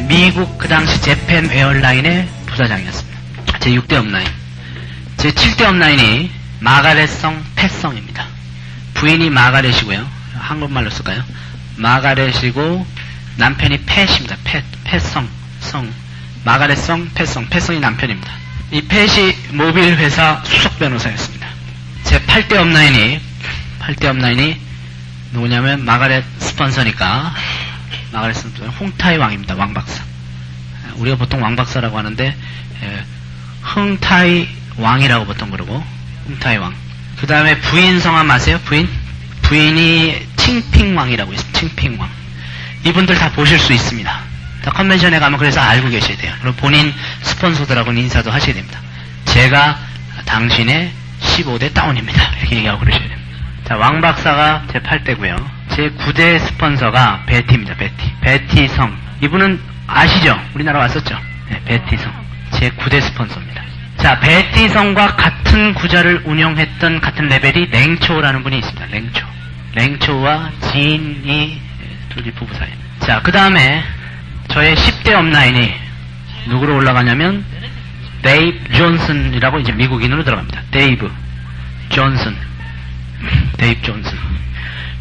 미국 그 당시 재팬 에어라인의 부사장이었습니다. 제 6대 업라인. 제 7대 업라인이 마가렛성 팻성입니다. 부인이 마가렛이고요. 한국말로 쓸까요? 마가렛이고 남편이 팻입니다. 팻성. 마가렛성 팻성. 팻성이 남편입니다. 이 팻이 모빌 회사 수석 변호사였습니다. 제 8대 업라인이 누구냐면 마가렛 스폰서니까 마가렛 스폰서 홍타이 왕입니다. 왕박사. 우리가 보통 왕박사라고 하는데 흥타이 왕이라고 보통 그러고 흥타이 왕. 그 다음에 부인 성함 아세요? 부인이 칭핑왕이라고 있습니다. 칭핑왕. 이분들 다 보실 수 있습니다. 다 컨벤션에 가면 그래서 알고 계셔야 돼요. 그리고 본인 스폰서들하고는 인사도 하셔야 됩니다. 제가 당신의 15대 다운입니다. 이렇게 얘기하고 그러셔야 됩니다. 자, 왕박사가 제 8대고요. 제 9대 스폰서가 베티입니다. 베티성. 이분은 아시죠? 우리나라 왔었죠? 네, 베티성. 제 9대 스폰서입니다. 자, 베티성과 같은 구자를 운영했던 같은 레벨이 랭초라는 분이 있습니다. 랭초와 지인이 둘이 부부 사이. 자, 그 다음에 저의 10대 업라인이 누구로 올라가냐면 데이브 존슨이라고 이제 미국인으로 들어갑니다. 데이브 존슨.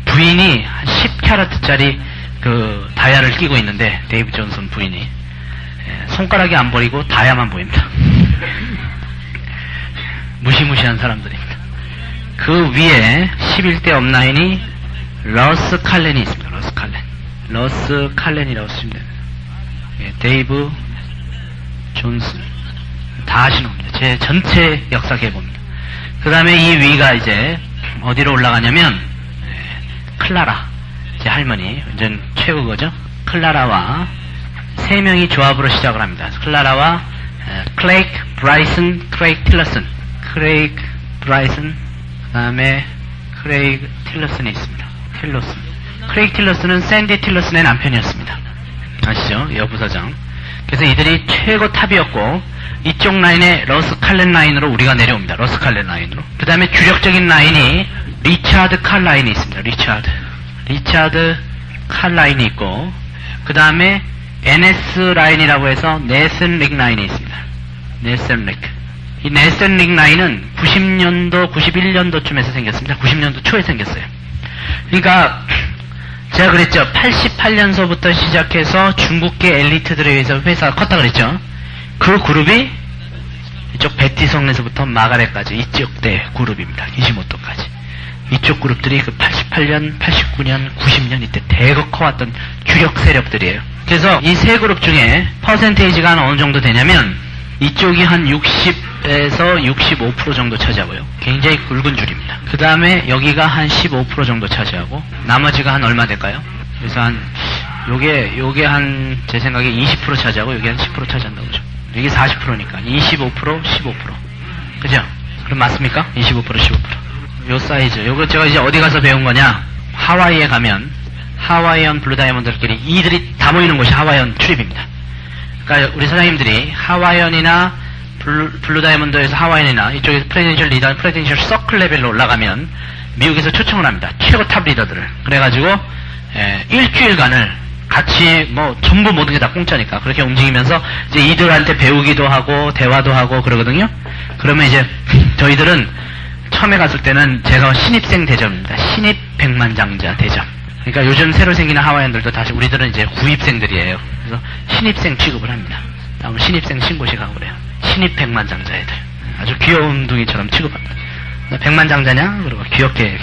부인이 한 10캐럿짜리 그 다이아를 끼고 있는데 데이브 존슨 부인이 손가락이 안 보이고 다이아만 보입니다. 무시무시한 사람들입니다. 그 위에 11대 업라인이 러스 칼렌이 있습니다. 러스 칼렌이라고 쓰시면 됩니다. 데이브 존슨 다 아시는 겁니다. 제 전체 역사 계보입니다. 그 다음에 이 위가 이제 어디로 올라가냐면 클라라, 제 할머니 완전 최고거죠. 클라라와 세 명이 조합으로 시작을 합니다. 클라라와 클레이크 브라이슨, 크레이크 틸러슨, 그 다음에 크레이크 틸러슨이 있습니다. 크레이크 틸러슨은 샌디 틸러슨의 남편이었습니다. 아시죠? 여부사장. 그래서 이들이 최고 탑이었고 이쪽 라인에 러스 칼렌 라인으로 우리가 내려옵니다. 러스 칼렌 라인으로. 그 다음에 주력적인 라인이 리차드 칼 라인이 있습니다. 리차드 칼 라인이 있고 그 다음에 NS 라인이라고 해서 네슨 릭 라인이 있습니다. 네슨 릭. 이 네슨 릭 라인은 90년도, 91년도쯤에서 생겼습니다. 90년도 초에 생겼어요. 그러니까 제가 그랬죠. 88년서부터 시작해서 중국계 엘리트들에 의해서 회사가 컸다 그랬죠. 그 그룹이 이쪽 베티성에서부터 마가렛까지 이쪽 대 그룹입니다. 기시모토까지. 이쪽 그룹들이 그 88년, 89년, 90년 이때 대거 커왔던 주력 세력들이에요. 그래서 이 세 그룹 중에 퍼센테이지가 어느 정도 되냐면 이쪽이 한 60에서 65% 정도 차지하고요. 굉장히 굵은 줄입니다. 그 다음에 여기가 한 15% 정도 차지하고 나머지가 한 얼마 될까요? 그래서 한 요게 한 제 생각에 20% 차지하고 여기 한 10% 차지한다고 그죠? 이게 40%니까 25%, 15%. 그죠? 그럼 맞습니까? 25%, 15%. 요 사이즈. 요거 제가 이제 어디 가서 배운 거냐? 하와이에 가면 하와이언 블루 다이아몬드들끼리 이들이 다 모이는 곳이 하와이언 출입입니다. 그러니까 우리 사장님들이 하와이언이나 블루 다이아몬드에서 하와이언이나 이쪽에서 프레젠셜 리더, 프레젠셜 서클 레벨로 올라가면 미국에서 초청을 합니다. 최고 탑 리더들을. 그래가지고 일주일간을 같이 전부 모든 게 다 공짜니까 그렇게 움직이면서 이제 이들한테 배우기도 하고 대화도 하고 그러거든요. 그러면 이제 저희들은 처음에 갔을 때는 제가 신입생 대접입니다. 신입 백만장자 대접. 그러니까 요즘 새로 생기는 하와이언들도 다시 우리들은 이제 구입생들이에요. 그래서 신입생 취급을 합니다. 다음은 신입생 신고식 하고 그래요. 신입 백만장자 애들. 아주 귀여운 둥이처럼 취급합니다. 백만장자냐? 그러고 귀엽게.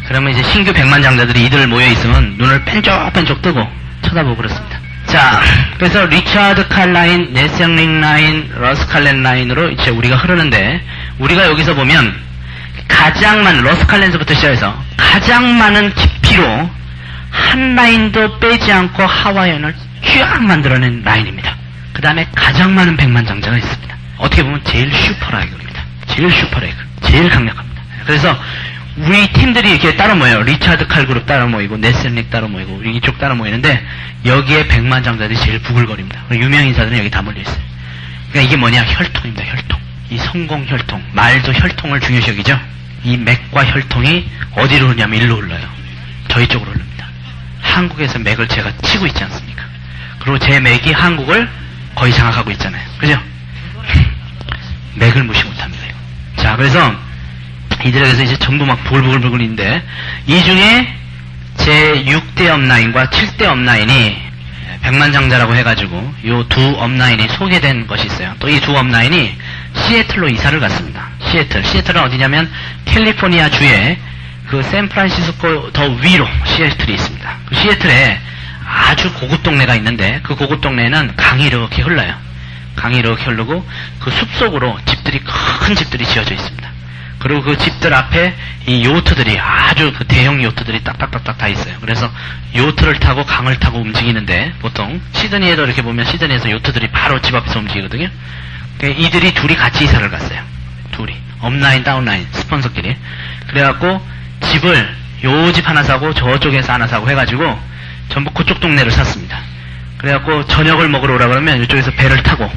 그러면 이제 신규 백만장자들이 이들 모여있으면 눈을 뺀쪽뺀쪽 뜨고 쳐다보고 그렇습니다. 자, 그래서 리차드 칼 라인, 네슨 릭 라인, 러스 칼렌 라인으로 이제 우리가 흐르는데 우리가 여기서 보면 가장 많은, 러스 칼렌스부터 시작해서 가장 많은 깊이로 한 라인도 빼지 않고 하와이언을 쫙 만들어낸 라인입니다. 그 다음에 가장 많은 백만장자가 있습니다. 어떻게 보면 제일 슈퍼라이그입니다. 제일 강력합니다. 그래서 우리 팀들이 이렇게 따로 모여요. 리차드 칼 그룹 따로 모이고 네슨 릭 따로 모이고 이쪽 따로 모이는데 여기에 백만장자들이 제일 부글거립니다. 유명 인사들은 여기 다 몰려있어요. 그러니까 이게 뭐냐? 혈통입니다. 혈통. 이 성공 혈통. 말도 혈통을 중요시 여기죠. 이 맥과 혈통이 어디로 흐르냐면 일로 흘러요. 저희 쪽으로 흐릅니다. 한국에서 맥을 제가 치고 있지 않습니까? 그리고 제 맥이 한국을 거의 장악하고 있잖아요. 그죠? 맥을 무시 못합니다. 이거. 자, 그래서 이들에게서 이제 전부 막 부글부글부글인데 이 중에 제 6대 업라인과 7대 업라인이 백만장자라고 해가지고 요 두 업라인이 소개된 것이 있어요. 또 이 두 업라인이 시애틀로 이사를 갔습니다. 시애틀은 어디냐면 캘리포니아 주에 그 샌프란시스코 더 위로 시애틀이 있습니다. 그 시애틀에 아주 고급 동네가 있는데 그 고급 동네에는 강이 이렇게 흘러요. 강이 이렇게 흐르고 그 숲속으로 집들이 큰 집들이 지어져 있습니다. 그리고 그 집들 앞에 이 요트들이 아주 그 대형 요트들이 딱딱딱딱 다 있어요. 그래서 요트를 타고 강을 타고 움직이는데 보통 시드니에도 이렇게 보면 시드니에서 요트들이 바로 집 앞에서 움직이거든요. 이들이 둘이 같이 이사를 갔어요. 둘이 업라인 다운라인 스폰서끼리. 그래갖고 집을 요 집 하나 사고 저쪽에서 하나 사고 해가지고 전부 그쪽 동네를 샀습니다. 그래갖고 저녁을 먹으러 오라 그러면 이쪽에서 배를 타고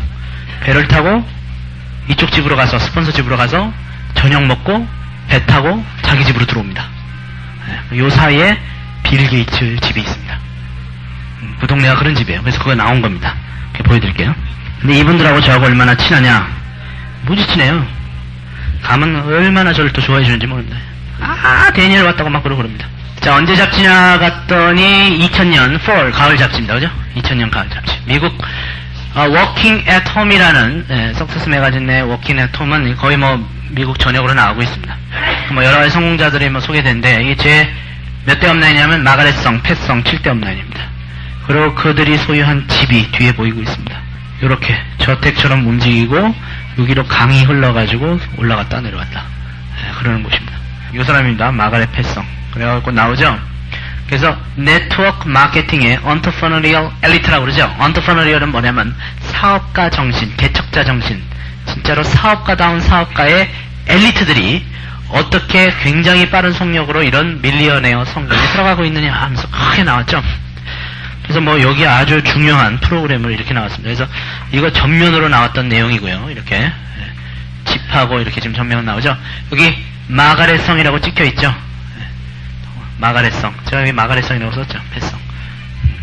이쪽 집으로 가서 스폰서 집으로 가서 저녁 먹고 배 타고 자기 집으로 들어옵니다. 요 사이에 빌 게이츠 집이 있습니다. 그 동네가 그런 집이에요. 그래서 그거 나온 겁니다. 이렇게 보여드릴게요. 근데 이분들하고 저하고 얼마나 친하냐? 무지 친해요. 가면 얼마나 저를 또 좋아해 주는지 모릅니다. 데니엘 왔다고 막 그러고 그럽니다. 자, 언제 잡지냐 갔더니 2000년 fall 가을 잡지입니다. 그죠? 2000년 가을 잡지. 미국 Working at Home이라는 석세스 매거진 내 Working at Home은 거의 뭐 미국 전역으로 나오고 있습니다. 뭐 여러 가지 성공자들이 뭐 소개된데 이게 제 몇 대 업라인이냐면 마가렛성, 팻성 7대 업라인입니다. 그리고 그들이 소유한 집이 뒤에 보이고 있습니다. 이렇게 저택처럼 움직이고 여기로 강이 흘러가지고 올라갔다 내려왔다. 그러는 곳입니다. 이 사람입니다. 마가렛 팻성. 그래갖고 나오죠. 그래서 네트워크 마케팅의 entrepreneurial 엘리트라고 그러죠. entrepreneurial은 뭐냐면 사업가 정신, 개척자 정신, 진짜로 사업가다운 사업가의 엘리트들이 어떻게 굉장히 빠른 속력으로 이런 밀리어네어 성공에 들어가고 있느냐 하면서 크게 나왔죠. 그래서 뭐 여기 아주 중요한 프로그램을 이렇게 나왔습니다. 그래서 이거 전면으로 나왔던 내용이고요. 이렇게 집하고 이렇게 지금 전면으로 나오죠. 여기 마가렛성이라고 찍혀 있죠. 마가렛성. 제가 여기 마가렛성이라고 썼죠. 팻성.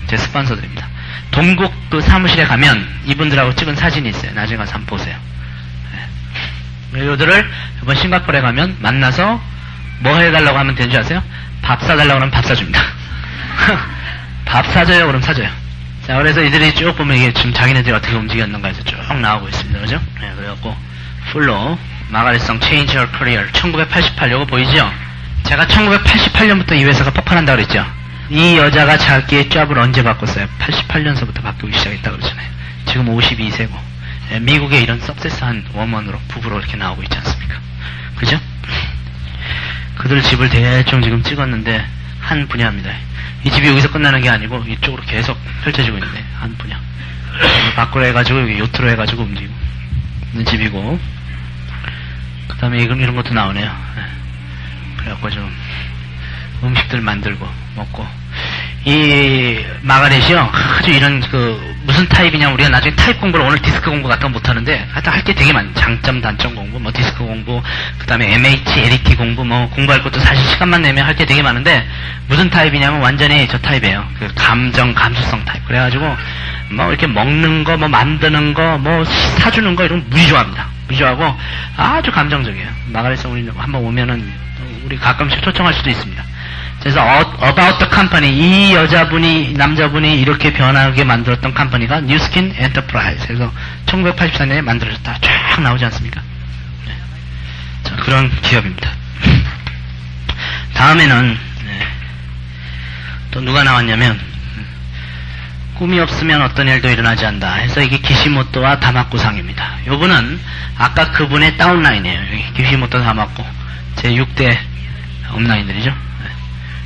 제 스폰서들입니다. 동국 그 사무실에 가면 이분들하고 찍은 사진이 있어요. 나중에 가서 한번 보세요. 이들을 이번 싱가포르에 가면 만나서 뭐 해달라고 하면 되는 줄 아세요? 밥 사달라고 하면 밥 사줍니다. 밥 사줘요? 그럼 사줘요. 자, 그래서 이들이 쭉 보면 이게 지금 자기네들이 어떻게 움직였는가 해서 쭉 나오고 있습니다. 그죠? 네, 그래갖고 풀로 마가렛성 Change Your Career 1988 요거 보이죠? 제가 1988년부터 이 회사가 폭발한다고 그랬죠. 이 여자가 자기의 잡을 언제 바꿨어요? 88년서부터 바꾸기 시작했다고 그러잖아요. 지금 52세고 미국의 이런 석세스한 워먼으로 부부로 이렇게 나오고 있지 않습니까? 그죠? 그들 집을 대충 지금 찍었는데 한 분야입니다. 이 집이 여기서 끝나는 게 아니고 이쪽으로 계속 펼쳐지고 있는데 한 분야. 밖으로 해가지고 여기 요트로 해가지고 움직이고 있는 집이고 그 다음에 이런 것도 나오네요. 그래갖고 좀 음식들 만들고 먹고 이 마가렛이요 아주 이런 그 무슨 타입이냐 우리가 나중에 타입 공부를 오늘 디스크 공부 같은 거 못하는데 하여튼 할 게 되게 많아요. 장점 단점 공부 뭐 디스크 공부 그 다음에 MH, LET 공부 뭐 공부할 것도 사실 시간만 내면 할 게 되게 많은데 무슨 타입이냐면 완전히 저 타입이에요. 그 감정 감수성 타입. 그래가지고 뭐 이렇게 먹는 거 뭐 만드는 거 뭐 사주는 거 이런 거 무지 좋아합니다. 무지 좋아하고 아주 감정적이에요. 마가렛 우리 한번 오면은 우리 가끔씩 초청할 수도 있습니다. 그래서 About the Company 이 여자분이 남자분이 이렇게 변하게 만들었던 컴퍼니가 뉴스킨 엔터프라이즈 그래서 1984년에 만들어졌다 쫙 나오지 않습니까? 네. 자, 그런 기업입니다. 다음에는 또 누가 나왔냐면 꿈이 없으면 어떤 일도 일어나지 않는다 해서 이게 기시모토와 다마코상입니다. 요분은 아까 그분의 다운라인이에요. 여기 기시모토 다마코 제 6대 업라인들이죠.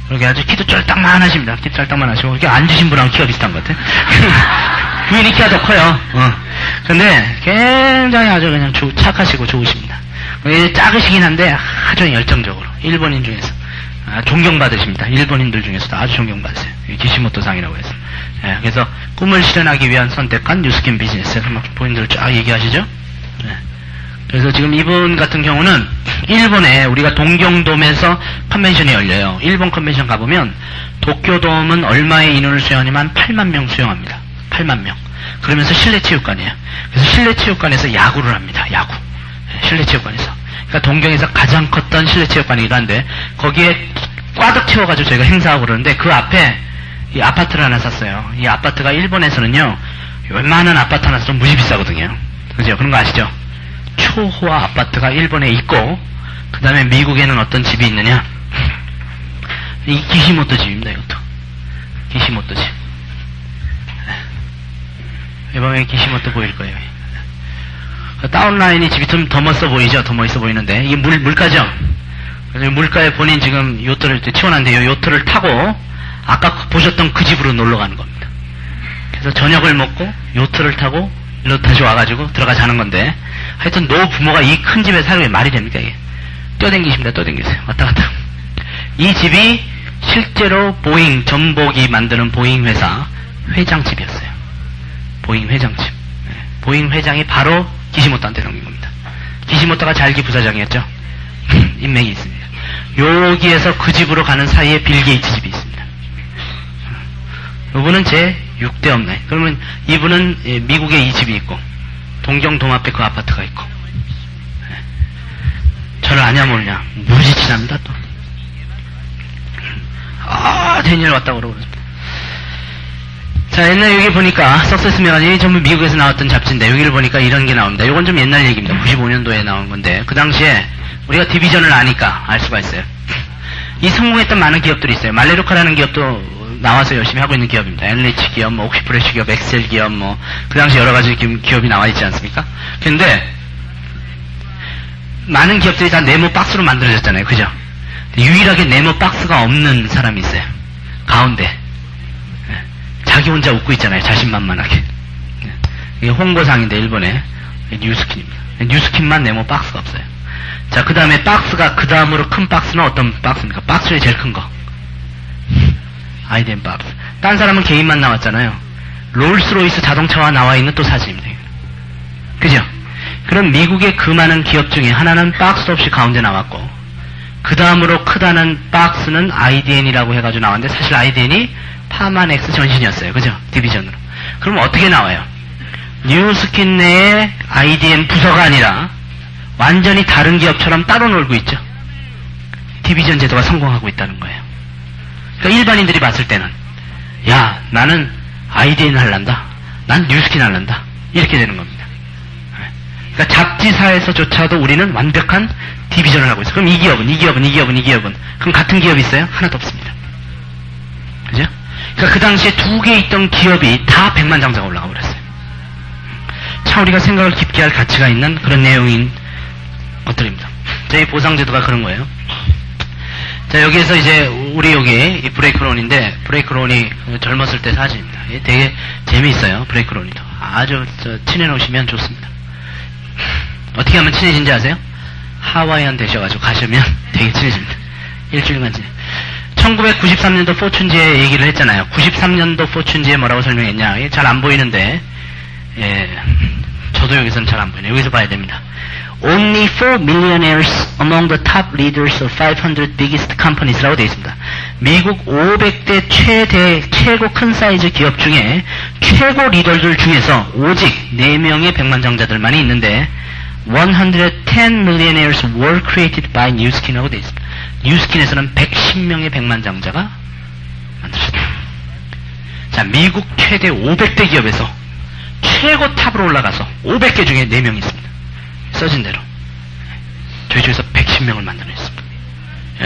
이렇게 아주 키도 쫄딱만 하십니다. 키도 쫄딱만 하시고, 이렇게 앉으신 분하고 키가 비슷한 것 같아요. 부인이 키가 더 커요. 근데 굉장히 아주 그냥 착하시고 좋으십니다. 작으시긴 한데 아주 열정적으로. 일본인 중에서. 존경받으십니다. 일본인들 중에서도 아주 존경받으세요. 기시모토상이라고 해서. 예, 그래서 꿈을 실현하기 위한 선택한 뉴스킨 비즈니스에서 막 본인들 쫙 얘기하시죠. 예. 그래서 지금 이분 같은 경우는 일본에 우리가 동경돔에서 컨벤션이 열려요. 일본 컨벤션 가보면 도쿄돔은 얼마의 인원을 수용하냐면 8만 명 수용합니다. 8만 명. 그러면서 실내 체육관이에요. 그래서 실내 체육관에서 야구를 합니다. 야구. 실내 체육관에서. 그러니까 동경에서 가장 컸던 실내 체육관이기도 한데 거기에 꽉 채워가지고 저희가 행사하고 그러는데 그 앞에 이 아파트를 하나 샀어요. 이 아파트가 일본에서는요, 웬만한 아파트 하나 좀 무지 비싸거든요. 그죠? 그런 거 아시죠? 초호화 아파트가 일본에 있고, 그 다음에 미국에는 어떤 집이 있느냐? 이 기시모토 집입니다, 이것도. 기시모토 집. 이번에 기시모토 보일 거예요. 다운라인이 집이 좀 더 멋있어 보이죠? 더 멋있어 보이는데, 이게 물가죠? 그래서 물가에 본인 지금 요트를 치워놨는데, 이 요트를 타고, 아까 보셨던 그 집으로 놀러 가는 겁니다. 그래서 저녁을 먹고, 요트를 타고, 일로 다시 와가지고 들어가 자는 건데, 하여튼 노부모가 이 큰 집에 살면 말이 됩니까, 이게? 뛰어댕기십니다, 뛰어댕기세요. 왔다 갔다. 이 집이 실제로 보잉, 전복이 만드는 보잉 회사 회장집이었어요. 보잉 회장집. 보잉 회장이 바로 기시모토한테 넘긴 겁니다. 기시모토가 잘기 부사장이었죠. 인맥이 있습니다. 여기에서 그 집으로 가는 사이에 빌 게이츠 집이 있습니다. 이분은 제 6대 업라인. 그러면 이분은 미국에 이 집이 있고 동경 돔 앞에 그 아파트가 있고 저를 아냐 모르냐 무지 친합니다 또. 데니엘 왔다고 그러고. 자, 옛날 여기 보니까 석세스 매거진이 전부 미국에서 나왔던 잡지인데 여기를 보니까 이런 게 나옵니다. 이건 좀 옛날 얘기입니다. 95년도에 나온 건데 그 당시에 우리가 디비전을 아니까 알 수가 있어요. 이 성공했던 많은 기업들이 있어요. 말레루카라는 기업도 나와서 열심히 하고 있는 기업입니다. LH 기업, 뭐 옥시프레쉬 기업, 엑셀 기업, 뭐 그 당시 여러 가지 기업이 나와 있지 않습니까? 근데 많은 기업들이 다 네모 박스로 만들어졌잖아요. 그죠? 유일하게 네모 박스가 없는 사람이 있어요. 가운데. 자기 혼자 웃고 있잖아요. 자신만만하게. 이게 홍보상인데 일본의 뉴스킨입니다. 뉴스킨만 네모 박스가 없어요. 자, 그 다음에 박스가 그 다음으로 큰 박스는 어떤 박스입니까? 박스 중에 제일 큰 거. 아이덴 박스. 딴 사람은 개인만 나왔잖아요. 롤스로이스 자동차와 나와 있는 또 사진입니다. 그죠? 그럼 미국의 그 많은 기업 중에 하나는 박스 없이 가운데 나왔고 그 다음으로 크다는 박스는 IDN이라고 해가지고 나왔는데 사실 IDN이 파마넥스 전신이었어요. 그죠? 디비전으로. 그럼 어떻게 나와요? 뉴스킨 내에 IDN 부서가 아니라 완전히 다른 기업처럼 따로 놀고 있죠. 디비전 제도가 성공하고 있다는 거예요. 그러니까 일반인들이 봤을 때는 야, 나는 IDN 할란다. 난 뉴스킨 할란다. 이렇게 되는 겁니다. 그러니까 잡지사에서조차도 우리는 완벽한 디비전을 하고 있어요. 그럼 이 기업은 그럼 같은 기업이 있어요? 하나도 없습니다. 그죠? 그러니까 그 당시에 두 개 있던 기업이 다 100만 장자가 올라가 버렸어요. 참 우리가 생각을 깊게 할 가치가 있는 그런 내용인 것들입니다. 저희 보상제도가 그런 거예요. 자, 여기에서 이제 우리 여기 이 브레이크론인데 브레이크론이 젊었을 때 사진입니다. 되게 재미있어요. 브레이크론이도 아주 친해놓으시면 좋습니다. 어떻게 하면 친해진지 아세요? 하와이안 되셔가지고 가시면 되게 친해집니다. 일주일간 친해. 1993년도 포춘지에 얘기를 했잖아요. 93년도 포춘지에 뭐라고 설명했냐. 잘 안 보이는데 저도 여기서는 잘 안 보이네요. 여기서 봐야 됩니다. Only 4 millionaires among the top leaders of 500 biggest companies라고 되어 있습니다. 미국 500대 최고 큰 사이즈 기업 중에 최고 리더들 중에서 오직 4명의 백만장자들만이 있는데 110 millionaires were created by 뉴스킨이라고 되어 있습니다. 뉴스킨에서는 110명의 백만장자가 만들어졌다. 자, 미국 최대 500대 기업에서 최고 탑으로 올라가서 500개 중에 4명이 있습니다. 써진 대로. 저희 쪽에서 110명을 만들어냈습니다.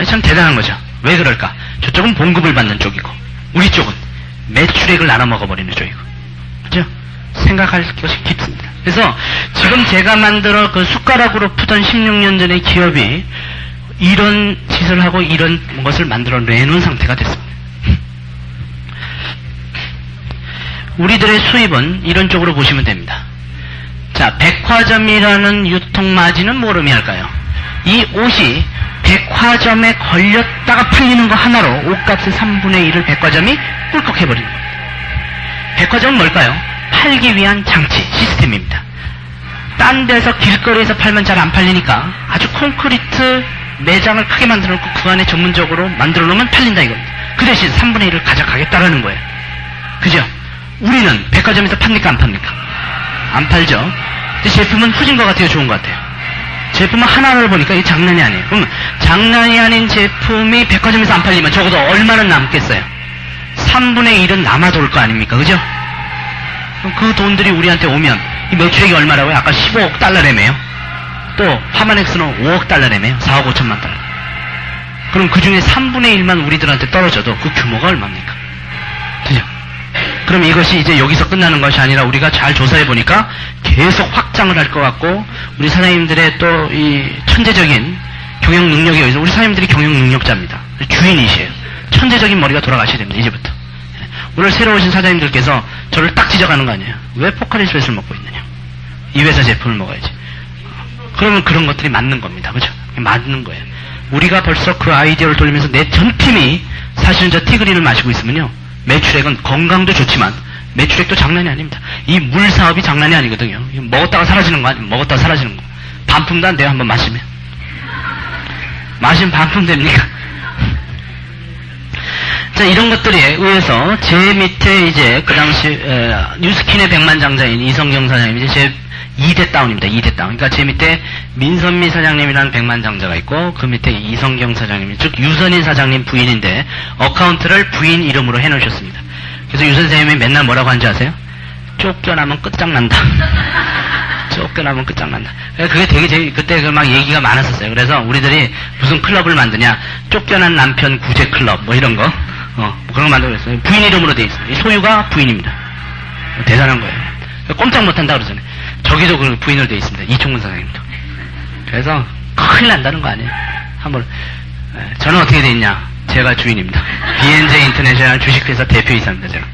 참 대단한 거죠. 왜 그럴까? 저쪽은 봉급을 받는 쪽이고, 우리 쪽은 매출액을 나눠 먹어버리는 쪽이고. 그죠? 생각할 것이 깊습니다. 그래서 지금 제가 만들어 그 숟가락으로 푸던 16년 전의 기업이 이런 짓을 하고 이런 것을 만들어 내놓은 상태가 됐습니다. 우리들의 수입은 이런 쪽으로 보시면 됩니다. 자, 백화점이라는 유통마진은 뭘 의미할까요? 이 옷이 백화점에 걸렸다가 팔리는 거 하나로 옷값의 3분의 1을 백화점이 꿀꺽 해버리는 겁니다. 백화점은 뭘까요? 팔기 위한 장치, 시스템입니다. 딴 데서 길거리에서 팔면 잘 안 팔리니까 아주 콘크리트 매장을 크게 만들어 놓고 그 안에 전문적으로 만들어 놓으면 팔린다 이겁니다. 그 대신 3분의 1을 가져가겠다라는 거예요. 그죠? 우리는 백화점에서 팝니까 안 팝니까? 안 팔죠. 근데 제품은 후진 것 같아요, 좋은 것 같아요? 제품은 하나를 보니까 이게 장난이 아니에요. 그럼 장난이 아닌 제품이 백화점에서 안 팔리면 적어도 얼마나 남겠어요? 3분의 1은 남아돌 거 아닙니까? 그죠? 그럼 그 돈들이 우리한테 오면 이 매출액이 얼마라고요? 아까 15억 달러래매요. 또 파마넥스는 5억 달러래매요. 4억 5천만 달러. 그럼 그 중에 3분의 1만 우리들한테 떨어져도 그 규모가 얼마입니까? 그죠? 그럼 이것이 이제 여기서 끝나는 것이 아니라 우리가 잘 조사해 보니까 계속 확장을 할 것 같고, 우리 사장님들의 또 이 천재적인 경영 능력에 의해서 우리 사장님들이 경영 능력자입니다. 주인이시에요. 천재적인 머리가 돌아가셔야 됩니다. 이제부터. 오늘 새로 오신 사장님들께서 저를 딱 지적하는 거 아니에요. 왜 포카리스웨트를 먹고 있느냐. 이 회사 제품을 먹어야지. 그러면 그런 것들이 맞는 겁니다. 그죠? 맞는 거예요. 우리가 벌써 그 아이디어를 돌리면서 내 전 팀이 사실은 저 티그린을 마시고 있으면요, 매출액은 건강도 좋지만 매출액도 장난이 아닙니다. 이 물 사업이 장난이 아니거든요. 먹었다가 사라지는 거 아니에요. 먹었다가 사라지는 거. 반품도 안 돼요. 한번 마시면. 마시면 반품 됩니까? 자, 이런 것들에 의해서 제 밑에 이제 그 당시 뉴스킨의 백만장자인 이성경 사장님이 이제 제 2대 다운입니다. 2대 다운. 그러니까 제 밑에 민선미 사장님이라는 백만장자가 있고, 그 밑에 이성경 사장님, 즉 유선인 사장님 부인인데 어카운트를 부인 이름으로 해놓으셨습니다. 그래서 유 선생님이 맨날 뭐라고 하는지 아세요? 쫓겨나면 끝장난다. 쫓겨나면 끝장난다. 그게 되게 그때 막 얘기가 많았었어요. 그래서 우리들이 무슨 클럽을 만드냐, 쫓겨난 남편 구제 클럽 뭐 이런 거, 뭐 그런 거 만들고 있어요. 부인 이름으로 돼 있어요. 이 소유가 부인입니다. 대단한 거예요. 꼼짝 못한다 그러잖아요. 저기도 그 부인으로 돼 있습니다. 이총근 사장님도. 그래서 큰일 난다는 거 아니에요. 한번. 저는 어떻게 돼 있냐? 제가 주인입니다. B&J 인터내셔널 주식회사 대표이사입니다. 제가.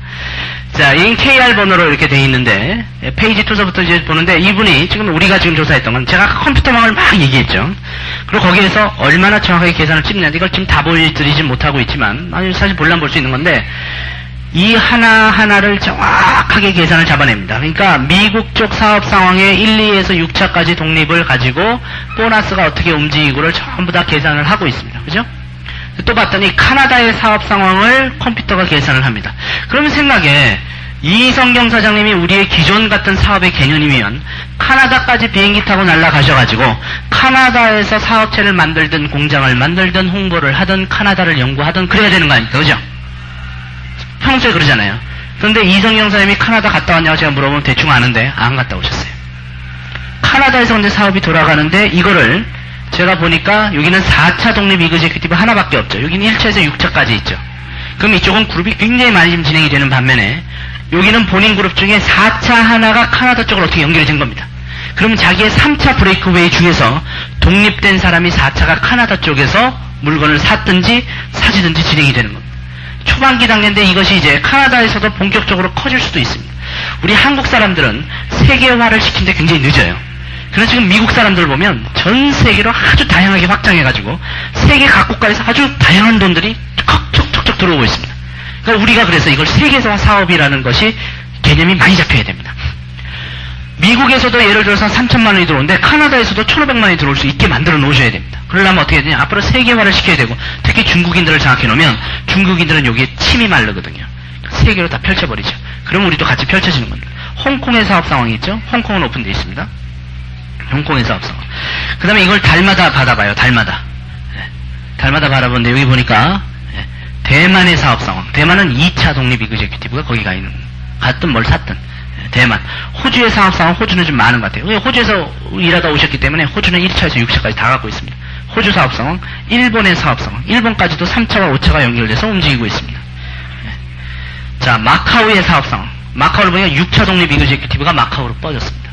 자, 이 KR 번호로 이렇게 돼 있는데, 페이지 투서부터 이제 보는데, 이분이 지금 우리가 지금 조사했던 건 제가 컴퓨터망을 막 얘기했죠. 그리고 거기에서 얼마나 정확하게 계산을 찝느냐, 이걸 지금 다 보여드리지 못하고 있지만, 사실 볼라면 볼 수 있는 건데, 이 하나하나를 정확하게 계산을 잡아냅니다. 그러니까 미국 쪽 사업 상황에 1, 2에서 6차까지 독립을 가지고 보너스가 어떻게 움직이고를 전부 다 계산을 하고 있습니다. 그죠? 또 봤더니 카나다의 사업 상황을 컴퓨터가 계산을 합니다. 그러면 생각에 이성경 사장님이 우리의 기존 같은 사업의 개념이면 카나다까지 비행기 타고 날아가셔가지고 카나다에서 사업체를 만들든 공장을 만들든 홍보를 하든 카나다를 연구하든 그래야 되는 거 아닙니까? 그죠? 평소에 그러잖아요. 그런데 이성경 사장님이 카나다 갔다 왔냐고 제가 물어보면 대충 아는데 안 갔다 오셨어요. 카나다에서 근데 사업이 돌아가는데 이거를 제가 보니까 여기는 4차 독립 이그제큐티브 하나밖에 없죠. 여기는 1차에서 6차까지 있죠. 그럼 이쪽은 그룹이 굉장히 많이 지금 진행이 되는 반면에 여기는 본인 그룹 중에 4차 하나가 카나다 쪽으로 어떻게 연결이 된 겁니다. 그러면 자기의 3차 브레이크웨이 중에서 독립된 사람이 4차가 카나다 쪽에서 물건을 샀든지 사지든지 진행이 되는 겁니다. 초반기 단계인데 이것이 이제 카나다에서도 본격적으로 커질 수도 있습니다. 우리 한국 사람들은 세계화를 시키는데 굉장히 늦어요. 그래서 지금 미국 사람들을 보면 전 세계로 아주 다양하게 확장해가지고 세계 각국가에서 아주 다양한 돈들이 척척척척 들어오고 있습니다. 그러니까 우리가 그래서 이걸 세계화 사업이라는 것이 개념이 많이 잡혀야 됩니다. 미국에서도 예를 들어서 3천만 원이 들어오는데 카나다에서도 1,500만 원이 들어올 수 있게 만들어 놓으셔야 됩니다. 그러려면 어떻게 해야 되냐? 앞으로 세계화를 시켜야 되고, 특히 중국인들을 장악해 놓으면 중국인들은 여기에 침이 마르거든요. 세계로 다 펼쳐버리죠. 그럼 우리도 같이 펼쳐지는 겁니다. 홍콩의 사업 상황이 있죠? 홍콩은 오픈되어 있습니다. 홍콩의 사업 상황. 그 다음에 이걸 달마다 받아봐요. 달마다. 달마다 바라보는데 여기 보니까 대만의 사업 상황. 대만은 2차 독립 이그제큐티브가 거기 가 있는, 갔든 뭘 샀든. 대만. 호주의 사업 상황, 호주는 좀 많은 것 같아요. 호주에서 일하다 오셨기 때문에 호주는 1차에서 6차까지 다 갖고 있습니다. 호주 사업 상황, 일본의 사업 상황, 일본까지도 3차와 5차가 연결돼서 움직이고 있습니다. 자, 마카오의 사업 상황. 마카오를 보니까 6차 독립 이그제큐티브가 마카오로 뻗었습니다.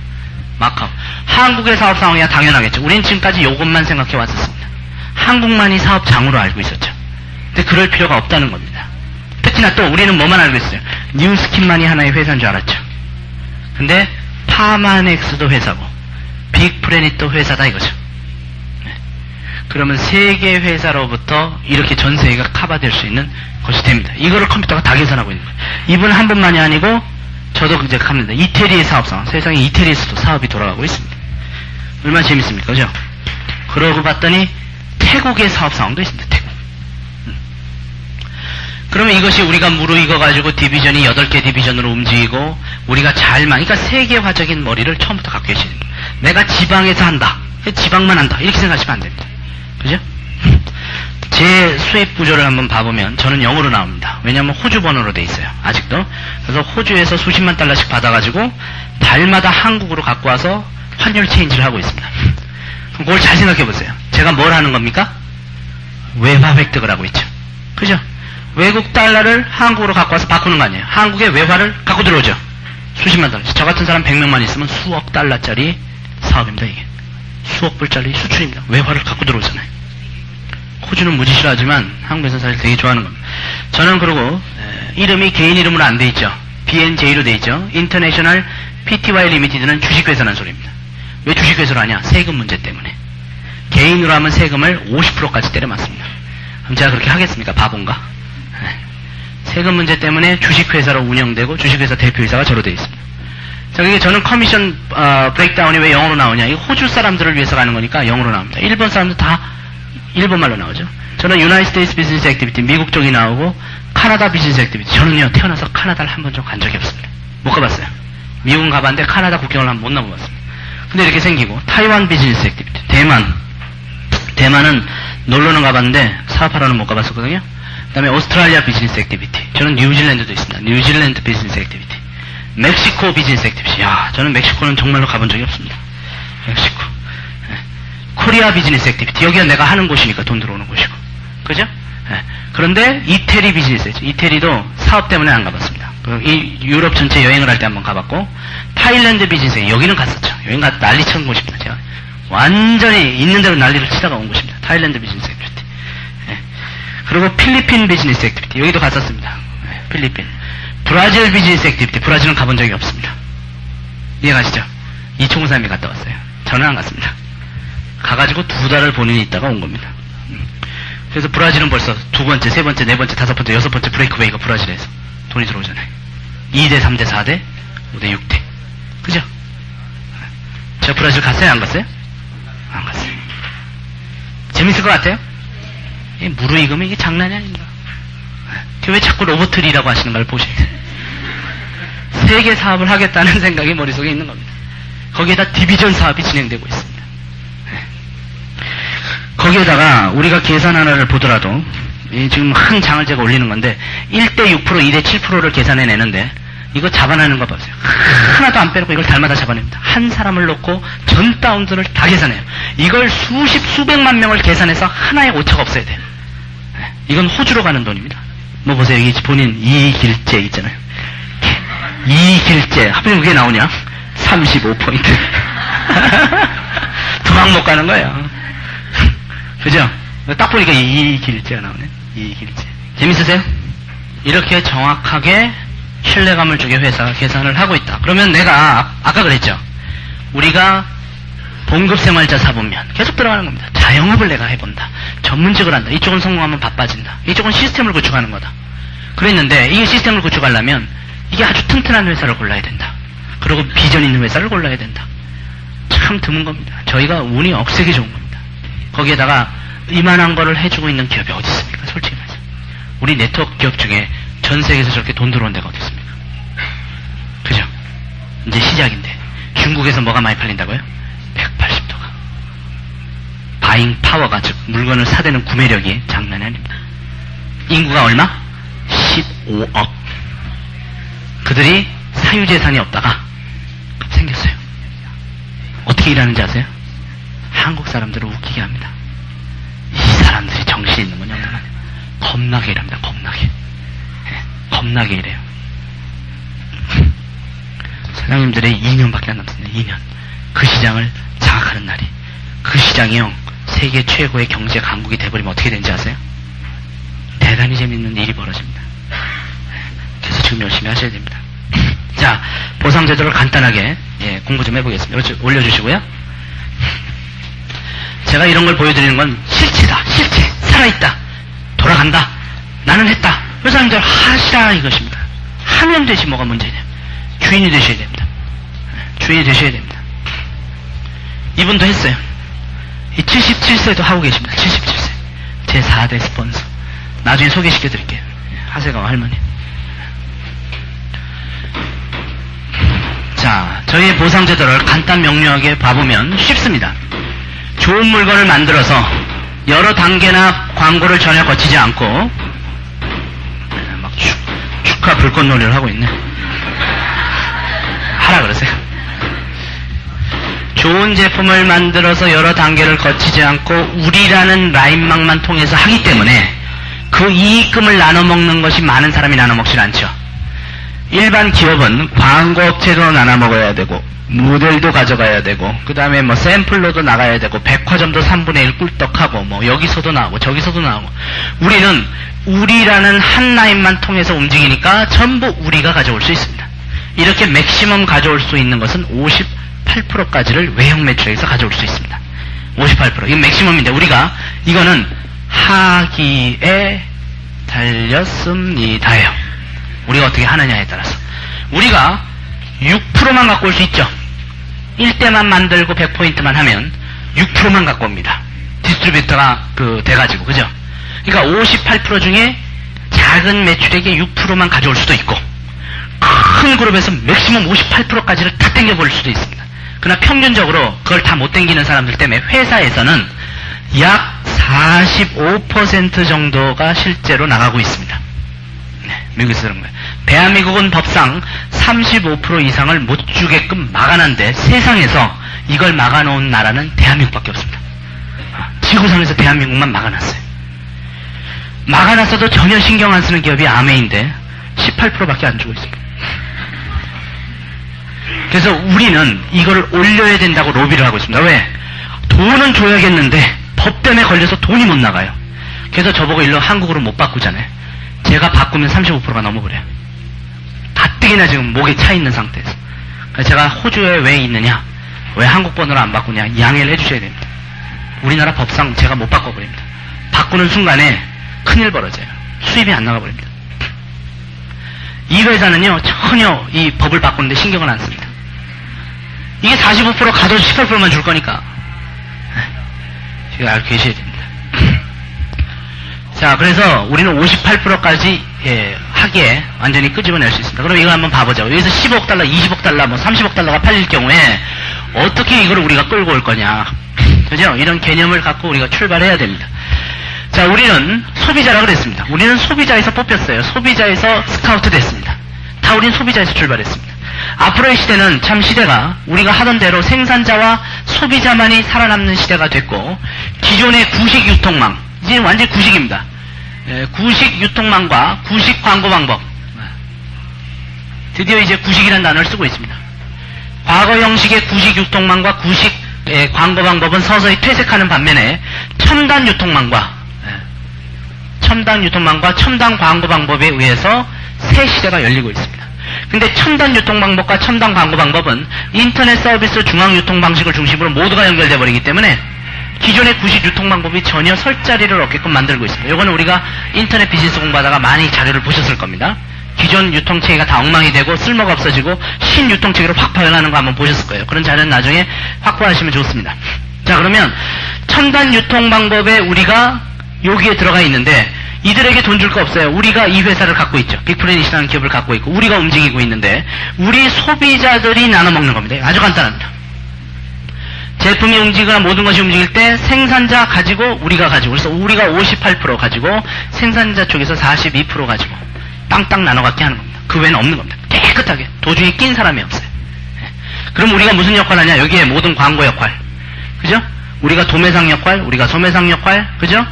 마카오. 한국의 사업 상황이야 당연하겠죠. 우린 지금까지 이것만 생각해 왔었습니다. 한국만이 사업장으로 알고 있었죠. 근데 그럴 필요가 없다는 겁니다. 특히나 또 우리는 뭐만 알고 있어요? 뉴스킨만이 하나의 회사인 줄 알았죠. 근데 파마넥스도 회사고 빅프레닛도 회사다 이거죠. 그러면 세계 회사로부터 이렇게 전 세계가 커버될 수 있는 것이 됩니다. 이거를 컴퓨터가 다 계산하고 있는 거예요. 이분 한 분만이 아니고 저도 이제 갑니다. 이태리의 사업 상황. 세상에 이태리에서도 사업이 돌아가고 있습니다. 얼마나 재밌습니까? 그죠? 그러고 봤더니 태국의 사업 상황도 있습니다. 태국. 그러면 이것이 우리가 무르익어가지고 디비전이 8개 디비전으로 움직이고 우리가 그러니까 세계화적인 머리를 처음부터 갖고 계시는 거예요. 내가 지방에서 한다. 지방만 한다. 이렇게 생각하시면 안 됩니다. 그죠? 제 수입 구조를 한번 봐보면 저는 0으로 나옵니다. 왜냐하면 호주 번호로 돼 있어요. 아직도. 그래서 호주에서 수십만 달러씩 받아가지고 달마다 한국으로 갖고 와서 환율 체인지를 하고 있습니다. 그럼 그걸 잘 생각해 보세요. 제가 뭘 하는 겁니까? 외화 획득을 하고 있죠. 그죠? 외국 달러를 한국으로 갖고 와서 바꾸는 거 아니에요. 한국의 외화를 갖고 들어오죠. 수십만 달러. 저 같은 사람 100명만 있으면 수억 달러짜리 사업입니다, 이게. 수억 불짜리 수출입니다. 외화를 갖고 들어오잖아요. 호주는 무지 싫어하지만 한국에서는 사실 되게 좋아하는 겁니다. 저는 그리고 이름이 개인 이름으로 안 돼 있죠. BNJ로 돼 있죠. 인터내셔널 PTY 리미티드는 주식회사라는 소리입니다. 왜 주식회사로 하냐? 세금 문제 때문에. 개인으로 하면 세금을 50%까지 때려 맞습니다. 그럼 제가 그렇게 하겠습니까? 바본가? 세금 문제 때문에 주식회사로 운영되고 주식회사 대표이사가 저로 되어 있습니다. 자, 그게 저는 커미션 브레이크다운이 왜 영어로 나오냐? 이 호주 사람들을 위해서 가는 거니까 영어로 나옵니다. 일본 사람들 다 일본말로 나오죠. 저는 유나이티드 스테이츠 비즈니스 액티비티 미국 쪽이 나오고 카나다 비즈니스 액티비티 저는요 태어나서 카나다를 한 번 좀 간 적이 없습니다. 못 가봤어요. 미국은 가봤는데 카나다 국경을 한 번 못 넘어봤습니다. 근데 이렇게 생기고 타이완 비즈니스 액티비티 대만은 놀러는 가봤는데 사업하러는 못 가봤었거든요. 그 다음에 오스트랄리아 비즈니스 액티비티 저는 뉴질랜드도 있습니다. 뉴질랜드 비즈니스 액티비티 멕시코 비즈니스 액티비티 저는 멕시코는 정말로 가본 적이 없습니다. 멕시코 코리아 비즈니스 액티비티 여기가 내가 하는 곳이니까 돈 들어오는 곳이고 그죠? 그런데 이태리 비즈니스 이태리도 사업 때문에 안 가봤습니다. 이 유럽 전체 여행을 할 때 한번 가봤고 타일랜드 비즈니스 여기는 갔었죠. 여긴 가 난리 친 곳입니다. 제가 완전히 있는 대로 난리를 치다가 온 곳입니다. 타일랜드 비즈니스 액티비티 그리고 필리핀 비즈니스 액티비티 여기도 갔었습니다. 필리핀 브라질 비즈니스 액티비티 브라질은 가본 적이 없습니다. 이해가시죠? 이총우 사람이 갔다 왔어요. 저는 안 갔습니다. 가가지고 2달을 본인이 있다가 온 겁니다. 그래서 브라질은 벌써 2번째, 3번째, 4번째, 5번째, 6번째 브레이크웨이가 브라질에서 돈이 들어오잖아요. 2대, 3대, 4대, 5대, 6대. 그죠? 제가 브라질 갔어요? 안 갔어요? 안 갔어요. 재밌을 것 같아요? 이 무르익으면 이게 장난이 아닙니다. 왜 자꾸 로보트리라고 하시는 걸 보시면 세계 사업을 하겠다는 생각이 머릿속에 있는 겁니다. 거기에다 디비전 사업이 진행되고 있습니다. 거기에다가 우리가 계산 하나를 보더라도 지금 한 장을 제가 올리는 건데 1대 6%, 2대 7%를 계산해내는데 이거 잡아내는 거 보세요. 하나도 안 빼놓고 이걸 달마다 잡아냅니다. 한 사람을 놓고 전 다운들을 다 계산해요. 이걸 수백만 명을 계산해서 하나의 오차가 없어야 돼요. 이건 호주로 가는 돈입니다. 뭐 보세요. 이게 본인 이익일제 있잖아요. 이익일제 하필 그게 나오냐? 35포인트. 도망 못 가는 거예요. 그죠? 딱 보니까 이익일제가 나오네. 이익일제. 재밌으세요? 이렇게 정확하게 신뢰감을 주게 회사가 계산을 하고 있다. 그러면 내가 아까 그랬죠. 우리가 봉급생활자 사보면 계속 들어가는 겁니다. 자영업을 내가 해본다. 전문직을 한다. 이쪽은 성공하면 바빠진다. 이쪽은 시스템을 구축하는 거다. 그랬는데 이 시스템을 구축하려면 이게 아주 튼튼한 회사를 골라야 된다. 그리고 비전 있는 회사를 골라야 된다. 참 드문 겁니다. 저희가 운이 억세게 좋은 겁니다. 거기에다가 이만한 거를 해주고 있는 기업이 어디 있습니까? 솔직히 말해서. 우리 네트워크 기업 중에 전 세계에서 저렇게 돈 들어온 데가 어디 있습니까? 그죠? 이제 시작인데. 중국에서 뭐가 많이 팔린다고요? 180도가. 바잉 파워가, 즉 물건을 사대는 구매력이 장난이 아닙니다. 인구가 얼마? 15억. 그들이 사유재산이 없다가 생겼어요. 어떻게 일하는지 아세요? 한국 사람들을 웃기게 합니다. 이 사람들이 정신 있는 거냐? 겁나게 일합니다. 겁나게. 겁나게 일해요. 사장님들의 2년밖에 안 남았습니다. 2년. 그 시장을 장악하는 날이. 그 시장이요. 세계 최고의 경제 강국이 돼버리면 어떻게 되는지 아세요? 대단히 재밌는 일이 벌어집니다. 그래서 지금 열심히 하셔야 됩니다. 자, 보상제도를 간단하게 공부 좀 해보겠습니다. 올려주시고요. 제가 이런 걸 보여드리는 건 실체다. 실체. 살아있다. 돌아간다. 나는 했다. 회사님들 하시라 이것입니다. 하면 되지 뭐가 문제냐. 주인이 되셔야 됩니다. 주인이 되셔야 됩니다. 이분도 했어요. 77세도 하고 계십니다. 77세. 제 4대 스폰서. 나중에 소개시켜 드릴게요. 하세가와 할머니. 자, 저희의 보상제도를 간단 명료하게 봐보면 쉽습니다. 좋은 물건을 만들어서 여러 단계나 광고를 전혀 거치지 않고 막 축하 불꽃놀이를 하고 있네. 하라 그러세요. 좋은 제품을 만들어서 여러 단계를 거치지 않고 우리라는 라인망만 통해서 하기 때문에 그 이익금을 나눠먹는 것이 많은 사람이 나눠먹질 않죠. 일반 기업은 광고업체도 나눠먹어야 되고 모델도 가져가야 되고 그 다음에 뭐 샘플로도 나가야 되고 백화점도 3분의 1 꿀떡하고 뭐 여기서도 나오고 저기서도 나오고 우리는 우리라는 한 라인만 통해서 움직이니까 전부 우리가 가져올 수 있습니다. 이렇게 맥시멈 가져올 수 있는 것은 58%까지를 외형 매출액에서 가져올 수 있습니다. 58%. 이건 맥시멈인데 우리가 이거는 하기에 달렸습니다예요. 우리가 어떻게 하느냐에 따라서. 우리가 6%만 갖고 올 수 있죠. 1대만 만들고 100포인트만 하면 6%만 갖고 옵니다. 디스트리뷰터가 돼가지고, 그죠? 그러니까 58% 중에 작은 매출액의 6%만 가져올 수도 있고, 큰 그룹에서 맥시멈 58%까지를 다 땡겨볼 수도 있습니다. 그러나 평균적으로 그걸 다 못 땡기는 사람들 때문에 회사에서는 약 45% 정도가 실제로 나가고 있습니다. 네, 미국에서 그런 거예요. 대한민국은 법상 35% 이상을 못 주게끔 막아놨는데 세상에서 이걸 막아놓은 나라는 대한민국밖에 없습니다. 지구상에서 대한민국만 막아놨어요. 막아놨어도 전혀 신경 안 쓰는 기업이 아메인데 18%밖에 안 주고 있습니다. 그래서 우리는 이걸 올려야 된다고 로비를 하고 있습니다. 왜? 돈은 줘야겠는데 법 때문에 걸려서 돈이 못 나가요. 그래서 저보고 일로 한국으로 못 바꾸잖아요. 제가 바꾸면 35%가 넘어버려요. 가뜩이나 지금 목에 차 있는 상태에서. 그래서 제가 호주에 왜 있느냐, 왜 한국 번호를 안 바꾸냐 양해를 해주셔야 됩니다. 우리나라 법상 제가 못 바꿔버립니다. 바꾸는 순간에 큰일 벌어져요. 수입이 안 나가버립니다. 이 회사는요 전혀 이 법을 바꾸는데 신경을 안 씁니다. 이게 45% 가도 18%만 줄 거니까 제가 알고 계셔야 됩니다. 자, 그래서 우리는 58%까지 하기에 완전히 끄집어낼 수 있습니다. 그럼 이거 한번 봐보죠. 여기서 15억 달러, 20억 달러, 뭐 30억 달러가 팔릴 경우에 어떻게 이걸 우리가 끌고 올 거냐. 그죠? 이런 개념을 갖고 우리가 출발해야 됩니다. 자, 우리는 소비자라 그랬습니다. 우리는 소비자에서 뽑혔어요. 소비자에서 스카우트 됐습니다. 다 우리는 소비자에서 출발했습니다. 앞으로의 시대는 참 시대가 우리가 하던 대로 생산자와 소비자만이 살아남는 시대가 됐고 기존의 구식 유통망, 이제 완전히 구식입니다. 구식 유통망과 구식 광고 방법. 드디어 이제 구식이라는 단어를 쓰고 있습니다. 과거 형식의 구식 유통망과 구식 광고 방법은 서서히 퇴색하는 반면에 첨단 유통망과 첨단 광고 방법에 의해서 새 시대가 열리고 있습니다. 근데 첨단 유통 방법과 첨단 광고 방법은 인터넷 서비스 중앙 유통 방식을 중심으로 모두가 연결돼 버리기 때문에 기존의 구식 유통 방법이 전혀 설 자리를 얻게끔 만들고 있습니다. 이거는 우리가 인터넷 비즈니스 공부하다가 많이 자료를 보셨을 겁니다. 기존 유통체계가 다 엉망이 되고 쓸모가 없어지고 신유통체계로 확 변하는 거 한번 보셨을 거예요. 그런 자료는 나중에 확보하시면 좋습니다. 자, 그러면 첨단 유통 방법에 우리가 여기에 들어가 있는데 이들에게 돈 줄 거 없어요. 우리가 이 회사를 갖고 있죠. 빅플래닛이라는 기업을 갖고 있고 우리가 움직이고 있는데 우리 소비자들이 나눠 먹는 겁니다. 아주 간단합니다. 제품이 움직이거나 모든 것이 움직일 때 생산자 가지고 우리가 가지고, 그래서 우리가 58% 가지고 생산자 쪽에서 42% 가지고 땅땅 나눠 갖게 하는 겁니다. 그 외에는 없는 겁니다. 깨끗하게 도중에 낀 사람이 없어요. 그럼 우리가 무슨 역할을 하냐? 여기에 모든 광고 역할, 그죠? 우리가 도매상 역할, 우리가 소매상 역할, 그죠?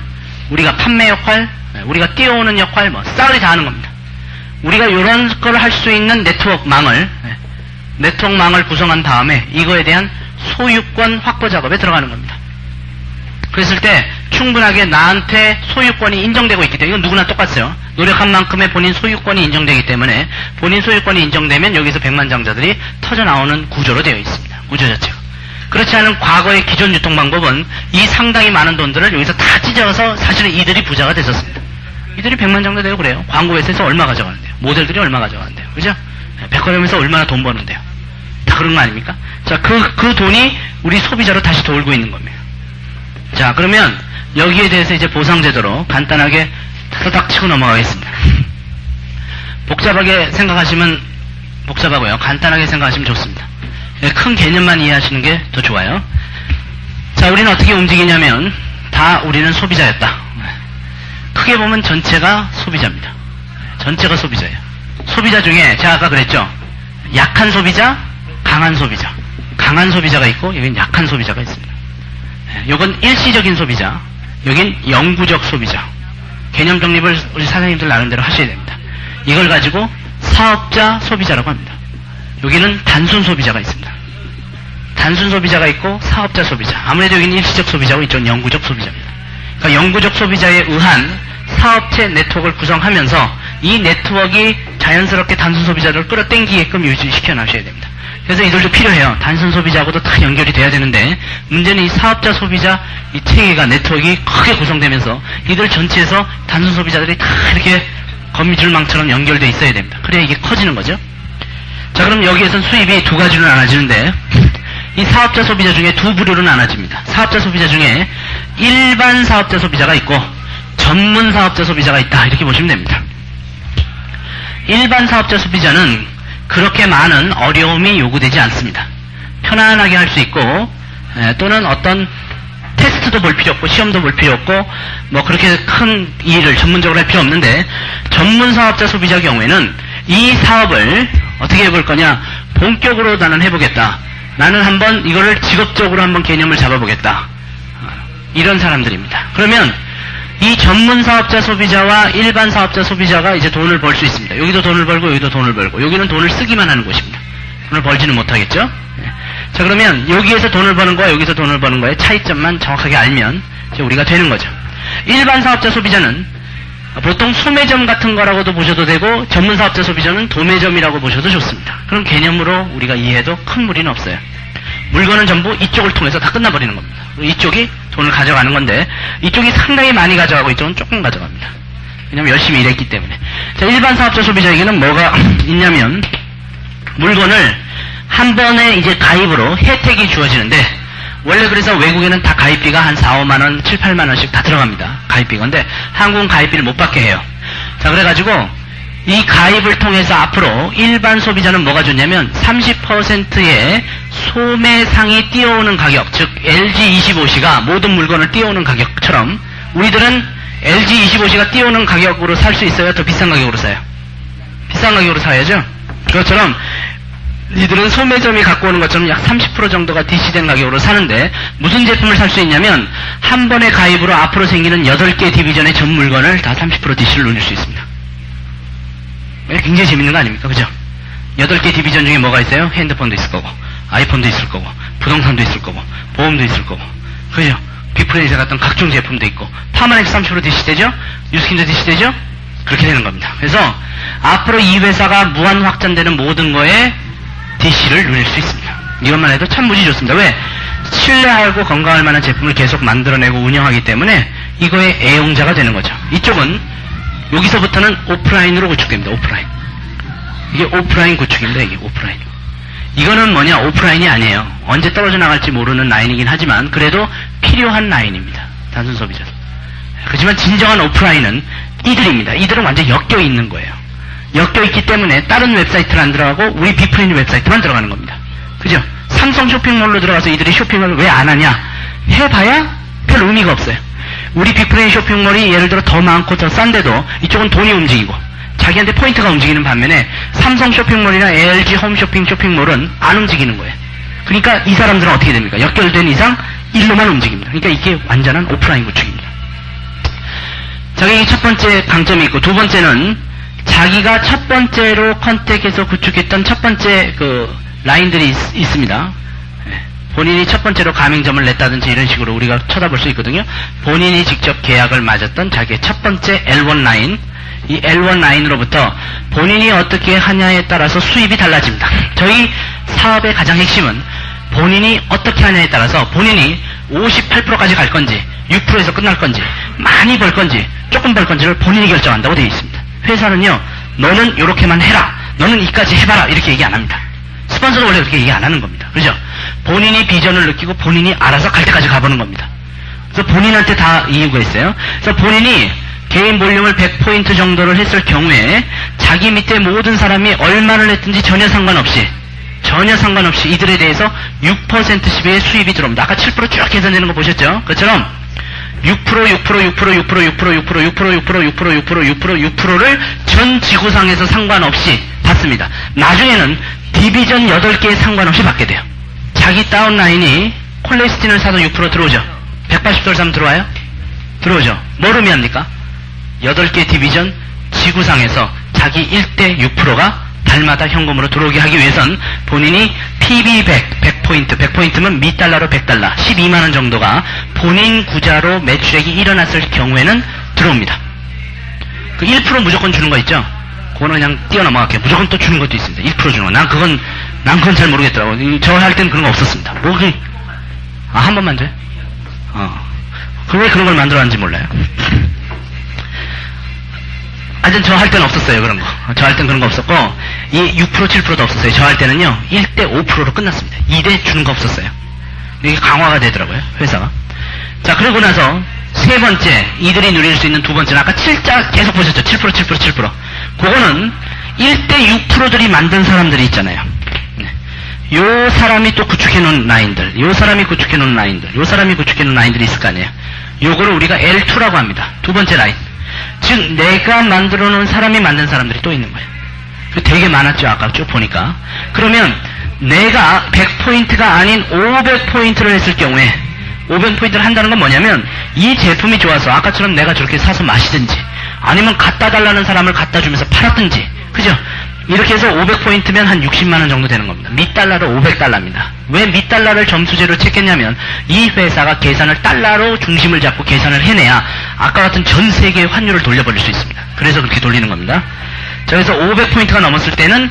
우리가 판매 역할, 우리가 띄워오는 역할, 뭐 싸그리 다 하는 겁니다. 우리가 이런 걸 할 수 있는 네트워크망을 구성한 다음에 이거에 대한 소유권 확보 작업에 들어가는 겁니다. 그랬을 때 충분하게 나한테 소유권이 인정되고 있기 때문에 이건 누구나 똑같아요. 노력한 만큼의 본인 소유권이 인정되기 때문에 본인 소유권이 인정되면 여기서 백만장자들이 터져나오는 구조로 되어 있습니다. 구조 자체가. 그렇지 않은 과거의 기존 유통 방법은 이 상당히 많은 돈들을 여기서 다 찢어서 사실은 이들이 부자가 됐었습니다. 이들이 백만장자 되고 그래요. 광고 회사에서 얼마 가져가는데요. 모델들이 얼마 가져가는데요. 그죠? 백화점에서 얼마나 돈 버는데요. 다 그런 거 아닙니까? 자, 그 돈이 우리 소비자로 다시 돌고 있는 겁니다. 자, 그러면 여기에 대해서 이제 보상제도로 간단하게 타닥 치고 넘어가겠습니다. 복잡하게 생각하시면 복잡하고요. 간단하게 생각하시면 좋습니다. 큰 개념만 이해하시는 게 더 좋아요. 자, 우리는 어떻게 움직이냐면 다 우리는 소비자였다. 크게 보면 전체가 소비자입니다. 전체가 소비자예요. 소비자 중에 제가 아까 그랬죠. 약한 소비자, 강한 소비자. 강한 소비자가 있고 여긴 약한 소비자가 있습니다. 이건 일시적인 소비자, 여긴 영구적 소비자. 개념 정립을 우리 사장님들 나름대로 하셔야 됩니다. 이걸 가지고 사업자 소비자라고 합니다. 여기는 단순 소비자가 있습니다. 단순 소비자가 있고 사업자 소비자. 아무래도 여기는 일시적 소비자고 이쪽은 영구적 소비자입니다. 그러니까 영구적 소비자에 의한 사업체 네트워크를 구성하면서 이 네트워크가 자연스럽게 단순 소비자를 끌어당기게끔 유지시켜 놔셔야 됩니다. 그래서 이들도 필요해요. 단순 소비자하고도 다 연결이 돼야 되는데 문제는 이 사업자 소비자 이 체계가 네트워크가 크게 구성되면서 이들 전체에서 단순 소비자들이 다 이렇게 거미줄망처럼 연결돼 있어야 됩니다. 그래야 이게 커지는 거죠. 자, 그럼 여기에선 수입이 두 가지로 나눠지는데 이 사업자 소비자 중에 두 부류로 나눠집니다. 사업자 소비자 중에 일반 사업자 소비자가 있고 전문 사업자 소비자가 있다. 이렇게 보시면 됩니다. 일반 사업자 소비자는 그렇게 많은 어려움이 요구되지 않습니다. 편안하게 할 수 있고 또는 어떤 테스트도 볼 필요 없고 시험도 볼 필요 없고 뭐 그렇게 큰 일을 전문적으로 할 필요 없는데 전문 사업자 소비자 경우에는 이 사업을 어떻게 해볼 거냐, 본격으로 나는 해보겠다. 나는 한번 이거를 직업적으로 한번 개념을 잡아보겠다. 이런 사람들입니다. 그러면 이 전문 사업자 소비자와 일반 사업자 소비자가 이제 돈을 벌 수 있습니다. 여기도 돈을 벌고 여기도 돈을 벌고 여기는 돈을 쓰기만 하는 곳입니다. 돈을 벌지는 못하겠죠. 자, 그러면 여기에서 돈을 버는 거와 여기서 돈을 버는 거의 차이점만 정확하게 알면 이제 우리가 되는 거죠. 일반 사업자 소비자는 보통 소매점 같은 거라고도 보셔도 되고 전문 사업자 소비자는 도매점이라고 보셔도 좋습니다. 그런 개념으로 우리가 이해해도 큰 무리는 없어요. 물건은 전부 이쪽을 통해서 다 끝나버리는 겁니다. 이쪽이 돈을 가져가는 건데 이쪽이 상당히 많이 가져가고 이쪽은 조금 가져갑니다. 왜냐면 열심히 일했기 때문에. 자, 일반 사업자 소비자에게는 뭐가 있냐면 물건을 한 번에 이제 가입으로 혜택이 주어지는데 원래 그래서 외국에는 다 가입비가 한 4, 5만원, 7, 8만원씩 다 들어갑니다. 가입비가. 근데 한국은 가입비를 못 받게 해요. 자, 그래가지고 이 가입을 통해서 앞으로 일반 소비자는 뭐가 좋냐면 30%의 소매상이 뛰어오는 가격, 즉 LG25C가 모든 물건을 뛰어오는 가격처럼 우리들은 LG25C가 뛰어오는 가격으로 살 수 있어요? 더 비싼 가격으로 사요? 비싼 가격으로 사야죠? 그것처럼 이들은 소매점이 갖고 오는 것처럼 약 30% 정도가 DC된 가격으로 사는데 무슨 제품을 살 수 있냐면 한 번의 가입으로 앞으로 생기는 8개 디비전의 전 물건을 다 30% DC를 누릴 수 있습니다. 굉장히 재밌는 거 아닙니까? 그죠? 8개 디비전 중에 뭐가 있어요? 핸드폰도 있을 거고 아이폰도 있을 거고 부동산도 있을 거고 보험도 있을 거고 그죠? 빅프렌즈 같은 각종 제품도 있고 파마넥스 30% DC 되죠? 뉴스킨도 DC 되죠? 그렇게 되는 겁니다. 그래서 앞으로 이 회사가 무한 확장되는 모든 거에 DC를 누릴 수 있습니다. 이것만 해도 참 무지 좋습니다. 왜? 신뢰하고 건강할 만한 제품을 계속 만들어내고 운영하기 때문에 이거의 애용자가 되는 거죠. 이쪽은 여기서부터는 오프라인으로 구축됩니다. 오프라인. 이게 오프라인 구축입니다. 이게 오프라인. 이거는 뭐냐? 오프라인이 아니에요. 언제 떨어져 나갈지 모르는 라인이긴 하지만 그래도 필요한 라인입니다. 단순 소비자. 그렇지만 진정한 오프라인은 이들입니다. 이들은 완전 엮여 있는 거예요. 엮여 있기 때문에 다른 웹사이트를 안 들어가고 우리 빅프렌즈 웹사이트만 들어가는 겁니다. 그죠? 삼성 쇼핑몰로 들어가서 이들이 쇼핑을 왜 안 하냐? 해봐야 별 의미가 없어요. 우리 빅프렌즈 쇼핑몰이 예를 들어 더 많고 더 싼데도 이쪽은 돈이 움직이고 자기한테 포인트가 움직이는 반면에 삼성 쇼핑몰이나 LG 홈쇼핑 쇼핑몰은 안 움직이는 거예요. 그러니까 이 사람들은 어떻게 됩니까? 연결된 이상 일로만 움직입니다. 그러니까 이게 완전한 오프라인 구축입니다. 자, 이게 첫 번째 강점이 있고 두 번째는 자기가 첫 번째로 컨택해서 구축했던 첫 번째 그 라인들이 있습니다. 본인이 첫 번째로 가맹점을 냈다든지 이런 식으로 우리가 쳐다볼 수 있거든요. 본인이 직접 계약을 맺었던 자기의 첫 번째 L1 라인, 이 L1 라인으로부터 본인이 어떻게 하냐에 따라서 수입이 달라집니다. 저희 사업의 가장 핵심은 본인이 어떻게 하냐에 따라서 본인이 58%까지 갈 건지 6%에서 끝날 건지 많이 벌 건지 조금 벌 건지를 본인이 결정한다고 되어 있습니다. 회사는요, 너는 이렇게만 해라, 너는 이까지 해봐라 이렇게 얘기 안 합니다. 스폰서도 원래 그렇게 얘기 안 하는 겁니다. 그죠? 본인이 비전을 느끼고 본인이 알아서 갈 때까지 가보는 겁니다. 그래서 본인한테 다 이유가 있어요. 그래서 본인이 개인 볼륨을 100포인트 정도를 했을 경우에 자기 밑에 모든 사람이 얼마를 냈든지 전혀 상관없이 이들에 대해서 6%씩의 수입이 들어옵니다. 아까 7% 쭉 계산되는 거 보셨죠? 그것처럼 6%를 전 지구상에서 상관없이 받습니다. 나중에는 디비전 8개에 상관없이 받게 돼요. 자기 다운라인이 콜레스틴을 사도 6% 들어오죠. 180도를 사면 들어와요? 들어오죠. 뭘 의미합니까? 8개 디비전 지구상에서 자기 1대 6%가 달마다 현금으로 들어오게 하기 위해선 본인이 PB100, 100포인트면 미달러로 100달러, 12만원 정도가 본인 구자로 매출액이 일어났을 경우에는 들어옵니다. 그 1% 무조건 주는 거 있죠? 그거는 그냥 뛰어넘어갈게요. 무조건 또 주는 것도 있습니다. 1% 주는 거. 난 그건 잘 모르겠더라고. 저 할 땐 그런 거 없었습니다. 한 번만 줘요? 왜 그런 걸 만들어놨는지 몰라요. 하여튼 저 할 때는 없었어요, 그런 거. 저 할 땐 그런 거 없었고, 이 6%, 7%도 없었어요. 저 할 때는요, 1대 5%로 끝났습니다. 2대 주는 거 없었어요. 이게 강화가 되더라고요, 회사가. 자, 그러고 나서, 세 번째, 이들이 누릴 수 있는 두 번째는 아까 7자 계속 보셨죠? 7%. 그거는 1대 6%들이 만든 사람들이 있잖아요. 요 사람이 또 구축해놓은 라인들, 요 사람이 구축해놓은 라인들이 있을 거 아니에요. 요거를 우리가 L2라고 합니다. 두 번째 라인. 즉 내가 만들어 놓은 사람이 만든 사람들이 또 있는 거예요. 되게 많았죠. 아까 쭉 보니까. 그러면 내가 100포인트가 아닌 500포인트를 했을 경우에 500포인트를 한다는 건 뭐냐면 이 제품이 좋아서 아까처럼 내가 저렇게 사서 마시든지 아니면 갖다 달라는 사람을 갖다 주면서 팔았든지, 그죠? 이렇게 해서 500포인트면 한 60만원 정도 되는 겁니다. 미달러로 500달러입니다. 왜 미달러를 점수제로 책했냐면 이 회사가 계산을 달러로 중심을 잡고 계산을 해내야 아까 같은 전 세계의 환율을 돌려버릴 수 있습니다. 그래서 그렇게 돌리는 겁니다. 자, 그래서 500포인트가 넘었을 때는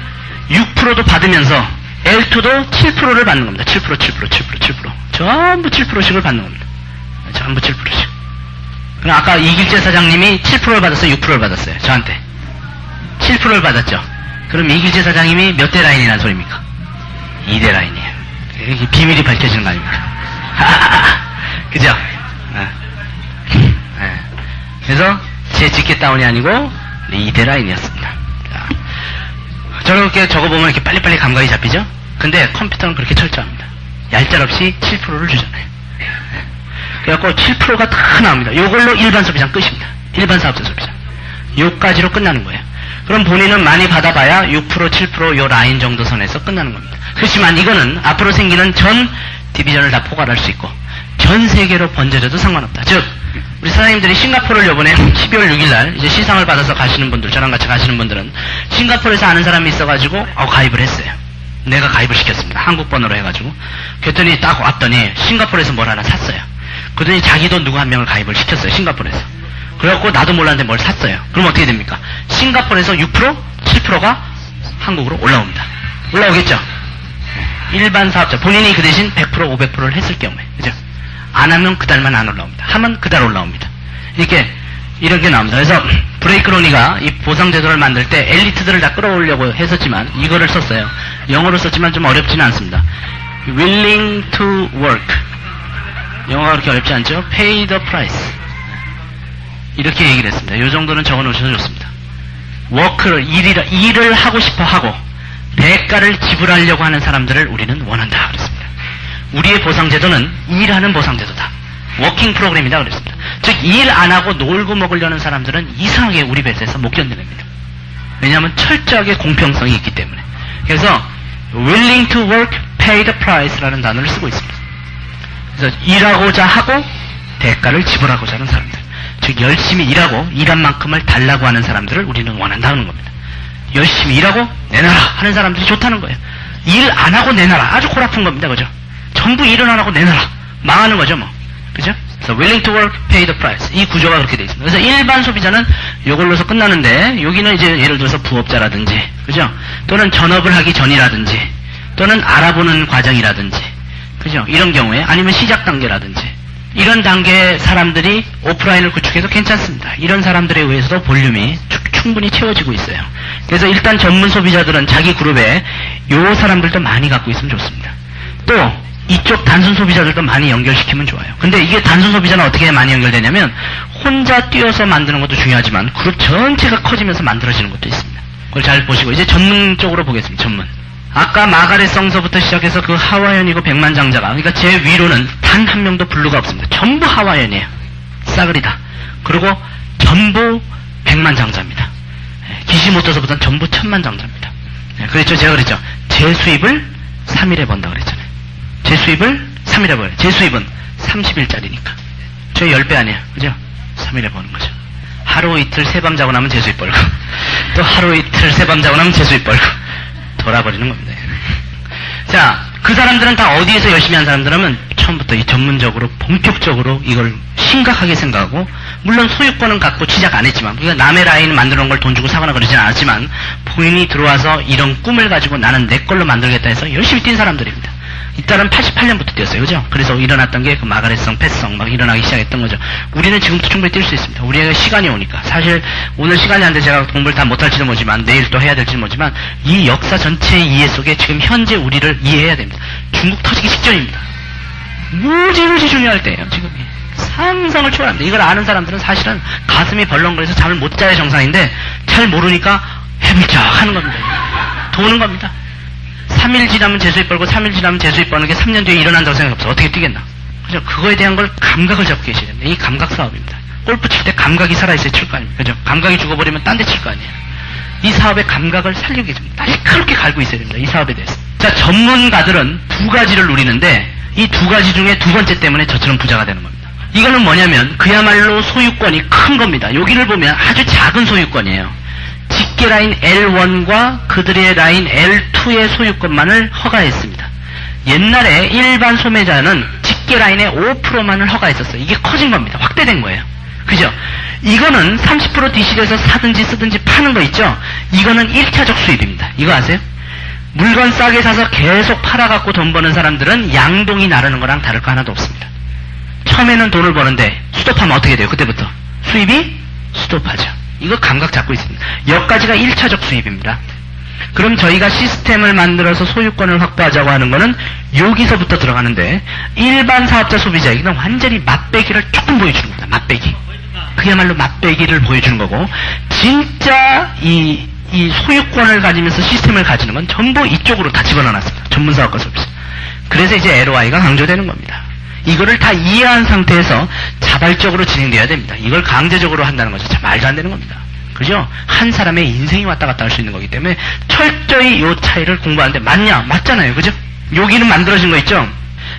6%도 받으면서 L2도 7%를 받는 겁니다. 7%. 전부 7%씩을 받는 겁니다. 전부 7%씩. 그럼 아까 이길재 사장님이 7%를 받았어요? 6%를 받았어요? 저한테. 7%를 받았죠. 그럼 이길재 사장님이 몇 대 라인이라는 소리입니까? 2대 라인이에요. 이게 비밀이 밝혀지는 거 아닙니까? 그죠? 그래서 제 직계 다운이 아니고 2대 라인이었습니다. 자, 저렇게 적어보면 이렇게 빨리빨리 감각이 잡히죠? 근데 컴퓨터는 그렇게 철저합니다. 얄짤없이 7%를 주잖아요. 그래갖고 7%가 다 나옵니다. 요걸로 일반 소비장 끝입니다. 일반 사업자 소비장. 요까지로 끝나는 거예요. 그럼 본인은 많이 받아봐야 6%, 7% 요 라인 정도 선에서 끝나는 겁니다. 그렇지만 이거는 앞으로 생기는 전 디비전을 다 포괄할 수 있고 전 세계로 번져져도 상관없다. 즉 우리 사장님들이 싱가포르를 요번에 12월 6일날 이제 시상을 받아서 가시는 분들, 저랑 같이 가시는 분들은 싱가포르에서 아는 사람이 있어가지고 가입을 했어요. 내가 가입을 시켰습니다. 한국 번호로 해가지고. 그랬더니 딱 왔더니 싱가포르에서 뭘 하나 샀어요. 그러더니 자기도 누구 한 명을 가입을 시켰어요. 싱가포르에서. 그래갖고 나도 몰랐는데 뭘 샀어요. 그럼 어떻게 됩니까? 싱가포르에서 6%, 7%가 한국으로 올라옵니다. 올라오겠죠? 일반 사업자, 본인이 그 대신 100%, 500%를 했을 경우에. 그죠? 안 하면 그달만 안 올라옵니다. 하면 그달 올라옵니다. 이런 게 나옵니다. 그래서 브레이크로니가 이 보상제도를 만들 때 엘리트들을 다 끌어오려고 했었지만 이거를 썼어요. 영어로 썼지만 좀 어렵지는 않습니다. willing to work. 영어가 그렇게 어렵지 않죠? pay the price. 이렇게 얘기를 했습니다. 이 정도는 적어 놓으셔도 좋습니다. 워크를, 일을 하고 싶어 하고 대가를 지불하려고 하는 사람들을 우리는 원한다. 그랬습니다. 우리의 보상제도는 일하는 보상제도다. 워킹 프로그램이다. 그랬습니다. 즉, 일 안 하고 놀고 먹으려는 사람들은 이상하게 우리 회사에서 못 견뎌냅니다. 왜냐하면 철저하게 공평성이 있기 때문에. 그래서 willing to work, pay the price라는 단어를 쓰고 있습니다. 그래서 일하고자 하고 대가를 지불하고자 하는 사람들. 즉 열심히 일하고 일한 만큼을 달라고 하는 사람들을 우리는 원한다는 겁니다. 열심히 일하고 내놔라 하는 사람들이 좋다는 거예요. 일 안 하고 내놔라. 아주 골아픈 겁니다. 그죠? 전부 일은 안 하고 내놔라. 망하는 거죠 뭐. 그죠? 그래서 willing to work, pay the price. 이 구조가 그렇게 되어 있습니다. 그래서 일반 소비자는 이걸로서 끝나는데 여기는 이제 예를 들어서 부업자라든지 그죠? 또는 전업을 하기 전이라든지 또는 알아보는 과정이라든지 그죠? 이런 경우에 아니면 시작 단계라든지 이런 단계의 사람들이 오프라인을 구축해도 괜찮습니다. 이런 사람들에 의해서도 볼륨이 충분히 채워지고 있어요. 그래서 일단 전문 소비자들은 자기 그룹에 요 사람들도 많이 갖고 있으면 좋습니다. 또 이쪽 단순 소비자들도 많이 연결시키면 좋아요. 근데 이게 단순 소비자는 어떻게 많이 연결되냐면 혼자 뛰어서 만드는 것도 중요하지만 그룹 전체가 커지면서 만들어지는 것도 있습니다. 그걸 잘 보시고 이제 전문적으로 보겠습니다. 전문. 아까 마가렛 성서부터 시작해서 그 하와이언이고 백만장자가, 그러니까 제 위로는 단 한 명도 블루가 없습니다. 전부 하와이언이에요. 싸그리다. 그리고 전부 백만장자입니다. 기시모토서보다는 전부 천만장자입니다. 그랬죠. 제가 그랬죠. 제 수입을 3일에 번다 그랬잖아요. 제 수입을 3일에 버려요. 제 수입은 30일짜리니까. 저 10배 아니에요. 그죠? 3일에 버는 거죠. 하루 이틀 새밤 자고 나면 제 수입 벌고, 또 하루 이틀 새밤 자고 나면 제 수입 벌고, 돌아버리는 겁니다. 자, 그 사람들은 다 어디에서 열심히 한 사람들은 처음부터 이 전문적으로, 본격적으로 이걸 심각하게 생각하고, 물론 소유권은 갖고 시작 안 했지만, 그러니까 남의 라인을 만들어 놓은 걸 돈 주고 사거나 그러진 않았지만, 본인이 들어와서 이런 꿈을 가지고 나는 내 걸로 만들겠다 해서 열심히 뛴 사람들입니다. 이따른 88년부터 뛰었어요. 그죠? 그래서 일어났던 게 그 마가렛성, 패성 막 일어나기 시작했던 거죠. 우리는 지금도 충분히 뛸 수 있습니다. 우리에게 시간이 오니까. 사실 오늘 시간이 안 돼 제가 공부를 다 못할지도 모르지만 내일 또 해야 될지는 모르지만 이 역사 전체의 이해 속에 지금 현재 우리를 이해해야 됩니다. 중국 터지기 직전입니다. 무지무지 중요할 때예요. 지금이. 상상을 초월합니다. 이걸 아는 사람들은 사실은 가슴이 벌렁거려서 잠을 못 자야 정상인데 잘 모르니까 해물쩍 하는 겁니다. 도는 겁니다. 3일 지나면 재수입 벌고 3일 지나면 재수입 버는 게 3년 뒤에 일어난다고 생각해보세요. 어떻게 뛰겠나? 그죠? 그거에 대한 걸 감각을 잡고 계셔야 됩니다. 이 감각 사업입니다. 골프 칠 때 감각이 살아있어야 칠 거 아닙니까? 그죠? 감각이 죽어버리면 딴 데 칠 거 아니에요. 이 사업의 감각을 살리고 계십니다. 날카롭게 갈고 있어야 됩니다. 이 사업에 대해서. 자, 전문가들은 두 가지를 누리는데 이 두 가지 중에 두 번째 때문에 저처럼 부자가 되는 겁니다. 이거는 뭐냐면 그야말로 소유권이 큰 겁니다. 여기를 보면 아주 작은 소유권이에요. 직계 라인 L1과 그들의 라인 L2의 소유권만을 허가했습니다. 옛날에 일반 소매자는 직계 라인의 5%만을 허가했었어요. 이게 커진 겁니다. 확대된 거예요. 그죠? 이거는 30% DC에서 사든지 쓰든지 파는 거 있죠? 이거는 1차적 수입입니다. 이거 아세요? 물건 싸게 사서 계속 팔아갖고 돈 버는 사람들은 양동이 나르는 거랑 다를 거 하나도 없습니다. 처음에는 돈을 버는데 스톱하면 어떻게 돼요? 그때부터 수입이 스톱하죠. 이거 감각 잡고 있습니다. 여기까지가 1차적 수입입니다. 그럼 저희가 시스템을 만들어서 소유권을 확보하자고 하는 거는 여기서부터 들어가는데 일반 사업자 소비자에게는 완전히 맛배기를 조금 보여주는 겁니다. 맛배기. 그야말로 맛배기를 보여주는 거고 진짜 이 소유권을 가지면서 시스템을 가지는 건 전부 이쪽으로 다 집어넣어놨습니다. 전문 사업가 소비자. 그래서 이제 LOI가 강조되는 겁니다. 이거를 다 이해한 상태에서 자발적으로 진행돼야 됩니다. 이걸 강제적으로 한다는 것은 참 말도 안 되는 겁니다. 그죠? 한 사람의 인생이 왔다 갔다 할 수 있는 거기 때문에 철저히 이 차이를 공부하는데 맞냐? 맞잖아요. 그죠? 여기는 만들어진 거 있죠?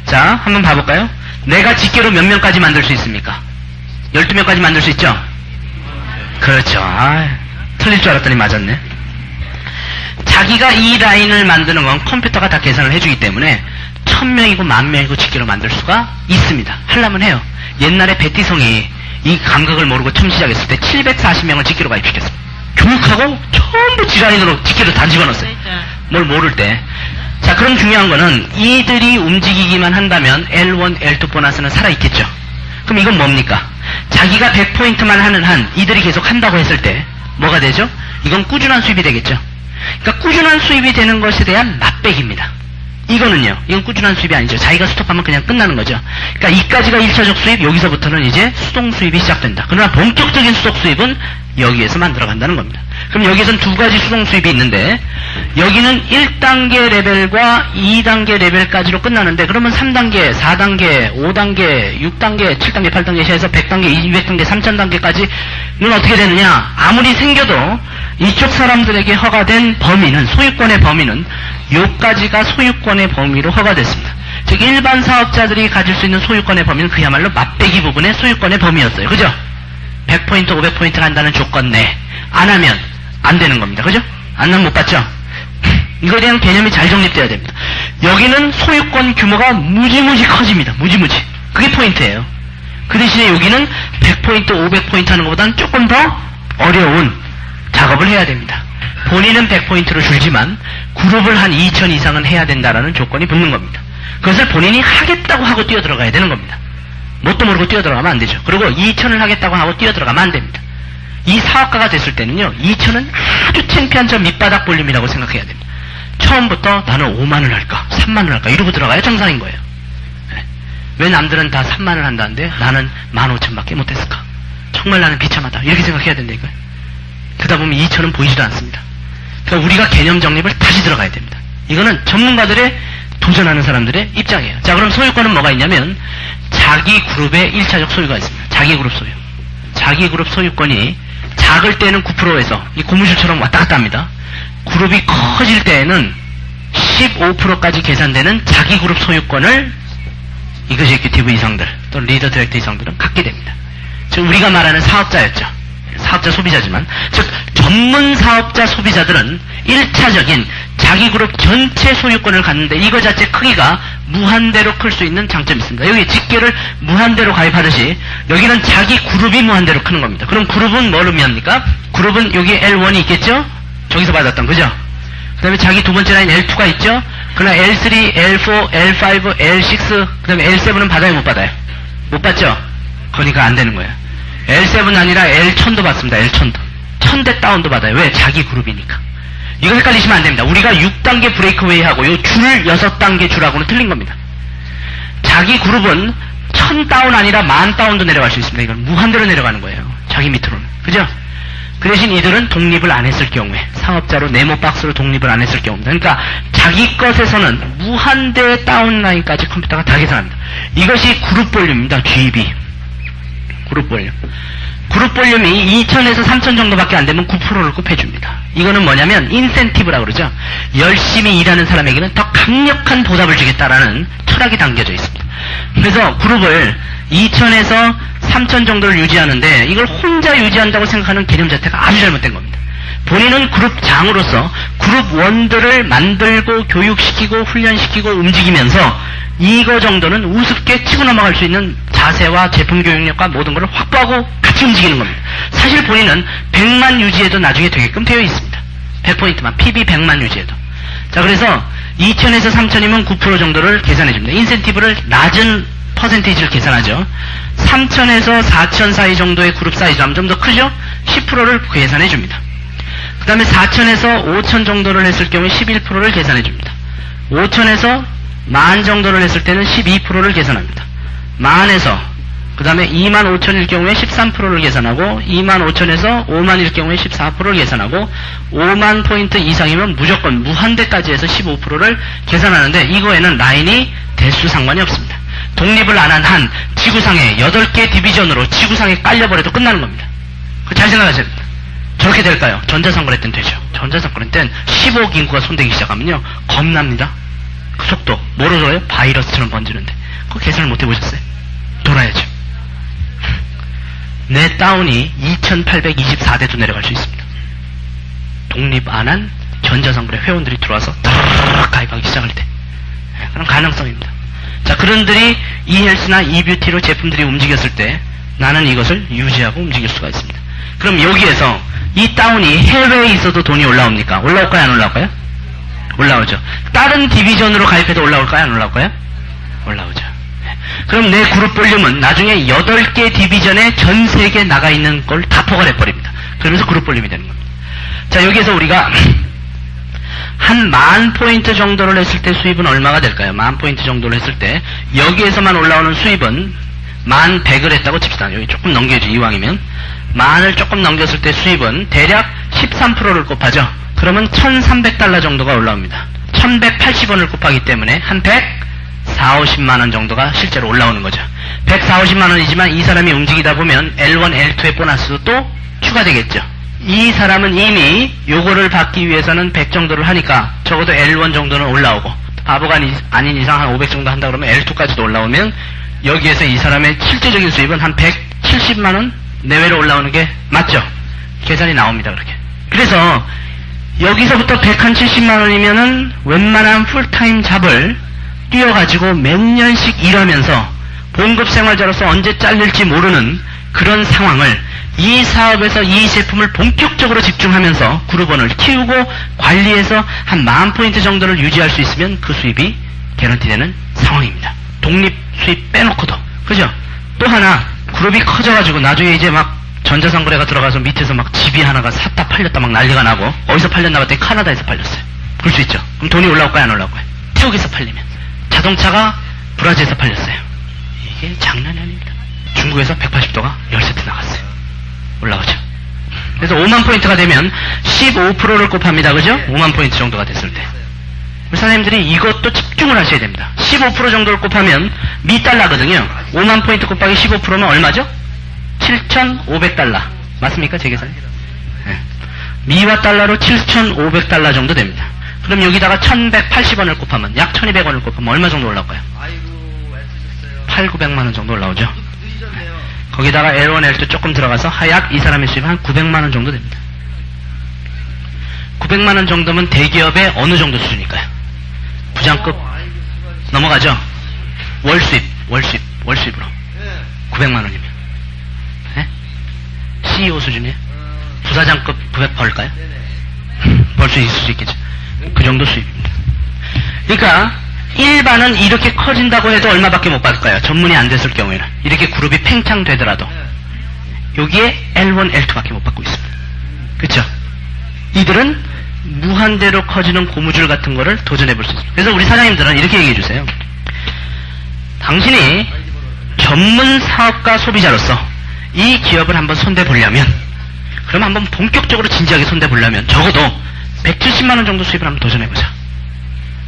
자, 한번 봐볼까요? 내가 직계로 몇 명까지 만들 수 있습니까? 12명까지 만들 수 있죠? 그렇죠. 틀릴 줄 알았더니 맞았네. 자기가 이 라인을 만드는 건 컴퓨터가 다 계산을 해주기 때문에 1000명이고 10,000명이고 직계로 만들 수가 있습니다. 하려면 해요. 옛날에 베티성이 이 감각을 모르고 처음 시작했을 때 740명을 직계로 가입시켰어요. 교육하고 전부 지라인으로 직계로 다 집어넣었어요. 뭘 모를 때. 자, 그럼 중요한 거는 이들이 움직이기만 한다면 L1, L2 보너스는 살아있겠죠. 그럼 이건 뭡니까? 자기가 100포인트만 하는 한 이들이 계속 한다고 했을 때 뭐가 되죠? 이건 꾸준한 수입이 되겠죠. 그러니까 꾸준한 수입이 되는 것에 대한 맛배기입니다. 이거는요, 이건 꾸준한 수입이 아니죠. 자기가 스톱하면 그냥 끝나는 거죠. 그러니까 이까지가 1차적 수입, 여기서부터는 이제 수동 수입이 시작된다. 그러나 본격적인 수동 수입은 여기에서 만들어간다는 겁니다. 그럼 여기에선 두 가지 수동 수입이 있는데 여기는 1단계 레벨과 2단계 레벨까지로 끝나는데 그러면 3단계, 4단계, 5단계, 6단계, 7단계, 8단계 해서 100단계, 200단계, 3000단계까지는 어떻게 되느냐? 아무리 생겨도 이쪽 사람들에게 허가된 범위는, 소유권의 범위는 요까지가 소유권의 범위로 허가됐습니다. 즉 일반 사업자들이 가질 수 있는 소유권의 범위는 그야말로 맛배기 부분의 소유권의 범위였어요. 그죠? 100포인트, 500포인트를 한다는 조건 내. 안 하면 안 되는 겁니다. 그죠? 안 하면 못 받죠? 이거에 대한 개념이 잘 정립돼야 됩니다. 여기는 소유권 규모가 무지무지 커집니다. 무지무지. 그게 포인트예요. 그 대신에 여기는 100포인트, 500포인트 하는 것보다는 조금 더 어려운 작업을 해야 됩니다. 본인은 100포인트를 줄지만 그룹을 한 2000 이상은 해야 된다라는 조건이 붙는 겁니다. 그것을 본인이 하겠다고 하고 뛰어들어가야 되는 겁니다. 뭣도 모르고 뛰어들어가면 안 되죠. 그리고 2000을 하겠다고 하고 뛰어들어가면 안 됩니다. 이 사업가가 됐을 때는요, 2000은 아주 창피한 저 밑바닥 볼륨이라고 생각해야 됩니다. 처음부터 나는 5만을 할까, 3만을 할까 이러고 들어가야 정상인 거예요. 왜 남들은 다 3만을 한다는데 나는 15,000밖에 못했을까? 정말 나는 비참하다. 이렇게 생각해야 된다니까요. 그러다 보면 2천은 보이지도 않습니다. 그러니까 우리가 개념 정립을 다시 들어가야 됩니다. 이거는 전문가들의 도전하는 사람들의 입장이에요. 자, 그럼 소유권은 뭐가 있냐면 자기 그룹의 1차적 소유가 있습니다. 자기 그룹 소유. 자기 그룹 소유권이 작을 때는 9%에서 이 고무줄처럼 왔다 갔다 합니다. 그룹이 커질 때에는 15%까지 계산되는 자기 그룹 소유권을 이그제큐티브 이상들 또는 리더 디렉터 이상들은 갖게 됩니다. 즉 우리가 말하는 사업자였죠. 사업자 소비자지만 즉 전문 사업자 소비자들은 1차적인 자기 그룹 전체 소유권을 갖는데 이거 자체 크기가 무한대로 클 수 있는 장점이 있습니다. 여기 직계를 무한대로 가입하듯이 여기는 자기 그룹이 무한대로 크는 겁니다. 그럼 그룹은 뭘 의미합니까? 그룹은 여기 L1이 있겠죠? 저기서 받았던 거죠? 그 다음에 자기 두 번째 라인 L2가 있죠? 그러나 L3, L4, L5, L6, 그 다음에 L7은 받아요, 못 받아요? 못 받죠? 그러니까 안 되는 거예요. L7 아니라 L1000도 받습니다. L1000도. 1000대 다운도 받아요. 왜? 자기 그룹이니까. 이거 헷갈리시면 안 됩니다. 우리가 6단계 브레이크웨이하고 요 줄 6단계 줄하고는 틀린 겁니다. 자기 그룹은 1000 다운 아니라 10,000 다운도 내려갈 수 있습니다. 이건 무한대로 내려가는 거예요. 자기 밑으로는. 그죠? 그 대신 이들은 독립을 안 했을 경우에 사업자로 네모박스로 독립을 안 했을 경우입니다. 그러니까 자기 것에서는 무한대 다운라인까지 컴퓨터가 다 계산합니다. 이것이 그룹 볼륨입니다. GB. 그룹 볼륨. 그룹 볼륨이 2000에서 3000 정도밖에 안 되면 9%를 곱해줍니다. 이거는 뭐냐면 인센티브라고 그러죠. 열심히 일하는 사람에게는 더 강력한 보답을 주겠다라는 철학이 담겨져 있습니다. 그래서 그룹을 2000에서 3000 정도를 유지하는데 이걸 혼자 유지한다고 생각하는 개념 자체가 아주 잘못된 겁니다. 본인은 그룹장으로서 그룹 원들을 만들고 교육시키고 훈련시키고 움직이면서 이거 정도는 우습게 치고 넘어갈 수 있는 자세와 제품 교육력과 모든 걸 확보하고 같이 움직이는 겁니다. 사실 본인은 100만 유지해도 나중에 되게끔 되어 있습니다. 100포인트만, PB 100만 유지해도. 자, 그래서 2000에서 3000이면 9% 정도를 계산해 줍니다. 인센티브를 낮은 퍼센테이지를 계산하죠. 3000에서 4000 사이 정도의 그룹 사이즈하면 좀 더 크죠? 10%를 계산해 줍니다. 그 다음에 4000에서 5000 정도를 했을 경우에 11%를 계산해 줍니다. 5000에서 10,000 정도를 했을 때는 12%를 계산합니다. 10,000에서 그 다음에 25,000일 경우에 13%를 계산하고 25,000에서 50,000일 경우에 14%를 계산하고 50,000 포인트 이상이면 무조건 무한대까지 해서 15%를 계산하는데 이거에는 라인이 대수 상관이 없습니다. 독립을 안 한 한 지구상에 8개 디비전으로 지구상에 깔려버려도 끝나는 겁니다. 잘 생각하셔야 됩니다. 저렇게 될까요? 전자상거래 때는 되죠. 전자상거래 때는 15억 인구가 손대기 시작하면요 겁납니다. 그 속도 뭐로 돌아요? 바이러스처럼 번지는데 그거 계산을 못 해보셨어요? 돌아야죠. 내 다운이 2824대도 내려갈 수 있습니다. 독립 안 한 전자상거래 회원들이 들어와서 가입하기 시작할 때 그런 가능성입니다. 자, 그런들이 이헬스나 이뷰티로 제품들이 움직였을 때 나는 이것을 유지하고 움직일 수가 있습니다. 그럼 여기에서 이 다운이 해외에 있어도 돈이 올라옵니까? 올라올까요? 안 올라올까요? 올라오죠. 다른 디비전으로 가입해도 올라올까요? 안 올라올까요? 올라오죠. 그럼 내 그룹 볼륨은 나중에 8개 디비전에 전 세계에 나가 있는 걸 다 포괄해버립니다. 그러면서 그룹 볼륨이 되는 겁니다. 자, 여기에서 우리가 한 10,000포인트 정도를 했을 때 수입은 얼마가 될까요? 10,000포인트 정도를 했을 때 여기에서만 올라오는 수입은 10,100을 했다고 칩시다. 여기 조금 넘겨야죠. 이왕이면 10,000을 조금 넘겼을 때 수입은 대략 13%를 곱하죠. 그러면 1,300달러 정도가 올라옵니다. 1,180원을 곱하기 때문에 한 140~50만원 정도가 실제로 올라오는 거죠. 140~50만원이지만 이 사람이 움직이다 보면 L1, L2의 보너스도 또 추가되겠죠. 이 사람은 이미 요거를 받기 위해서는 100 정도를 하니까 적어도 L1 정도는 올라오고 바보가 아닌 이상 한 500 정도 한다 그러면 L2까지도 올라오면 여기에서 이 사람의 실제적인 수입은 한 170만원 내외로 올라오는 게 맞죠? 계산이 나옵니다. 그렇게. 그래서 여기서부터 170만원이면은 웬만한 풀타임 잡을 뛰어가지고 몇 년씩 일하면서 봉급 생활자로서 언제 잘릴지 모르는 그런 상황을 이 사업에서 이 제품을 본격적으로 집중하면서 그룹원을 키우고 관리해서 한 10,000포인트 정도를 유지할 수 있으면 그 수입이 개런티되는 상황입니다. 독립 수입 빼놓고도. 그죠? 또 하나, 그룹이 커져가지고 나중에 이제 막 전자상거래가 들어가서 밑에서 막 집이 하나가 샀다 팔렸다 막 난리가 나고 어디서 팔렸나 봤더니 카나다에서 팔렸어요. 그럴 수 있죠. 그럼 돈이 올라올까요? 안 올라올까요? 태국에서 팔리면. 자동차가 브라질에서 팔렸어요. 이게 장난이 아닙니다. 중국에서 180도가 10세트 나갔어요. 올라오죠. 그래서 5만 포인트가 되면 15%를 곱합니다. 그죠? 5만 포인트 정도가 됐을 때. 우리 사장님들이 이것도 집중을 하셔야 됩니다. 15% 정도를 곱하면 미달러거든요. 5만 포인트 곱하기 15%면 얼마죠? 7,500달러. 맞습니까? 제 계산이? 네. 미와 달러로 7,500달러 정도 됩니다. 그럼 여기다가 1,180원을 곱하면, 약 1,200원을 곱하면 얼마 정도 올라올까요? 8,900만원 정도 올라오죠. 네. 거기다가 L1, L2 조금 들어가서 하약 이 사람의 수입은 한 900만원 정도 됩니다. 900만원 정도면 대기업의 어느 정도 수준일까요? 부장급 넘어가죠? 월수입으로 900만원이면 네? CEO 수준이에요? 부사장급 900 벌까요? 벌 수 있을 수 있겠죠. 그 정도 수입입니다. 그러니까 일반은 이렇게 커진다고 해도 얼마밖에 못 받을까요? 전문이 안 됐을 경우에는 이렇게 그룹이 팽창되더라도 여기에 L1, L2밖에 못 받고 있습니다. 그렇죠? 이들은 무한대로 커지는 고무줄 같은 거를 도전해 볼 수 있습니다. 그래서 우리 사장님들은 이렇게 얘기해 주세요. 당신이 전문 사업가 소비자로서 이 기업을 한번 손대 보려면, 그럼 한번 본격적으로 진지하게 손대 보려면 적어도 170만원 정도 수입을 한번 도전해 보자.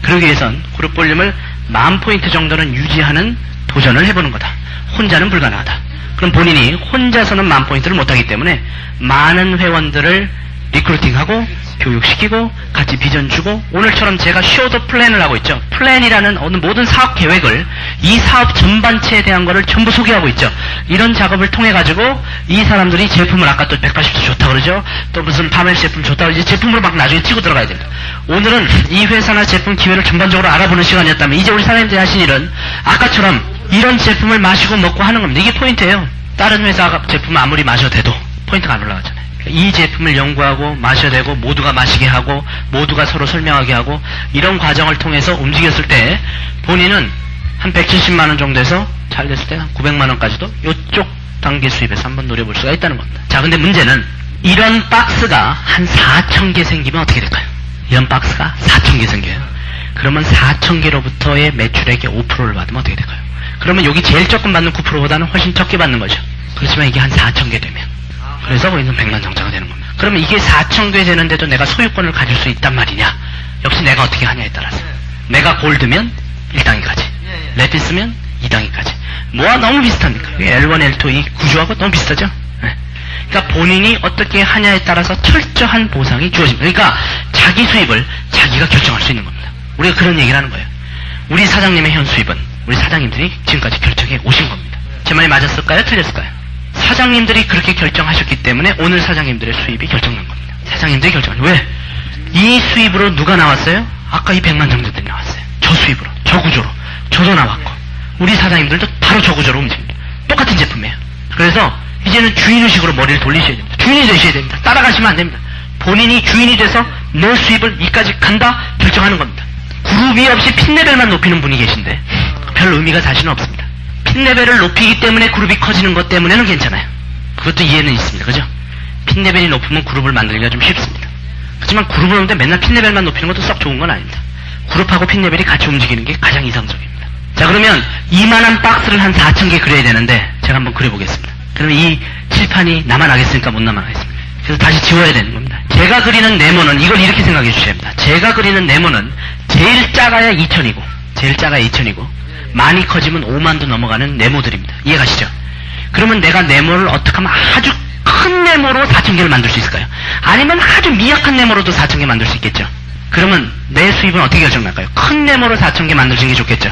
그러기 위해선 그룹 볼륨을 10,000포인트 정도는 유지하는 도전을 해보는 거다. 혼자는 불가능하다. 그럼 본인이 혼자서는 10,000포인트를 못하기 때문에 많은 회원들을 리크루팅하고 교육시키고 같이 비전 주고, 오늘처럼 제가 쇼더 플랜을 하고 있죠. 플랜이라는 어느 모든 사업 계획을, 이 사업 전반체에 대한 거를 전부 소개하고 있죠. 이런 작업을 통해 가지고 이 사람들이 제품을, 아까 또 180도 좋다 그러죠. 또 무슨 파멜 제품 좋다 그러지, 제품으로 막 나중에 치고 들어가야 됩니다. 오늘은 이 회사나 제품 기회를 전반적으로 알아보는 시간이었다면, 이제 우리 사장님들이 하신 일은 아까처럼 이런 제품을 마시고 먹고 하는 겁니다. 이게 포인트예요. 다른 회사 제품을 아무리 마셔도 돼도 포인트가 안 올라가잖아요. 이 제품을 연구하고 마셔야 되고, 모두가 마시게 하고, 모두가 서로 설명하게 하고, 이런 과정을 통해서 움직였을 때 본인은 한 170만원 정도에서 잘 됐을 때 한 900만원까지도 이쪽 단계 수입에서 한번 노려볼 수가 있다는 겁니다. 자, 근데 문제는 이런 박스가 한 4,000개 생기면 어떻게 될까요? 이런 박스가 4,000개 생겨요. 그러면 4,000개로부터의 매출액의 5%를 받으면 어떻게 될까요? 그러면 여기 제일 조금 받는 9%보다는 훨씬 적게 받는 거죠. 그렇지만 이게 한 4,000개 되면, 그래서 거기는 백만장자가 되는 겁니다. 그러면 이게 4,000개 되는데도 내가 소유권을 가질 수 있단 말이냐? 역시 내가 어떻게 하냐에 따라서. 내가 골드면 1단계까지, 레티스면 2단계까지. 뭐와 너무 비슷합니까? L1, L2 이 구조하고 너무 비슷하죠? 네. 그러니까 본인이 어떻게 하냐에 따라서 철저한 보상이 주어집니다. 그러니까 자기 수입을 자기가 결정할 수 있는 겁니다. 우리가 그런 얘기를 하는 거예요. 우리 사장님의 현 수입은 우리 사장님들이 지금까지 결정해 오신 겁니다. 제 말이 맞았을까요? 틀렸을까요? 사장님들이 그렇게 결정하셨기 때문에 오늘 사장님들의 수입이 결정난 겁니다. 사장님들이 결정한. 왜? 이 수입으로 누가 나왔어요? 아까 이 100만 정도들이 나왔어요. 저 수입으로, 저 구조로, 저도 나왔고, 우리 사장님들도 바로 저 구조로 움직입니다. 똑같은 제품이에요. 그래서 이제는 주인의식으로 머리를 돌리셔야 됩니다. 주인이 되셔야 됩니다. 따라가시면 안 됩니다. 본인이 주인이 돼서 내 수입을 이까지 간다 결정하는 겁니다. 그룹이 없이 핀레벨만 높이는 분이 계신데 별 의미가 사실은 없습니다. 핀레벨을 높이기 때문에 그룹이 커지는 것 때문에는 괜찮아요. 그것도 이해는 있습니다. 그죠? 핀레벨이 높으면 그룹을 만들기가 좀 쉽습니다. 하지만 그룹을 하는데 맨날 핀레벨만 높이는 것도 썩 좋은 건 아닙니다. 그룹하고 핀레벨이 같이 움직이는 게 가장 이상적입니다. 자, 그러면 이만한 박스를 한 4,000개 그려야 되는데 제가 한번 그려보겠습니다. 그러면 이 칠판이 남아나겠습니까? 못 남아나겠습니까? 그래서 다시 지워야 되는 겁니다. 제가 그리는 네모는, 이걸 이렇게 생각해 주셔야 합니다. 제가 그리는 네모는 제일 작아야 2,000이고, 제일 작아야 2,000이고, 많이 커지면 5만도 넘어가는 네모들입니다. 이해가시죠? 그러면 내가 네모를 어떻게 하면 아주 큰 네모로 4,000개를 만들 수 있을까요? 아니면 아주 미약한 네모로도 4,000개 만들 수 있겠죠? 그러면 내 수입은 어떻게 결정날까요? 큰 네모로 4,000개 만드시는 게 좋겠죠?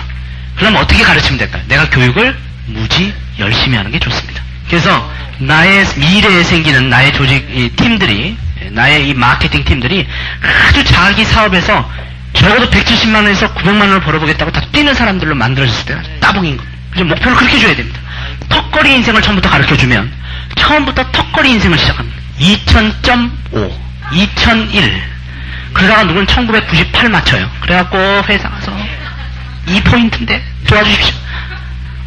그럼 어떻게 가르치면 될까요? 내가 교육을 무지 열심히 하는 게 좋습니다. 그래서 나의 미래에 생기는 나의 조직 팀들이, 나의 이 마케팅 팀들이 아주 자기 사업에서 적어도 170만원에서 900만원을 벌어보겠다고 다 뛰는 사람들로 만들어졌을 때는 따봉인 겁니다. 그래서 목표를 그렇게 줘야 됩니다. 턱걸이 인생을 처음부터 가르쳐주면 처음부터 턱걸이 인생을 시작합니다. 2000.5, 2001, 그러다가 누구는 1998 맞춰요. 그래갖고 회사 가서 2포인트인데 도와주십시오.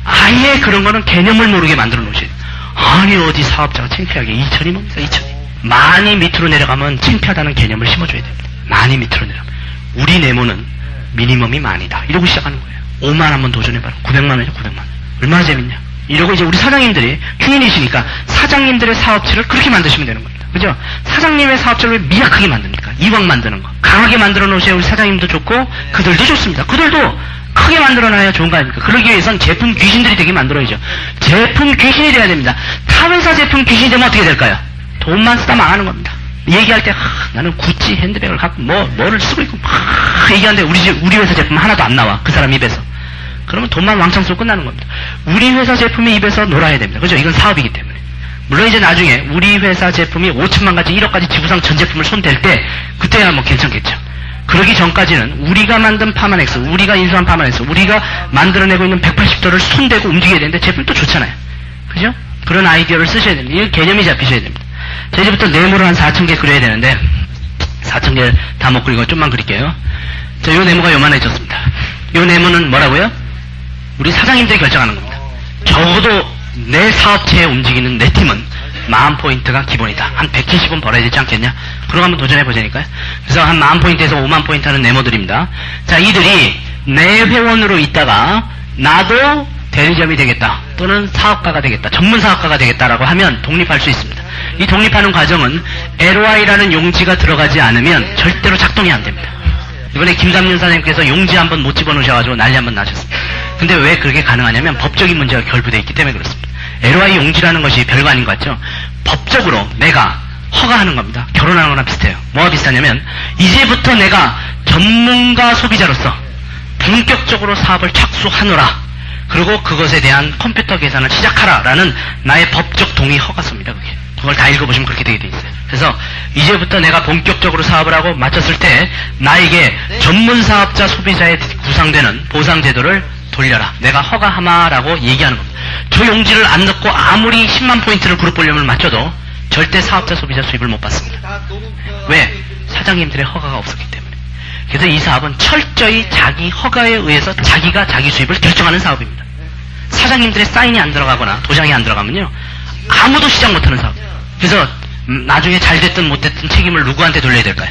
아예 그런 거는 개념을 모르게 만들어 놓으셔야 돼요. 아니 어디 사업자가 창피하게 2,000이 뭡니까? 2,000이. 많이 밑으로 내려가면 창피하다는 개념을 심어줘야 됩니다. 많이 밑으로 내려가면. 우리 네모는 미니멈이 만이다. 이러고 시작하는 거예요. 5만 한번 도전해봐라. 900만 원이죠, 900만 원. 얼마나 재밌냐? 이러고 이제 우리 사장님들이 주인이시니까 사장님들의 사업체를 그렇게 만드시면 되는 겁니다. 그죠? 사장님의 사업체를 왜 미약하게 만듭니까? 이왕 만드는 거. 강하게 만들어 놓으셔야 우리 사장님도 좋고 그들도 좋습니다. 그들도 크게 만들어놔야 좋은 거 아닙니까? 그러기 위해선 제품 귀신들이 되게 만들어야죠. 제품 귀신이 돼야 됩니다. 타회사 제품 귀신이 되면 어떻게 될까요? 돈만 쓰다 망하는 겁니다. 얘기할 때 나는 구찌 핸드백을 갖고 뭐를 쓰고 있고 얘기하는데 우리 회사 제품 하나도 안 나와. 그 사람 입에서. 그러면 돈만 왕창 쓰고 끝나는 겁니다. 우리 회사 제품이 입에서 놀아야 됩니다. 그죠? 이건 사업이기 때문에. 물론 이제 나중에 우리 회사 제품이 5천만 가지 1억 가지 지구상 전 제품을 손댈 때 그때야 뭐 괜찮겠죠. 그러기 전까지는 우리가 만든 파마넥스, 우리가 인수한 파마넥스, 우리가 만들어내고 있는 180도를 손대고 움직여야 되는데 제품이 또 좋잖아요. 그죠? 그런 아이디어를 쓰셔야 됩니다. 이 개념이 잡히셔야 됩니다. 자, 이제부터 네모를 한 4,000개 그려야 되는데 4,000개 다 못 그리고 좀만 그릴게요. 자, 요 네모가 요만해졌습니다. 요 네모는 뭐라고요? 우리 사장님들이 결정하는 겁니다. 적어도 내 사업체에 움직이는 내 팀은 10,000포인트가 기본이다. 한 170은 벌어야 되지 않겠냐? 그러고 한번 도전해보자니까요. 그래서 한 10,000포인트에서 50,000포인트 하는 네모들입니다. 자, 이들이 내 회원으로 있다가 나도 대리점이 되겠다. 또는 사업가가 되겠다. 전문 사업가가 되겠다라고 하면 독립할 수 있습니다. 이 독립하는 과정은 LOI라는 용지가 들어가지 않으면 절대로 작동이 안 됩니다. 이번에 김담윤 사장님께서 용지 한번 못 집어넣으셔가지고 난리 한번 나셨습니다. 근데 왜 그렇게 가능하냐면 법적인 문제가 결부되어 있기 때문에 그렇습니다. LOI 용지라는 것이 별거 아닌 것 같죠? 법적으로 내가 허가하는 겁니다. 결혼하는 거랑 비슷해요. 뭐가 비슷하냐면 이제부터 내가 전문가 소비자로서 본격적으로 사업을 착수하노라. 그리고 그것에 대한 컴퓨터 계산을 시작하라 라는 나의 법적 동의 허가서입니다. 그걸 다 읽어보시면 그렇게 되게 돼 있어요. 그래서 이제부터 내가 본격적으로 사업을 하고 마쳤을 때 나에게 전문 사업자 소비자에 구상되는 보상 제도를 돌려라. 내가 허가하마라고 얘기하는 겁니다. 저 용지를 안 넣고 아무리 10만 포인트를 그룹 볼륨을 맞춰도 절대 사업자 소비자 수입을 못 받습니다. 왜? 사장님들의 허가가 없었기 때문에. 그래서 이 사업은 철저히 자기 허가에 의해서 자기가 자기 수입을 결정하는 사업입니다. 사장님들의 사인이 안 들어가거나 도장이 안 들어가면요 아무도 시작 못하는 사업. 그래서 나중에 잘 됐든 못 됐든 책임을 누구한테 돌려야 될까요?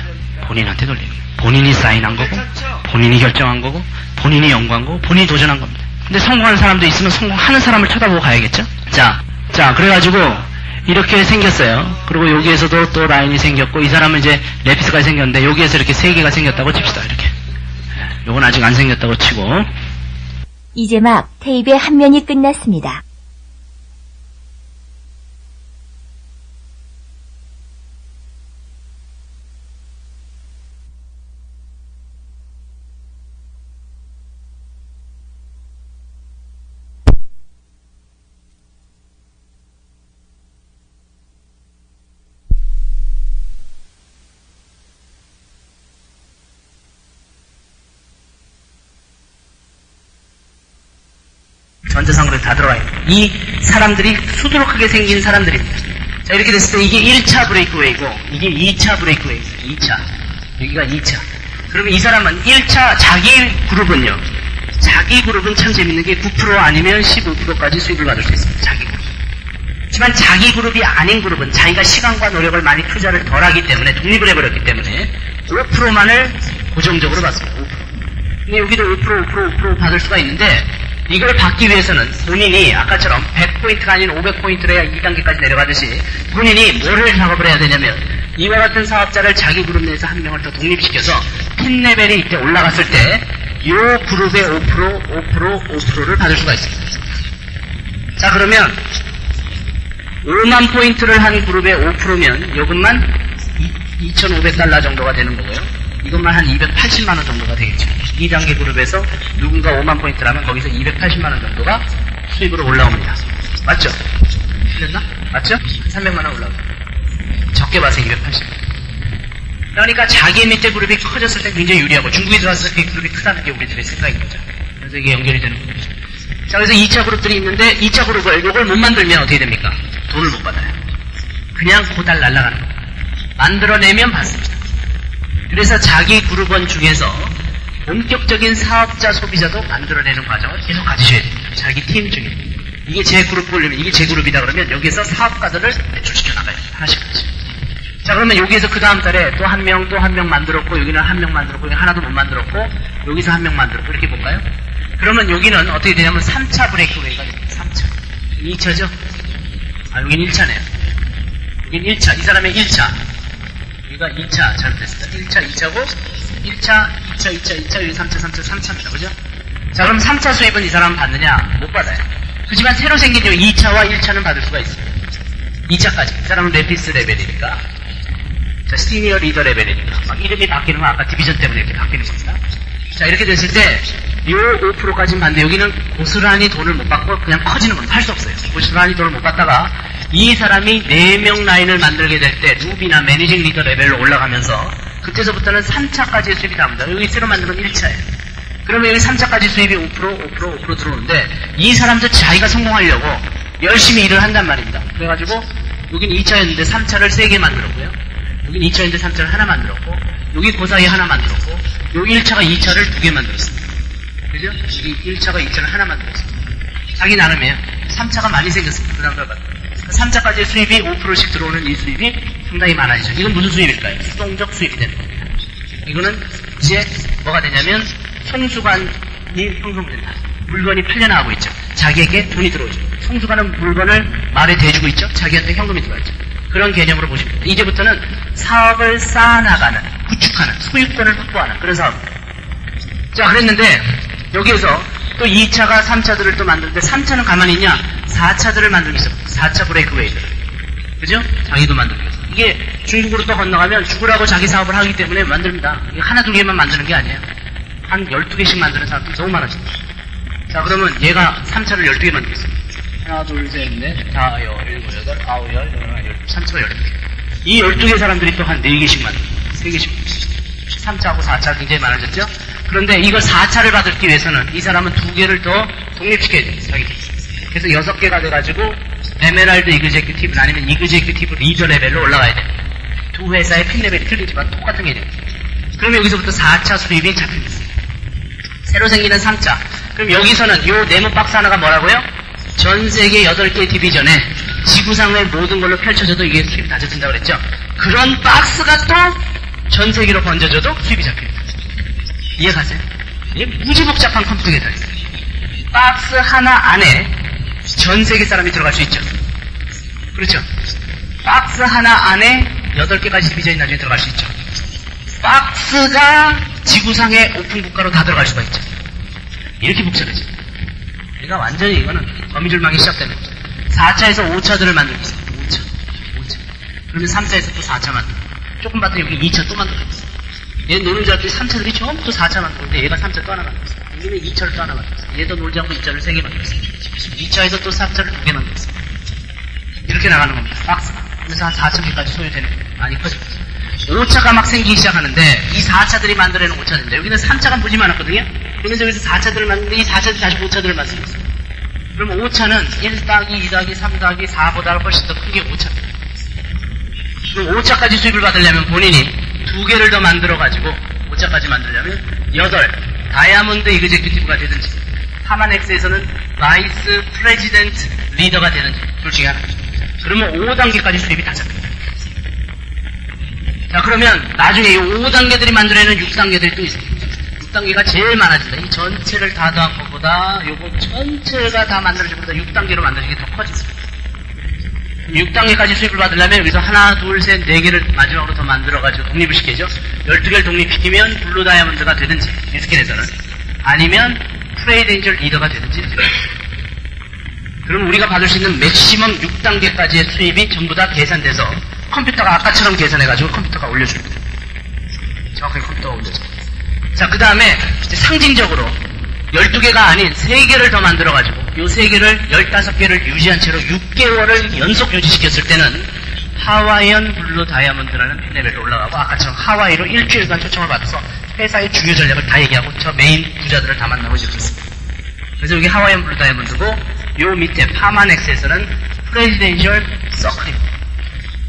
본인한테 돌려야 돼요. 본인이 사인한 거고 본인이 결정한 거고 본인이 연구한 거고 본인이 도전한 겁니다. 근데 성공하는 사람도 있으면 성공하는 사람을 쳐다보고 가야겠죠? 자 그래가지고 이렇게 생겼어요. 그리고 여기에서도 또 라인이 생겼고 이 사람은 이제 레피스까지 생겼는데 여기에서 이렇게 3개가 생겼다고 칩시다. 이렇게. 요건 아직 안 생겼다고 치고. 이제 막 테이프의 한 면이 끝났습니다. 전자상으로 다 들어가 있는 이 사람들이 수두룩하게 생긴 사람들입니다. 자, 이렇게 됐을 때 이게 1차 브레이크웨이고 이게 2차 브레이크웨이입니다. 2차. 여기가 2차. 그러면 이 사람은 1차 자기 그룹은요. 자기 그룹은 참 재밌는 게 9% 아니면 15%까지 수입을 받을 수 있습니다. 자기 그룹. 하지만 자기 그룹이 아닌 그룹은 자기가 시간과 노력을 많이 투자를 덜하기 때문에 독립을 해버렸기 때문에 5%만을 고정적으로 받습니다. 5%. 근데 여기도 5% 받을 수가 있는데 이걸 받기 위해서는 본인이 아까처럼 100포인트가 아닌 500포인트로 해야 2단계까지 내려가듯이 본인이 뭐를 작업을 해야 되냐면 이와 같은 사업자를 자기 그룹 내에서 한 명을 더 독립시켜서 팀 레벨이 이때 올라갔을 때 이 그룹의 5%를 받을 수가 있습니다. 자, 그러면 5만 포인트를 한 그룹의 5%면 요것만 2,500달러 정도가 되는 거고요. 이것만 한 280만원 정도가 되겠죠. 2단계 그룹에서 누군가 5만 포인트라면 거기서 280만원 정도가 수입으로 올라옵니다. 맞죠? 틀렸나? 맞죠? 300만원 올라옵니다. 적게 봐서 280. 그러니까 자기 밑에 그룹이 커졌을 때 굉장히 유리하고 중국에 들어왔을 때 그 그룹이 크다는 게 우리들의 생각인 거죠. 그래서 이게 연결이 되는 거죠. 자, 그래서 2차 그룹들이 있는데 2차 그룹을 이걸 못 만들면 어떻게 됩니까? 돈을 못 받아요. 그냥 고달 날아가는 거예요. 만들어내면 받습니다. 그래서 자기 그룹원 중에서 본격적인 사업자 소비자도 만들어내는 과정을 계속 가지셔야 됩니다. 자기 팀 중에. 이게 제 그룹 볼륨, 이게 제 그룹이다 그러면 여기서 사업가들을 배출시켜 나가요. 하나씩. 자, 그러면 여기에서 그 다음 달에 또 한 명 만들었고, 여기는 한 명 만들었고, 여기 하나도 못 만들었고, 여기서 한 명 만들었고, 이렇게 볼까요? 그러면 여기는 어떻게 되냐면 3차 브레이크웨이가 됩니다. 3차. 2차죠? 아, 여긴 1차네요. 여긴 1차. 이 사람의 1차. 여기가 2차 잘못됐습니다. 1차, 2차고, 1차, 2차, 2차, 2차, 여기 3차, 3차, 3차입니다. 그죠? 자, 그럼 3차 수입은 이 사람은 받느냐? 못 받아요. 그렇지만 새로 생긴 요 2차와 1차는 받을 수가 있어요. 2차까지. 이 사람은 레피스 레벨이니까. 자, 시니어 리더 레벨이니까. 막 이름이 바뀌는 건 아까 디비전 때문에 이렇게 바뀌는 겁니다. 자, 이렇게 됐을 때, 요 5%까지는 받는데, 여기는 고스란히 돈을 못 받고 그냥 커지는 건 할 수 없어요. 고스란히 돈을 못 받다가, 이 사람이 4명 라인을 만들게 될 때, 루비나 매니징 리더 레벨로 올라가면서, 그때서부터는 3차까지의 수입이 나옵니다. 여기 새로 만든 건 1차예요. 그러면 여기 3차까지 수입이 5% 들어오는데, 이 사람도 자기가 성공하려고 열심히 일을 한단 말입니다. 그래가지고, 여긴 2차였는데 3차를 3개 만들었고요. 여긴 2차인데 3차를 하나 만들었고, 여기 그 사이에 하나 만들었고, 여기 1차가 2차를 2개 만들었습니다. 그죠? 여기 1차가 2차를 하나 만들었습니다. 자기 나름이에요. 3차가 많이 생겼습니다. 그 다음 걸 받고. 3차까지 수입이 5%씩 들어오는 이 수입이 상당히 많아지죠. 이건 무슨 수입일까요? 수동적 수입이 되는 겁니다. 이거는 이제 뭐가 되냐면, 송수관이 형성된다. 물건이 팔려나가고 있죠. 자기에게 돈이 들어오죠. 송수관은 물건을 말에 대주고 있죠. 자기한테 현금이 들어가죠. 그런 개념으로 보시면 됩니다. 이제부터는 사업을 쌓아나가는, 구축하는, 소유권을 확보하는 그런 사업입니다. 자, 그랬는데 여기에서 또 2차가 3차들을 또 만드는데 3차는 가만히 있냐? 4차들을 만들고 있어. 4차 브레이크웨이들. 그죠? 자기도 만들고 있어. 이게 중국으로 또 건너가면 죽으라고 자기 사업을 하기 때문에 만듭니다. 이게 하나, 두 개만 만드는 게 아니에요. 한 12개씩 만드는 사람들이 너무 많아집니다. 자, 그러면 얘가 3차를 12개 만들겠습니다. 하나, 둘, 셋, 넷, 다, 여, 일곱, 여덟, 아홉, 열, 열하나, 3차가 12개. 이 12개 사람들이 또 한 4개씩 만듭니다. 3개씩. 3차하고 4차 굉장히 많아졌죠? 그런데 이걸 4차를 받기 위해서는 이 사람은 2개를 더 독립시켜야 돼요. 자기들. 그래서 6개가 돼가지고 에메랄드 이그제큐티브 아니면 이그제큐티브 리더 레벨로 올라가야 돼요. 두 회사의 핀 레벨이 틀리지만 똑같은 개념이에요. 그러면 여기서부터 4차 수입이 잡힙니다. 새로 생기는 3차. 그럼 여기서는 요 네모 박스 하나가 뭐라고요? 전 세계 8개 디비전에 지구상의 모든 걸로 펼쳐져도 이게 수입이 다 잡힌다고 그랬죠? 그런 박스가 또 전 세계로 번져져도 수입이 잡힙니다. 이해가세요? 이게 무지 복잡한 컴퓨터 계산이에요. 박스 하나 안에 전 세계 사람이 들어갈 수 있죠. 그렇죠? 박스 하나 안에 8개까지 디비전이 나중에 들어갈 수 있죠. 박스가 지구상의 오픈 국가로 다 들어갈 수가 있죠. 이렇게 복잡해져. 그러니까 완전히 이거는 거미줄망이 시작되는 거죠. 4차에서 5차들을 만들고 있어요. 5차. 그러면 3차에서 또 4차 만들고. 조금 봤더니 여기 2차 또 만들고 있어요. 얘 노는 자들이 3차들이 전부 또 4차 만들었는데 얘가 3차 또 하나 만들었어요. 여기는 2차를 또 하나 만들었어요. 얘도 놀지 않고 2차를 3개 만들었어요. 2차에서 또 3차를 2개 만들었어요. 이렇게 나가는 겁니다. 박스가. 그래서 한 4,000개까지 소요되는 거예요. 많이 커집니다. 5차가 막 생기기 시작하는데 이 4차들이 만들어내는 5차인데 여기는 3차가 무지 많았거든요. 그러면서 여기서 4차들을 만드는데 이 4차들이 다시 5차들을 만들고 있어요. 그러면 5차는 1 더하기 2 더하기 3 더하기 4보다 훨씬 더 큰 게 5차입니다. 그럼 5차까지 수입을 받으려면 본인이 2개를 더 만들어가지고 5차까지 만들려면 8 다이아몬드 이그제큐티브가 되든지 하만엑스에서는 바이스 프레지던트 리더가 되든지 둘 중에 하나. 그러면 5단계까지 수입이 다 잡힙니다. 자, 그러면 나중에 이 5단계들이 만들어내는 6단계들이 또 있어요. 6단계가 제일 많아진다. 이 전체를 다 더한 것보다 요거 전체가 다 만들어진 것보다 6단계로 만들어진 게 더 커집니다. 6단계까지 수입을 받으려면 여기서 하나, 둘, 셋, 4개를 마지막으로 더 만들어가지고 독립을 시키죠. 12개를 독립시키면 블루 다이아몬드가 되든지, 미스킨에서는. 아니면 프레이 덴저 리더가 되든지. 그럼 우리가 받을 수 있는 맥시멈 6단계까지의 수입이 전부 다 계산돼서 컴퓨터가 아까처럼 계산해가지고 컴퓨터가 올려줍니다. 정확하게 컴퓨터가 올려줍니다. 자, 그 다음에 상징적으로 12개가 아닌 3개를 더 만들어가지고 요 3개를 15개를 유지한 채로 6개월을 연속 유지시켰을 때는 하와이언 블루 다이아몬드라는 핀레벨로 올라가고 아까처럼 하와이로 일주일간 초청을 받아서 회사의 중요 전략을 다 얘기하고 저 메인 부자들을 다 만나고 이제 그렇습니다. 그래서 여기 하와이언 블루 다이아몬드고 요 밑에 파마넥스에서는 프레지덴셜 서클입니다.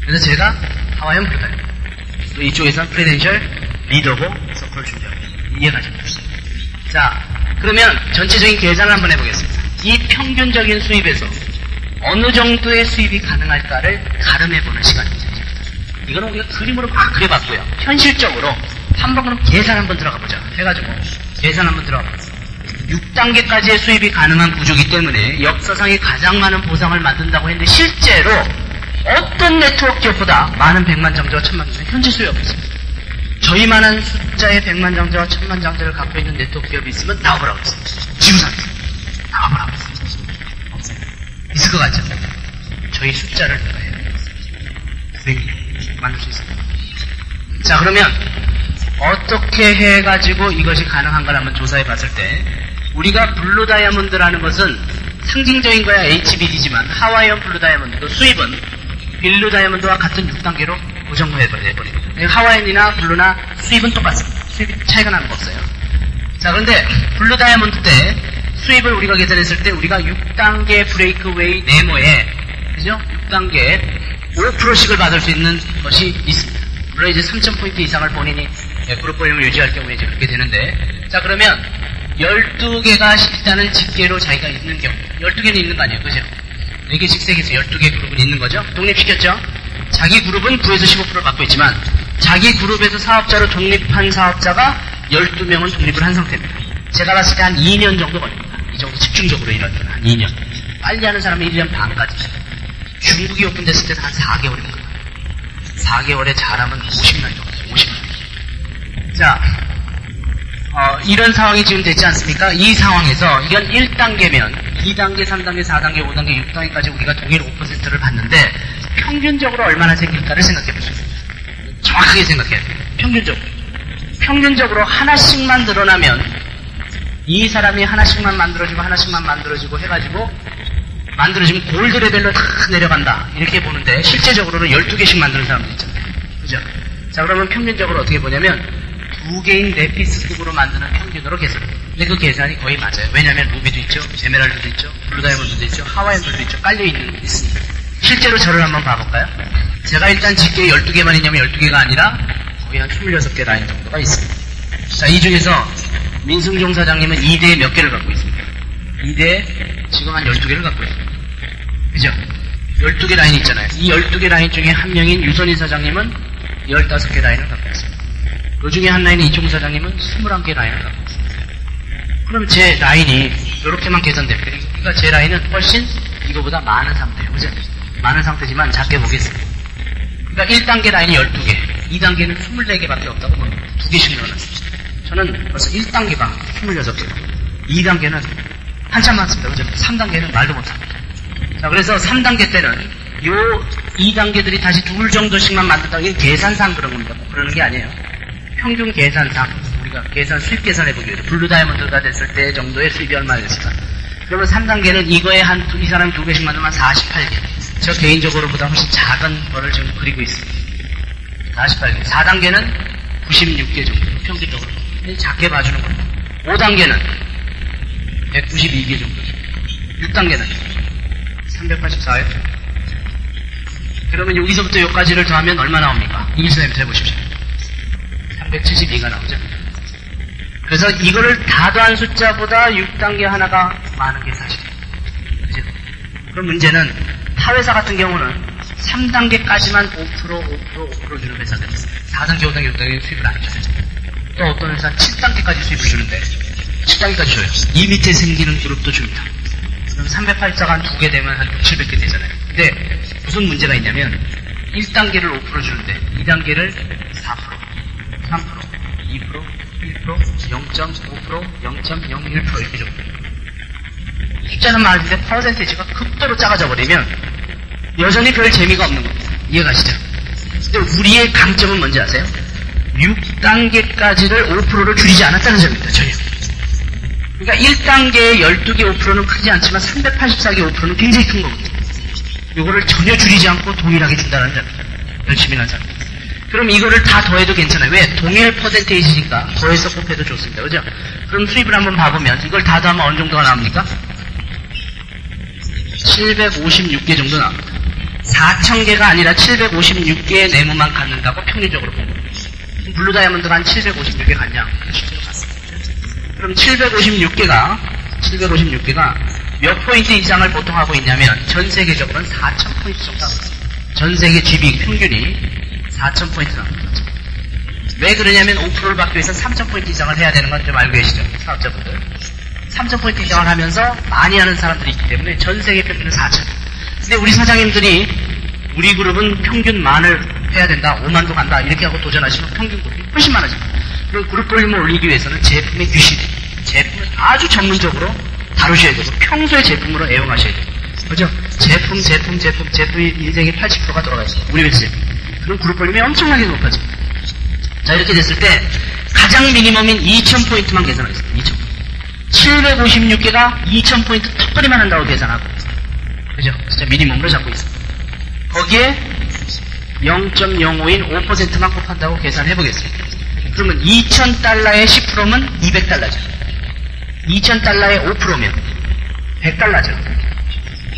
그래서 제가 하와이언 블루 다이아몬드 이쪽에서는 프레지덴셜 리더고 서클을 준비합니다. 이해가죠? 자, 그러면 전체적인 계산을 한번 해보겠습니다. 이 평균적인 수입에서 어느 정도의 수입이 가능할까를 가름해보는 시간입니다. 이거는 우리가 그림으로 막 그려봤고요. 현실적으로 한번 그럼 계산 한번 들어가 보자 해가지고 계산 한번 들어가 보겠습니다. 6단계까지의 수입이 가능한 구조이기 때문에 역사상에 가장 많은 보상을 만든다고 했는데 실제로 어떤 네트워크 기업보다 많은 100만 장자와 1000만 장자 현재 수요가 있습니다. 저희만한 숫자의 100만 장자와 1000만 장자를 갖고 있는 네트워크 기업이 있으면 나와보라고 했어요. 지구상에서 나와보라고 했어요. 없어요. 있을 것 같죠? 저희 숫자를 누가해요. 900명 만들 수 있습니다. 자, 그러면 어떻게 해가지고 이것이 가능한가를 한번 조사해 봤을 때 우리가 블루 다이아몬드라는 것은 상징적인 거야 HBD지만 하와이언 블루 다이아몬드도 수입은 블루 다이아몬드와 같은 6단계로 고정해버립니다. 하와이언이나 블루나 수입은 똑같습니다. 수입이 차이가 나는 거 없어요. 자, 그런데 블루 다이아몬드 때 수입을 우리가 계산했을 때 우리가 6단계 브레이크웨이 네모에 그죠? 6단계 5%씩을 받을 수 있는 것이 있습니다. 물론 이제 3,000포인트 이상을 본인이 그룹 보임을 유지할 경우에 이제 그렇게 되는데, 자, 그러면 12개가 일단은 집계로 자기가 있는 경우, 12개는 있는 거 아니에요, 그죠? 4개씩 3개에서 12개 그룹은 있는 거죠? 독립시켰죠? 자기 그룹은 9에서 15%를 받고 있지만, 자기 그룹에서 사업자로 독립한 사업자가 12명은 독립을 한 상태입니다. 제가 봤을 때 한 2년 정도 걸립니다. 이 정도 집중적으로 일하면 한 2년. 빨리 하는 사람은 1년 반까지. 중국이 오픈됐을 때는 한 4개월입니다. 4개월에 잘하면 50년 정도, 50년. 자, 이런 상황이 지금 됐지 않습니까? 이 상황에서 이건 1단계면 2단계, 3단계, 4단계, 5단계, 6단계까지 우리가 동일 5%를 받는데 평균적으로 얼마나 생길까를 생각해 보십시오. 정확하게 생각해야 돼요. 평균적으로 하나씩만 늘어나면 이 사람이 하나씩만 만들어지고 해가지고 만들어지면 골드 레벨로 다 내려간다. 이렇게 보는데 실제적으로는 12개씩 만드는 사람도 있잖아요. 그죠? 자, 그러면 평균적으로 어떻게 보냐면 2개인 네피스급으로 만드는 평균으로 계산합니다. 근데 그 계산이 거의 맞아요. 왜냐하면 루비도 있죠, 에메랄드도 있죠, 블루 다이아몬드도 있죠, 하와이안들도 있죠, 깔려있는 게 있습니다. 실제로 저를 한번 봐볼까요? 제가 일단 집게 12개만 있냐면 12개가 아니라 거의 한 26개 라인 정도가 있습니다. 자, 이 중에서 민승종 사장님은 2대에 몇 개를 갖고 있습니다. 2대에 지금 한 12개를 갖고 있습니다. 그죠? 12개 라인이 있잖아요. 이 12개 라인 중에 한 명인 유선희 사장님은 15개 라인을 갖고 있습니다. 그 중에 한 라인인 이총 사장님은 21개 라인을 갖고 있습니다. 그럼 제 라인이 이렇게만 계산됩니다. 그러니까 제 라인은 훨씬 이거보다 많은 상태예요. 그죠? 많은 상태지만 작게 보겠습니다. 그러니까 1단계 라인이 12개, 2단계는 24개밖에 없다고 봅니다. 2개씩 늘어났습니다. 저는 벌써 1단계가 26개, 2단계는 한참 많습니다. 그죠? 3단계는 말도 못합니다. 자, 그래서 3단계 때는 요 2단계들이 다시 둘 정도씩만 만든다고 이게 계산상 그런 겁니다. 뭐 그러는 게 아니에요. 평균 계산상 우리가 수입 계산해보기 위해서 블루 다이아몬드가 됐을 때 정도의 수입이 얼마나 됐을까? 그러면 3단계는 이거에 이 사람이 2개씩 만들면 48개. 저 개인적으로 보다 훨씬 작은 거를 지금 그리고 있습니다. 48개. 4단계는 96개 정도. 평균적으로. 작게 봐주는 겁니다. 5단계는 192개 정도. 6단계는 384개. 그러면 여기서부터 여기까지를 더하면 얼마 나옵니까? 일선부터 해보십시오. 372가 나오죠. 그래서 이거를 다 더한 숫자보다 6단계 하나가 많은 게 사실이에요. 그죠? 그럼 문제는 타회사 같은 경우는 3단계까지만 5% 주는 회사들 있어요. 4단계, 5단계, 6단계 수입을 안 줘요. 또 어떤 회사는 7단계까지 수입을 주는데 7단계까지 줘요. 이 밑에 생기는 그룹도 줍니다. 그럼 384가 한 2개 되면 한 6, 700개 되잖아요. 근데 무슨 문제가 있냐면 1단계를 5% 주는데 2단계를 4%, 3%, 2%, 1%, 0.5%, 0.01% 이렇게 줍니다. 숫자는 많은데 퍼센테이지가 극도로 작아져 버리면 여전히 별 재미가 없는 겁니다. 이해가시죠? 근데 우리의 강점은 뭔지 아세요? 6단계까지를 5%를 줄이지 않았다는 점입니다. 전혀. 그러니까 1단계의 12개 5%는 크지 않지만 384개 5%는 굉장히 큰 거거든요. 이거를 전혀 줄이지 않고 동일하게 준다는 점입니다. 열심히 한 사람. 그럼 이거를 다 더해도 괜찮아요. 왜? 동일 퍼센테이지니까 더해서 곱해도 좋습니다. 그죠? 그럼 수입을 한번 봐보면 이걸 다 더하면 어느 정도가 나옵니까? 756개 정도 나옵니다. 4,000개가 아니라 756개의 네모만 갖는다고 평균적으로 본 겁니다. 블루 다이아몬드가 한 756개 갖냐? 실제로 갔습니다. 그럼 756개가 몇 포인트 이상을 보통 하고 있냐면 전 세계적으로는 4,000포인트 정도 하고 있습니다. 전 세계 GB 평균이 4,000포인트 나옵니다. 왜 그러냐면 5%를 받기 위해서 3,000포인트 이상을 해야 되는 건 좀 알고 계시죠? 사업자분들. 3,000포인트 이상을 하면서 많이 하는 사람들이 있기 때문에 전 세계 평균은 4,000. 근데 우리 사장님들이 우리 그룹은 평균 만을 해야 된다, 5만도 간다 이렇게 하고 도전하시면 평균 그룹이 훨씬 많아집니다. 그럼 그룹 볼륨을 올리기 위해서는 제품의 유시, 제품을 아주 전문적으로 다루셔야 되고 평소에 제품으로 애용하셔야 돼요. 그죠? 제품이 인생의 80%가 들어가 있습니다. 우리 회사 제품. 그럼 그룹 볼륨이 엄청나게 높아집니다. 자, 이렇게 됐을 때 가장 미니멈인 2,000포인트만 계산하겠습니다. 2,000. 756개가 2,000포인트 턱걸이만 한다고 계산하고. 그죠? 진짜 미니멈으로 잡고 있습니다. 거기에 0.05인 5%만 곱한다고 계산해보겠습니다. 그러면 2,000달러의 10%면 200달러죠. 2,000달러의 5%면 100달러죠.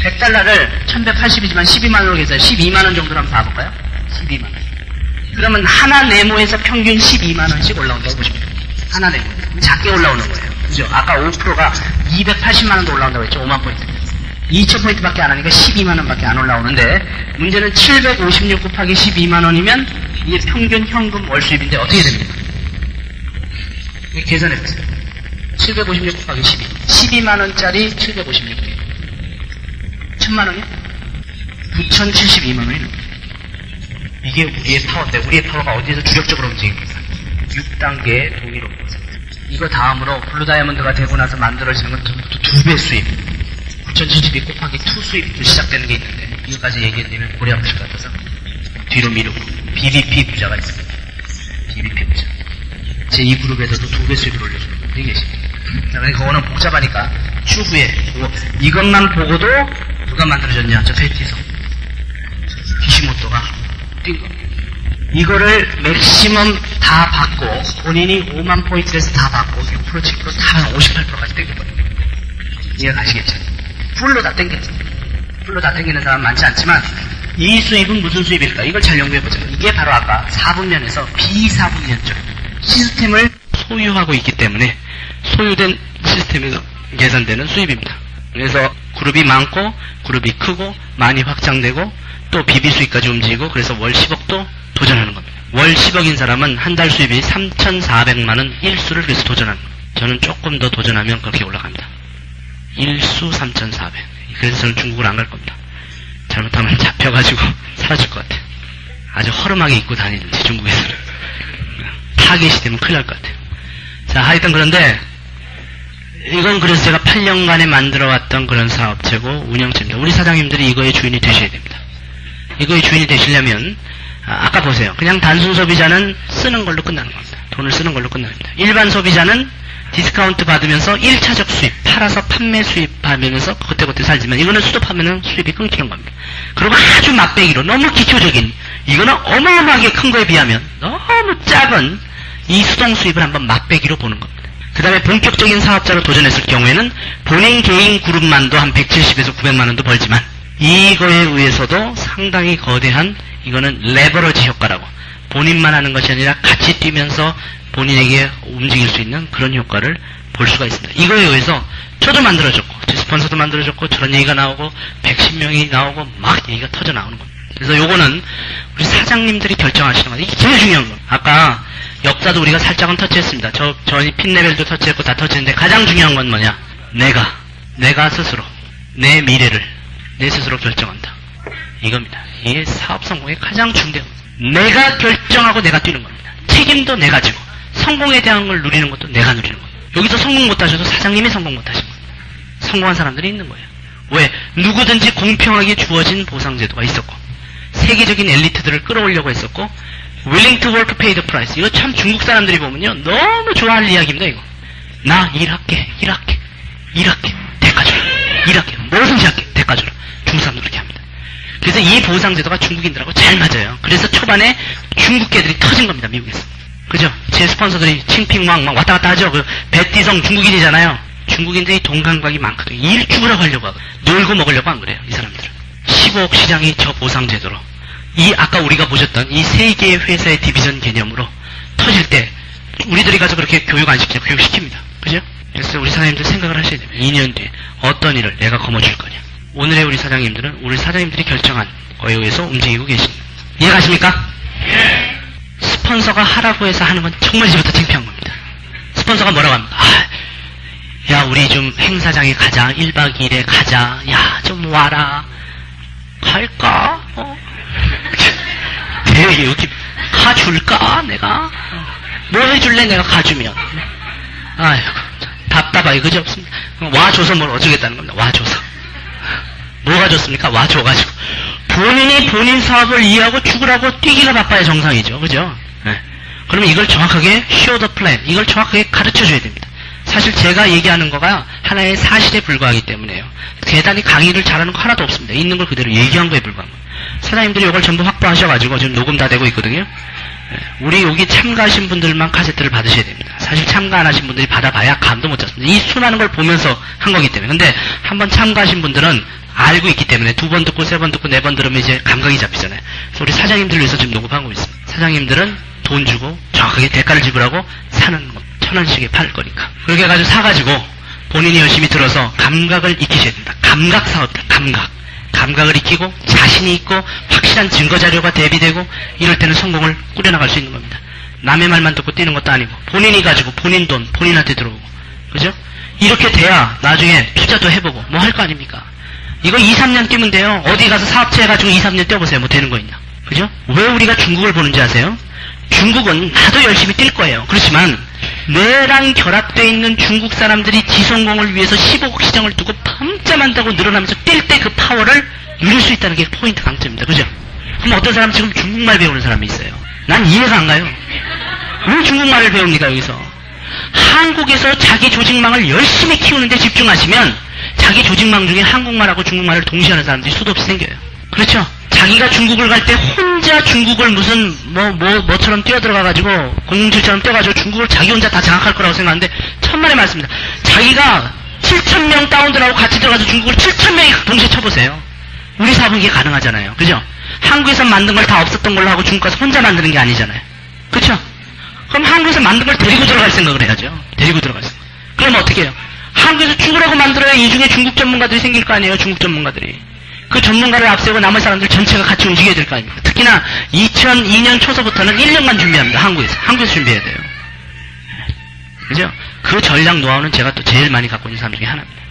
100달러를 1,180이지만 12만원으로 계산해 12만원 정도로 한번 봐볼까요? 12만원. 그러면 하나 네모에서 평균 12만원씩 올라온다고 보시면 됩니다. 하나 네모. 작게 올라오는 거예요. 그죠? 아까 5%가 280만원도 올라온다고 했죠. 5만 포인트. 2,000포인트밖에 안 하니까 12만원밖에 안 올라오는데 문제는 756 곱하기 12만원이면 이게 평균 현금 월 수입인데 어떻게 됩니까? 계산해보세요. 756 곱하기 12. 12만원짜리 756개. 1,000만원이요? 9,072만원이 이게 우리의 파워인데 우리의 파워가 어디에서 주력적으로 움직입니까? 6단계의 동일로 이거 다음으로 블루 다이아몬드가 되고 나서 만들어지는 건 전부터 2배 수입 9,072 곱하기 2 수입부터 시작되는 게 있는데 이거까지 얘기해드리면 고려 아프실 것 같아서 뒤로 미루고 BBP 부자가 있습니다. BBP 부자 제2그룹에서도 2배 수입을 올려주는 분들이 계십니다. 자, 그러니까 그거는 복잡하니까 추후에 이것만 보고도 누가 만들어졌냐? 저 페티성 기시모토가 뛴 겁니다. 이거를 맥시멈 다 받고 본인이 5만 포인트에서 다 받고 6% 7% 다 58%까지 땡겨버립니다. 이해 가시겠죠? 풀로 다 땡겼죠. 풀로 다 땡기는 사람 많지 않지만 이 수입은 무슨 수입일까? 이걸 잘 연구해보죠. 이게 바로 아까 4분면에서 비사분면적 시스템을 소유하고 있기 때문에 소유된 시스템에서 계산되는 수입입니다. 그래서 그룹이 많고 그룹이 크고 많이 확장되고 또 비비 수익까지 움직이고 그래서 월 10억도 도전하는 겁니다. 월 10억인 사람은 한 달 수입이 3,400만원 일수를 그래서 도전하는 겁니다. 저는 조금 더 도전하면 그렇게 올라갑니다. 일수 3,400. 그래서 저는 중국을 안 갈 겁니다. 잘못하면 잡혀가지고 사라질 것 같아요. 아주 허름하게 입고 다니는지 중국에서는. 타겟이 되면 큰일 날 것 같아요. 자, 하여튼 그런데 이건 그래서 제가 8년간에 만들어왔던 그런 사업체고 운영체입니다. 우리 사장님들이 이거의 주인이 되셔야 됩니다. 이거의 주인이 되시려면 아까 보세요. 그냥 단순 소비자는 쓰는 걸로 끝나는 겁니다. 돈을 쓰는 걸로 끝납니다. 일반 소비자는 디스카운트 받으면서 1차적 수입, 팔아서 판매 수입하면서 그때그때 살지만 이거는 스톱하면 수입이 끊기는 겁니다. 그리고 아주 맛배기로 너무 기초적인 이거는 어마어마하게 큰 거에 비하면 너무 작은 이 수동 수입을 한번 맛배기로 보는 겁니다. 그 다음에 본격적인 사업자로 도전했을 경우에는 본인 개인 그룹만도 한 170에서 900만원도 벌지만 이거에 의해서도 상당히 거대한 이거는 레버러지 효과라고 본인만 하는 것이 아니라 같이 뛰면서 본인에게 움직일 수 있는 그런 효과를 볼 수가 있습니다. 이거에 의해서 저도 만들어졌고 제 스폰서도 만들어졌고 저런 얘기가 나오고 110명이 나오고 막 얘기가 터져 나오는 겁니다. 그래서 요거는 우리 사장님들이 결정하시는 거예요. 이게 제일 중요한 거예요. 아까 역사도 우리가 살짝은 터치했습니다. 저희 핀레벨도 터치했고 다 터치했는데 가장 중요한 건 뭐냐? 내가 스스로 내 미래를 내 스스로 결정한다. 이겁니다. 이게 사업 성공의 가장 중요한 겁니다. 내가 결정하고 내가 뛰는 겁니다. 책임도 내가 지고 성공에 대한 걸 누리는 것도 내가 누리는 거예요. 여기서 성공 못하셔도 사장님이 성공 못하신 거예요. 성공한 사람들이 있는 거예요. 왜? 누구든지 공평하게 주어진 보상제도가 있었고 세계적인 엘리트들을 끌어오려고 했었고 willing to work, pay the price. 이거 참 중국 사람들이 보면요 너무 좋아할 이야기입니다. 이거 나 일할게 대가 줘라. 일할게 뭐든지 할게 대가 줘라. 중국 사람들 그렇게 합니다. 그래서 이 보상제도가 중국인들하고 잘 맞아요. 그래서 초반에 중국계들이 터진 겁니다. 미국에서. 그죠? 제 스폰서들이 칭핑왕 막 왔다 갔다 하죠. 그 베티성 중국인이잖아요. 중국인들이 돈 감각이 많거든요. 일 죽으라고 하려고 하고 놀고 먹으려고 안 그래요. 이 사람들은 15억 시장이 저 보상제도로 이 아까 우리가 보셨던 이 세 개의 회사의 디비전 개념으로 터질 때 우리들이 가서 그렇게 교육 안 시키냐? 교육시킵니다. 그죠? 그래서 우리 사장님들 생각을 하셔야 됩니다. 2년 뒤에 어떤 일을 내가 거머쥘 거냐. 오늘의 우리 사장님들은 우리 사장님들이 결정한 거에 의해서 움직이고 계십니다. 이해가십니까? 예. 스폰서가 하라고 해서 하는 건 정말 이제부터 창피한 겁니다. 스폰서가 뭐라고 합니까? 야, 우리 좀 행사장에 가자. 1박 2일에 가자. 야, 좀 와라. 갈까? 되게 여기 가줄까? 내가? 뭐 해줄래? 내가 가주면. 아이고, 답답하게 그지 없습니다. 와줘서 뭘 어쩌겠다는 겁니다. 와줘서. 뭐가 좋습니까? 와줘가지고. 본인이 본인 사업을 이해하고 죽으라고 뛰기가 바빠야 정상이죠. 그죠? 네. 그러면 이걸 정확하게 show the plan. 이걸 정확하게 가르쳐줘야 됩니다. 사실 제가 얘기하는 거가 하나의 사실에 불과하기 때문에요. 대단히 강의를 잘하는 거 하나도 없습니다. 있는 걸 그대로 얘기한 거에 불과한 거예요. 사장님들이 이걸 전부 확보하셔가지고 지금 녹음 다 되고 있거든요. 우리 여기 참가하신 분들만 카세트를 받으셔야 됩니다. 사실 참가 안 하신 분들이 받아봐야 감도 못 잡습니다. 이 수많은 걸 보면서 한 거기 때문에. 근데 한번 참가하신 분들은 알고 있기 때문에 2번 듣고 3번 듣고 4번 들으면 이제 감각이 잡히잖아요. 그래서 우리 사장님들 위해서 지금 녹음하고 있습니다. 사장님들은 돈 주고 정확하게 대가를 지불하고 사는 것. 1,000원씩에 팔 거니까. 그렇게 해가지고 사가지고 본인이 열심히 들어서 감각을 익히셔야 됩니다. 감각 사업들, 감각. 감각을 익히고 자신이 있고 확실한 증거 자료가 대비되고 이럴 때는 성공을 꾸려나갈 수 있는 겁니다. 남의 말만 듣고 뛰는 것도 아니고 본인이 가지고 본인 돈 본인한테 들어오고 그죠? 이렇게 돼야 나중에 투자도 해보고 뭐 할 거 아닙니까? 이거 2, 3년 뛰면 돼요. 어디 가서 사업체 해가지고 2, 3년 뛰어보세요. 뭐 되는 거 있냐? 그죠? 왜 우리가 중국을 보는지 아세요? 중국은 나도 열심히 뛸 거예요. 그렇지만 뇌랑 결합되어 있는 중국 사람들이 지성공을 위해서 15억 시장을 두고 펌짜만다고 늘어나면서 뛸 때 그 파워를 누릴 수 있다는 게 포인트 강점입니다. 그죠? 그럼 어떤 사람 지금 중국말 배우는 사람이 있어요. 난 이해가 안 가요. 왜 중국말을 배웁니까 여기서? 한국에서 자기 조직망을 열심히 키우는데 집중하시면 자기 조직망 중에 한국말하고 중국말을 동시에 하는 사람들이 수도 없이 생겨요. 그렇죠? 자기가 중국을 갈 때 혼자 중국을 무슨 뭐처럼 뛰어들어가가지고 007처럼 뛰어가지고 중국을 자기 혼자 다 장악할 거라고 생각하는데 천만의 말씀입니다. 자기가 7,000명 다운들하고 같이 들어가서 중국을 7,000명이 동시에 쳐보세요. 우리 사업은 이게 가능하잖아요. 그죠? 한국에서 만든 걸 다 없었던 걸로 하고 중국 가서 혼자 만드는 게 아니잖아요. 그렇죠? 그럼 한국에서 만든 걸 데리고 들어갈 생각을 해야죠. 데리고 들어갈 생각. 그럼 어떻게 해요? 한국에서 죽으라고 만들어야 이 중에 중국 전문가들이 생길 거 아니에요. 중국 전문가들이. 그 전문가를 앞세우고 나머지 사람들 전체가 같이 움직여야 될 거 아닙니까? 특히나 2002년 초서부터는 1년간 준비합니다. 한국에서 준비해야 돼요. 그죠? 그 전략 노하우는 제가 또 제일 많이 갖고 있는 사람 중에 하나입니다.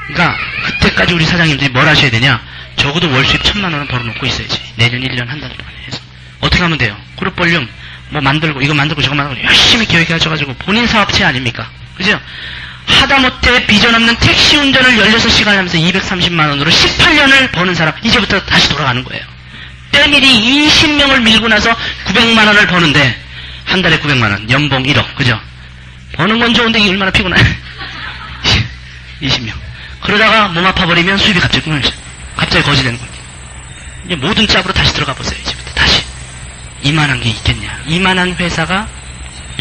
그러니까 그때까지 우리 사장님들이 뭘 하셔야 되냐? 적어도 월 수입 1,000만 원은 벌어놓고 있어야지. 내년 1년 한 달 동안 해서. 어떻게 하면 돼요? 그룹 볼륨 뭐 만들고 이거 만들고 저거 만들고 열심히 계획하셔가지고 본인 사업체 아닙니까? 그죠? 하다못해 비전 없는 택시 운전을 16시간 하면서 230만 원으로 18년을 버는 사람 이제부터 다시 돌아가는 거예요. 때밀이 20명을 밀고 나서 900만 원을 버는데 한 달에 900만 원 연봉 1억 그죠? 버는 건 좋은데 이게 얼마나 피곤해. 20명 그러다가 몸 아파버리면 수입이 갑자기 끊어져. 갑자기 거지되는 거예요. 이제 모든 짭으로 다시 들어가 보세요. 이제부터 다시. 이만한 게 있겠냐. 이만한 회사가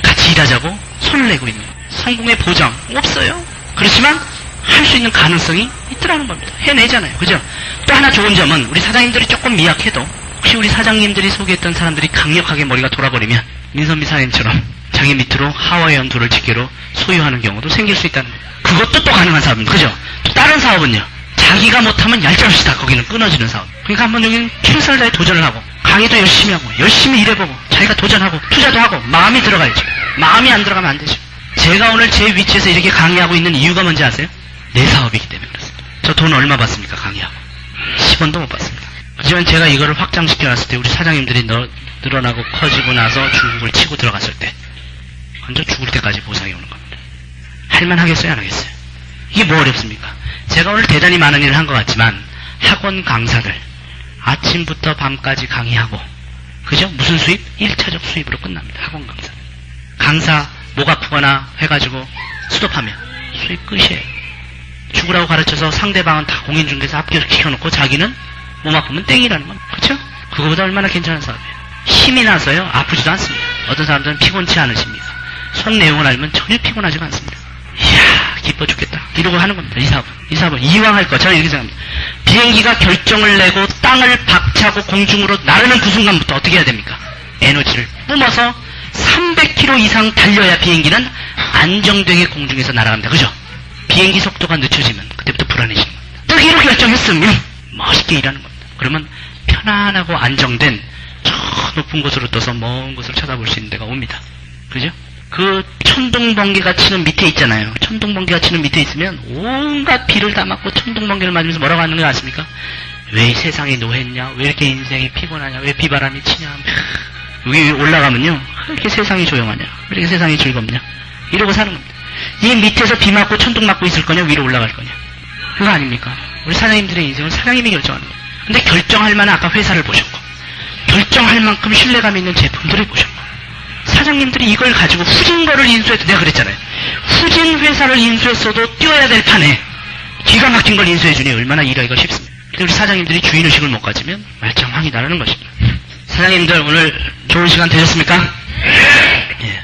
같이 일하자고 손을 내고 있는 거예요. 성공의 보장 없어요. 그렇지만 할 수 있는 가능성이 있더라는 겁니다. 해내잖아요. 그죠? 또 하나 좋은 점은 우리 사장님들이 조금 미약해도 혹시 우리 사장님들이 소개했던 사람들이 강력하게 머리가 돌아버리면 민선미 사장님처럼 자기 밑으로 하와이 연두를 직계로 소유하는 경우도 생길 수 있다는 거예요. 그것도 또 가능한 사업입니다. 그죠? 또 다른 사업은요. 자기가 못하면 얄짤없이 다 거기는 끊어지는 사업. 그러니까 한번 여기는 최선을 다해 도전을 하고 강의도 열심히 하고 열심히 일해보고 자기가 도전하고 투자도 하고 마음이 들어가야죠. 마음이 안 들어가면 안 되죠. 제가 오늘 제 위치에서 이렇게 강의하고 있는 이유가 뭔지 아세요? 내 사업이기 때문에 그렇습니다. 저 돈 얼마 받습니까? 강의하고 10원도 못 받습니다. 하지만 제가 이거를 확장시켜놨을 때 우리 사장님들이 늘어나고 커지고 나서 중국을 치고 들어갔을 때 완전 죽을 때까지 보상이 오는 겁니다. 할만하겠어요? 안 하겠어요? 이게 뭐 어렵습니까? 제가 오늘 대단히 많은 일을 한 것 같지만 학원 강사들 아침부터 밤까지 강의하고 그죠? 무슨 수입? 1차적 수입으로 끝납니다. 학원 강사. 강사 목 아프거나 해가지고 스톱하면 수입 끝이에요. 죽으라고 가르쳐서 상대방은 다 공인중개사 합격시켜놓고 자기는 몸 아프면 땡이라는 겁니다. 그렇죠? 그거보다 얼마나 괜찮은 사업이에요. 힘이 나서요. 아프지도 않습니다. 어떤 사람들은 피곤치 않으십니까? 속 내용을 알면 전혀 피곤하지가 않습니다. 이야 기뻐 죽겠다 이러고 하는 겁니다. 이 사업은 이왕 할 거. 저는 이렇게 생각합니다. 비행기가 결정을 내고 땅을 박차고 공중으로 나르는 그 순간부터 어떻게 해야 됩니까? 에너지를 뿜어서 300km 이상 달려야 비행기는 안정되게 공중에서 날아갑니다. 그죠? 비행기 속도가 늦춰지면 그때부터 불안해지는 겁니다. 뜨기로 결정했으면 멋있게 일하는 겁니다. 그러면 편안하고 안정된 저 높은 곳으로 떠서 먼 곳을 쳐다볼 수 있는 데가 옵니다. 그죠? 그 천둥번개가 치는 밑에 있잖아요. 천둥번개가 치는 밑에 있으면 온갖 비를 다 맞고 천둥번개를 맞으면서 뭐라고 하는 거 아십니까? 왜 이 세상이 노했냐? 왜 이렇게 인생이 피곤하냐? 왜 비바람이 치냐? 여기 올라가면요. 왜 이렇게 세상이 조용하냐? 왜 이렇게 세상이 즐겁냐? 이러고 사는 겁니다. 이 밑에서 비 맞고 천둥 맞고 있을 거냐? 위로 올라갈 거냐? 그거 아닙니까? 우리 사장님들의 인생은 사장님이 결정하는 거예요. 근데 결정할 만한 아까 회사를 보셨고, 결정할 만큼 신뢰감 있는 제품들을 보셨고, 사장님들이 이걸 가지고 후진 거를 인수해도, 내가 그랬잖아요. 후진 회사를 인수했어도 뛰어야 될 판에 기가 막힌 걸 인수해주니 얼마나 일하기가 쉽습니다. 근데 우리 사장님들이 주인의식을 못 가지면 말짱황이다라는 것입니다. 사장님들 오늘 좋은 시간 되셨습니까? 예.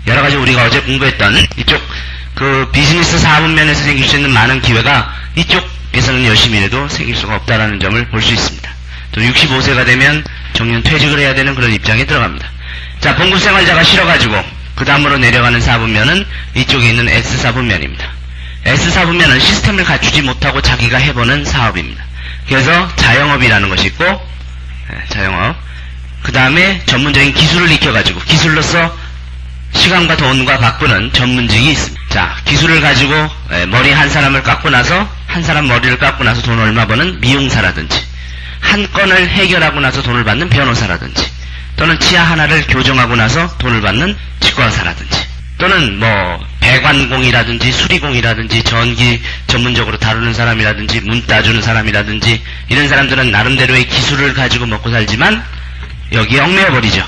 여러 가지 우리가 어제 공부했던 이쪽 그 비즈니스 사업면에서 생길 수 있는 많은 기회가 이쪽에서는 열심히 해도 생길 수가 없다라는 점을 볼 수 있습니다. 또 65세가 되면 정년 퇴직을 해야 되는 그런 입장에 들어갑니다. 자, 봉급생활자가 싫어가지고 그 다음으로 내려가는 사분면은 이쪽에 있는 S사분면입니다. S사분면은 시스템을 갖추지 못하고 자기가 해보는 사업입니다. 그래서 자영업이라는 것이 있고, 자영업. 그 다음에 전문적인 기술을 익혀가지고 기술로서 시간과 돈과 바꾸는 전문직이 있습니다. 자, 기술을 가지고 머리 한 사람을 깎고 나서 한 사람 머리를 깎고 나서 돈 얼마 버는 미용사라든지, 한 건을 해결하고 나서 돈을 받는 변호사라든지, 또는 치아 하나를 교정하고 나서 돈을 받는 치과의사라든지, 또는 뭐 배관공이라든지 수리공이라든지 전기 전문적으로 다루는 사람이라든지 문 따주는 사람이라든지, 이런 사람들은 나름대로의 기술을 가지고 먹고 살지만 여기에 얽매여버리죠.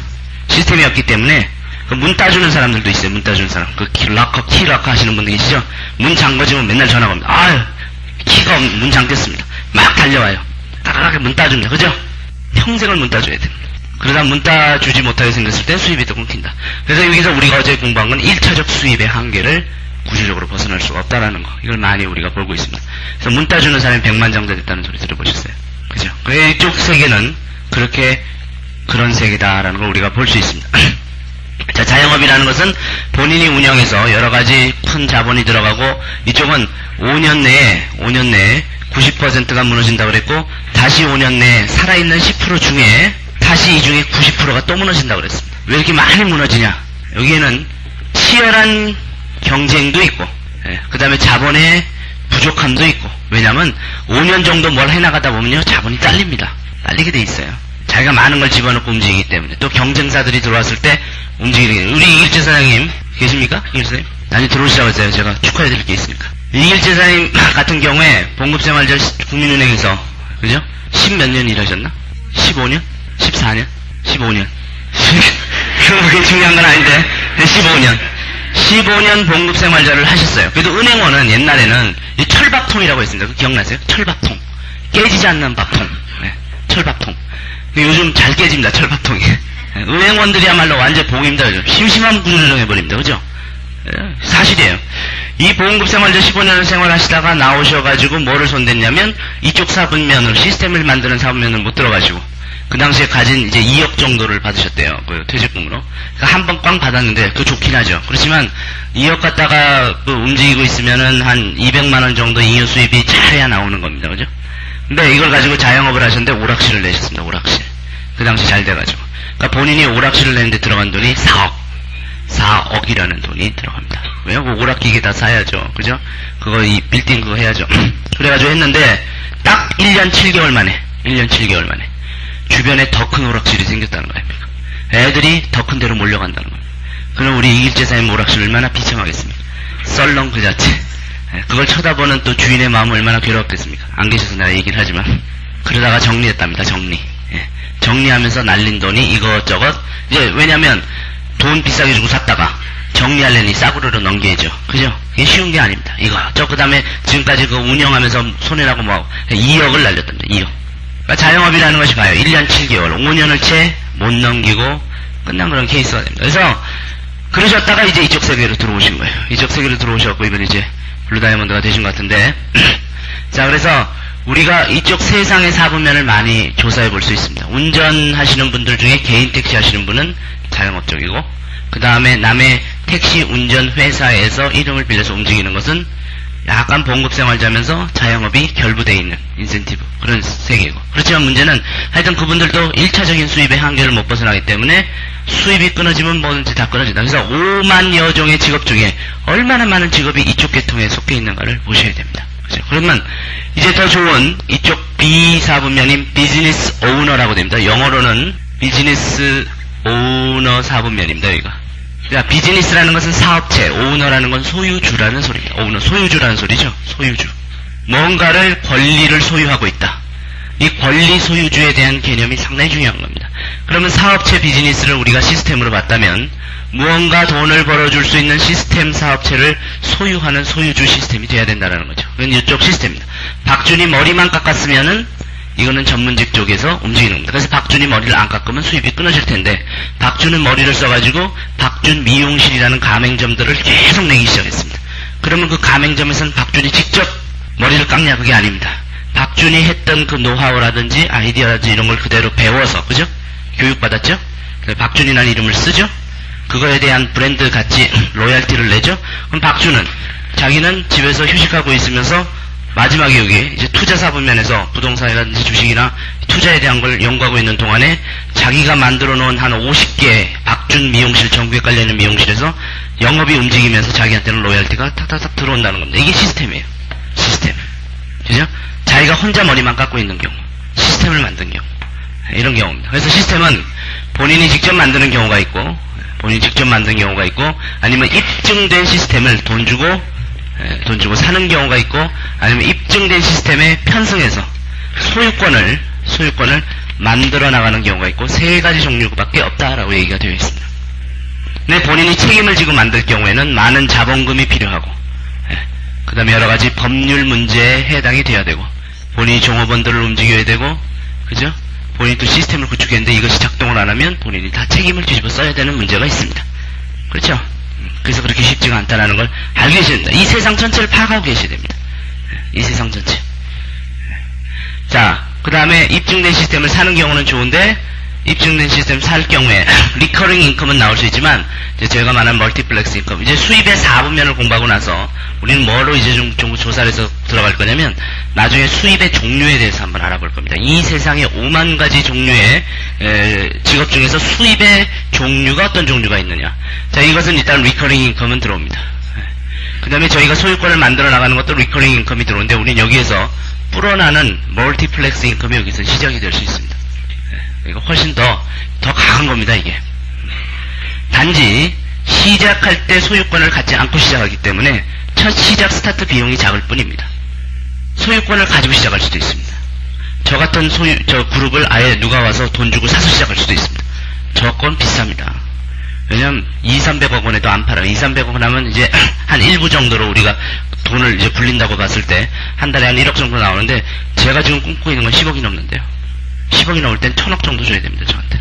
시스템이 없기 때문에. 그 문 따주는 사람들도 있어요. 문 따주는 사람. 그 키락커 하시는 분들 계시죠? 문 잠궈지면 맨날 전화가 옵니다. 아유, 키가 문 잠겼습니다. 막 달려와요. 따라하게 문 따줍니다. 그죠? 평생을 문 따줘야 됩니다. 그러다 문 따주지 못하게 생겼을 때 수입이 또 끊긴다. 그래서 여기서 우리가 어제 공부한 건 1차적 수입의 한계를 구조적으로 벗어날 수가 없다라는 거. 이걸 많이 우리가 보고 있습니다. 그래서 문 따주는 사람이 100만장자 됐다는 소리 들어보셨어요? 그죠? 이쪽 세계는 그런 세계다라는 걸 우리가 볼 수 있습니다. 자, 자영업이라는 것은 본인이 운영해서 여러 가지 큰 자본이 들어가고, 이쪽은 5년 내에 90%가 무너진다고 그랬고, 다시 5년 내에 살아있는 10% 중에 다시 이 중에 90%가 또 무너진다고 그랬습니다. 왜 이렇게 많이 무너지냐? 여기에는 치열한 경쟁도 있고, 그 다음에 자본의 부족함도 있고, 왜냐면 5년 정도 뭘 해나가다 보면요, 자본이 딸립니다. 딸리게 돼 있어요. 자기가 많은 걸 집어넣고 움직이기 때문에. 또 경쟁사들이 들어왔을 때 움직이게. 우리 이길재 사장님 계십니까? 이길재 사장님? 나중에 들어오시라고 했어요. 제가 축하해드릴 게 있으니까. 이길재 사장님 같은 경우에 봉급생활자 국민은행에서, 그죠? 10몇 년 일하셨나? 15년? 14년? 15년. 그게 중요한 건 아닌데, 15년 봉급생활자를 하셨어요. 그래도 은행원은 옛날에는 이 철밥통이라고 했습니다. 그 기억나세요? 철밥통. 깨지지 않는 밥통. 네, 철밥통. 요즘 잘 깨집니다. 철밥통이. 은행원들이야말로 완전 복입니다. 심심한 구조조정 해버립니다. 그죠? 사실이에요. 이 보험급생활자 15년을 생활하시다가 나오셔가지고 뭐를 손댔냐면 이쪽 사분면으로 시스템을 만드는 사분면을 못 들어가시고 그 당시에 가진 이제 2억 정도를 받으셨대요. 그 퇴직금으로. 그러니까 한 번 꽝 받았는데 그거 좋긴 하죠. 그렇지만 2억 갖다가 그 움직이고 있으면은 한 200만 원 정도 잉여 수입이 잘해야 나오는 겁니다. 그죠? 근데 이걸 가지고 자영업을 하셨는데 오락실을 내셨습니다. 오락실. 그 당시 잘 돼가지고. 그러니까 본인이 오락실을 내는데 들어간 돈이 4억이라는 돈이 들어갑니다. 왜요? 그 오락기계 다 사야죠. 그죠? 그거 이 빌딩 그거 해야죠. 그래가지고 했는데 딱 1년 7개월 만에 주변에 더 큰 오락실이 생겼다는 거 아닙니까? 애들이 더 큰 데로 몰려간다는 겁니다. 그럼 우리 이길재 사님 오락실 얼마나 비참하겠습니까? 썰렁 그 자체. 그걸 쳐다보는 또 주인의 마음은 얼마나 괴롭겠습니까? 안 계셔서 내가 얘기를 하지만. 그러다가 정리했답니다. 정리하면서 날린 돈이 이것저것. 이제 왜냐면 돈 비싸게 주고 샀다가 정리하려니 싸구려로 넘겨야죠. 그죠? 이게 쉬운 게 아닙니다. 그 다음에 지금까지 그 운영하면서 손해나고 뭐 2억을 날렸답니다. 2억. 그러니까 자영업이라는 것이 봐요. 1년 7개월, 5년을 채 못 넘기고 끝난 그런 케이스가 됩니다. 그래서 그러셨다가 이제 이쪽 세계로 들어오신 거예요. 이쪽 세계로 들어오셔갖고 이번 이제 블루다이아몬드가 되신 것 같은데 자, 그래서 우리가 이쪽 세상의 사분면을 많이 조사해 볼 수 있습니다. 운전하시는 분들 중에 개인 택시 하시는 분은 자영업 쪽이고, 그 다음에 남의 택시 운전 회사에서 이름을 빌려서 움직이는 것은 약간 봉급생활자면서 자영업이 결부되어 있는 인센티브 그런 세계고 그렇지만 문제는 하여튼 그분들도 1차적인 수입의 한계를 못 벗어나기 때문에 수입이 끊어지면 뭐든지 다 끊어진다. 그래서 5만여 종의 직업 중에 얼마나 많은 직업이 이쪽 계통에 속해 있는가를 보셔야 됩니다. 그렇죠? 그러면 이제 더 좋은 이쪽 B사분면인 비즈니스 오너라고 됩니다. 영어로는 비즈니스 오너 사분면입니다. 여기가. 그러니까 비즈니스라는 것은 사업체, 오너라는 건 소유주라는 소리입니다. 오너, 소유주라는 소리죠. 소유주. 뭔가를 권리를 소유하고 있다. 이 권리 소유주에 대한 개념이 상당히 중요한 겁니다. 그러면 사업체 비즈니스를 우리가 시스템으로 봤다면 무언가 돈을 벌어줄 수 있는 시스템 사업체를 소유하는 소유주 시스템이 돼야 된다는 거죠. 그건 이쪽 시스템입니다. 박준이 머리만 깎았으면은 이거는 전문직 쪽에서 움직이는 겁니다. 그래서 박준이 머리를 안 깎으면 수입이 끊어질 텐데 박준은 머리를 써가지고 박준 미용실이라는 가맹점들을 계속 내기 시작했습니다. 그러면 그 가맹점에서는 박준이 직접 머리를 깎냐 그게 아닙니다. 박준이 했던 그 노하우라든지 아이디어라든지 이런 걸 그대로 배워서 그죠? 교육받았죠? 박준이라는 이름을 쓰죠? 그거에 대한 브랜드 가치 로얄티를 내죠? 그럼 박준은 자기는 집에서 휴식하고 있으면서 마지막에 여기 이제 투자사분면에서 부동산이라든지 주식이나 투자에 대한 걸 연구하고 있는 동안에 자기가 만들어 놓은 한 50개 박준 미용실 전국에 깔려있는 미용실에서 영업이 움직이면서 자기한테는 로얄티가 탁탁탁 들어온다는 겁니다. 이게 시스템이에요. 시스템. 그죠? 자기가 혼자 머리만 깎고 있는 경우 시스템을 만든 경우 이런 경우입니다. 그래서 시스템은 본인이 직접 만드는 경우가 있고 아니면 입증된 시스템을 돈 주고 사는 경우가 있고 아니면 입증된 시스템에 편승해서 소유권을 만들어 나가는 경우가 있고 세 가지 종류밖에 없다라고 얘기가 되어 있습니다. 근데 본인이 책임을 지고 만들 경우에는 많은 자본금이 필요하고 그 다음에 여러 가지 법률 문제에 해당이 돼야 되고 본인이 종업원들을 움직여야 되고 그죠? 본인이 또 시스템을 구축했는데 이것이 작동을 안 하면 본인이 다 책임을 뒤집어 써야 되는 문제가 있습니다. 그렇죠? 그래서 그렇게 쉽지가 않다는 걸 알고 계셔야 됩니다. 이 세상 전체를 파악하고 계셔야 됩니다. 이 세상 전체. 자, 그 다음에 입증된 시스템을 사는 경우는 좋은데 입증된 시스템 살 경우에 리커링 인컴은 나올 수 있지만 이제 제가 말한 멀티플렉스 인컴 이제 수입의 4분면을 공부하고 나서 우리는 뭐로 이제 좀 조사를 해서 들어갈 거냐면 나중에 수입의 종류에 대해서 한번 알아볼 겁니다. 이 세상에 5만 가지 종류의 직업 중에서 수입의 종류가 어떤 종류가 있느냐. 자, 이것은 일단 리커링 인컴은 들어옵니다. 그 다음에 저희가 소유권을 만들어 나가는 것도 리커링 인컴이 들어오는데 우리는 여기에서 불어나는 멀티플렉스 인컴이 여기서 시작이 될 수 있습니다. 이거 훨씬 더 강한 겁니다, 이게. 단지 시작할 때 소유권을 갖지 않고 시작하기 때문에 첫 시작 스타트 비용이 작을 뿐입니다. 소유권을 가지고 시작할 수도 있습니다. 저 같은 저 그룹을 아예 누가 와서 돈 주고 사서 시작할 수도 있습니다. 저 건 비쌉니다. 왜냐면 200~300억 원에도 안 팔아요. 200~300억 원 하면 이제 한 일부 정도로 우리가 돈을 이제 불린다고 봤을 때 한 달에 한 1억 정도 나오는데 제가 지금 꿈꾸고 있는 건 10억이 넘는데요. 10억이 넘을 땐 1000억 정도 줘야 됩니다, 저한테.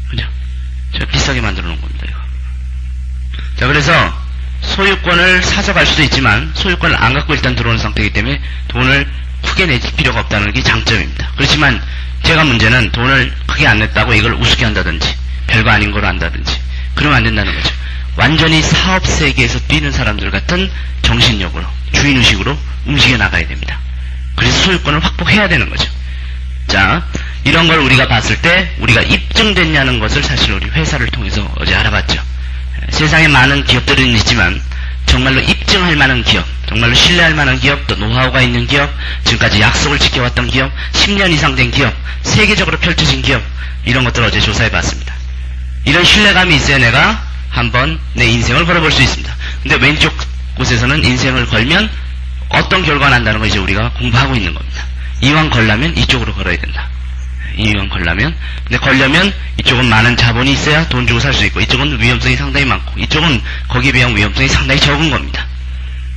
그죠? 제가 비싸게 만들어 놓은 겁니다, 이거. 자, 그래서 소유권을 사서 갈 수도 있지만 소유권을 안 갖고 일단 들어오는 상태이기 때문에 돈을 크게 낼 필요가 없다는 게 장점입니다. 그렇지만 제가 문제는 돈을 크게 안 냈다고 이걸 우습게 한다든지 별거 아닌 거로 한다든지 그러면 안 된다는 거죠. 완전히 사업 세계에서 뛰는 사람들 같은 정신력으로 주인의식으로 움직여 나가야 됩니다. 그래서 소유권을 확보해야 되는 거죠. 자, 이런 걸 우리가 봤을 때 우리가 입증됐냐는 것을 사실 우리 회사를 통해서 어제 알아봤죠. 세상에 많은 기업들은 있지만 정말로 입증할 만한 기업, 정말로 신뢰할 만한 기업, 또 노하우가 있는 기업, 지금까지 약속을 지켜왔던 기업, 10년 이상 된 기업, 세계적으로 펼쳐진 기업, 이런 것들을 어제 조사해봤습니다. 이런 신뢰감이 있어야 내가 한번 내 인생을 걸어볼 수 있습니다. 근데 왼쪽 곳에서는 인생을 걸면 어떤 결과가 난다는 걸 이제 우리가 공부하고 있는 겁니다. 이왕 걸려면 이쪽으로 걸어야 된다. 이왕 걸려면. 근데 걸려면 이쪽은 많은 자본이 있어야 돈 주고 살 수 있고 이쪽은 위험성이 상당히 많고 이쪽은 거기에 비하면 위험성이 상당히 적은 겁니다.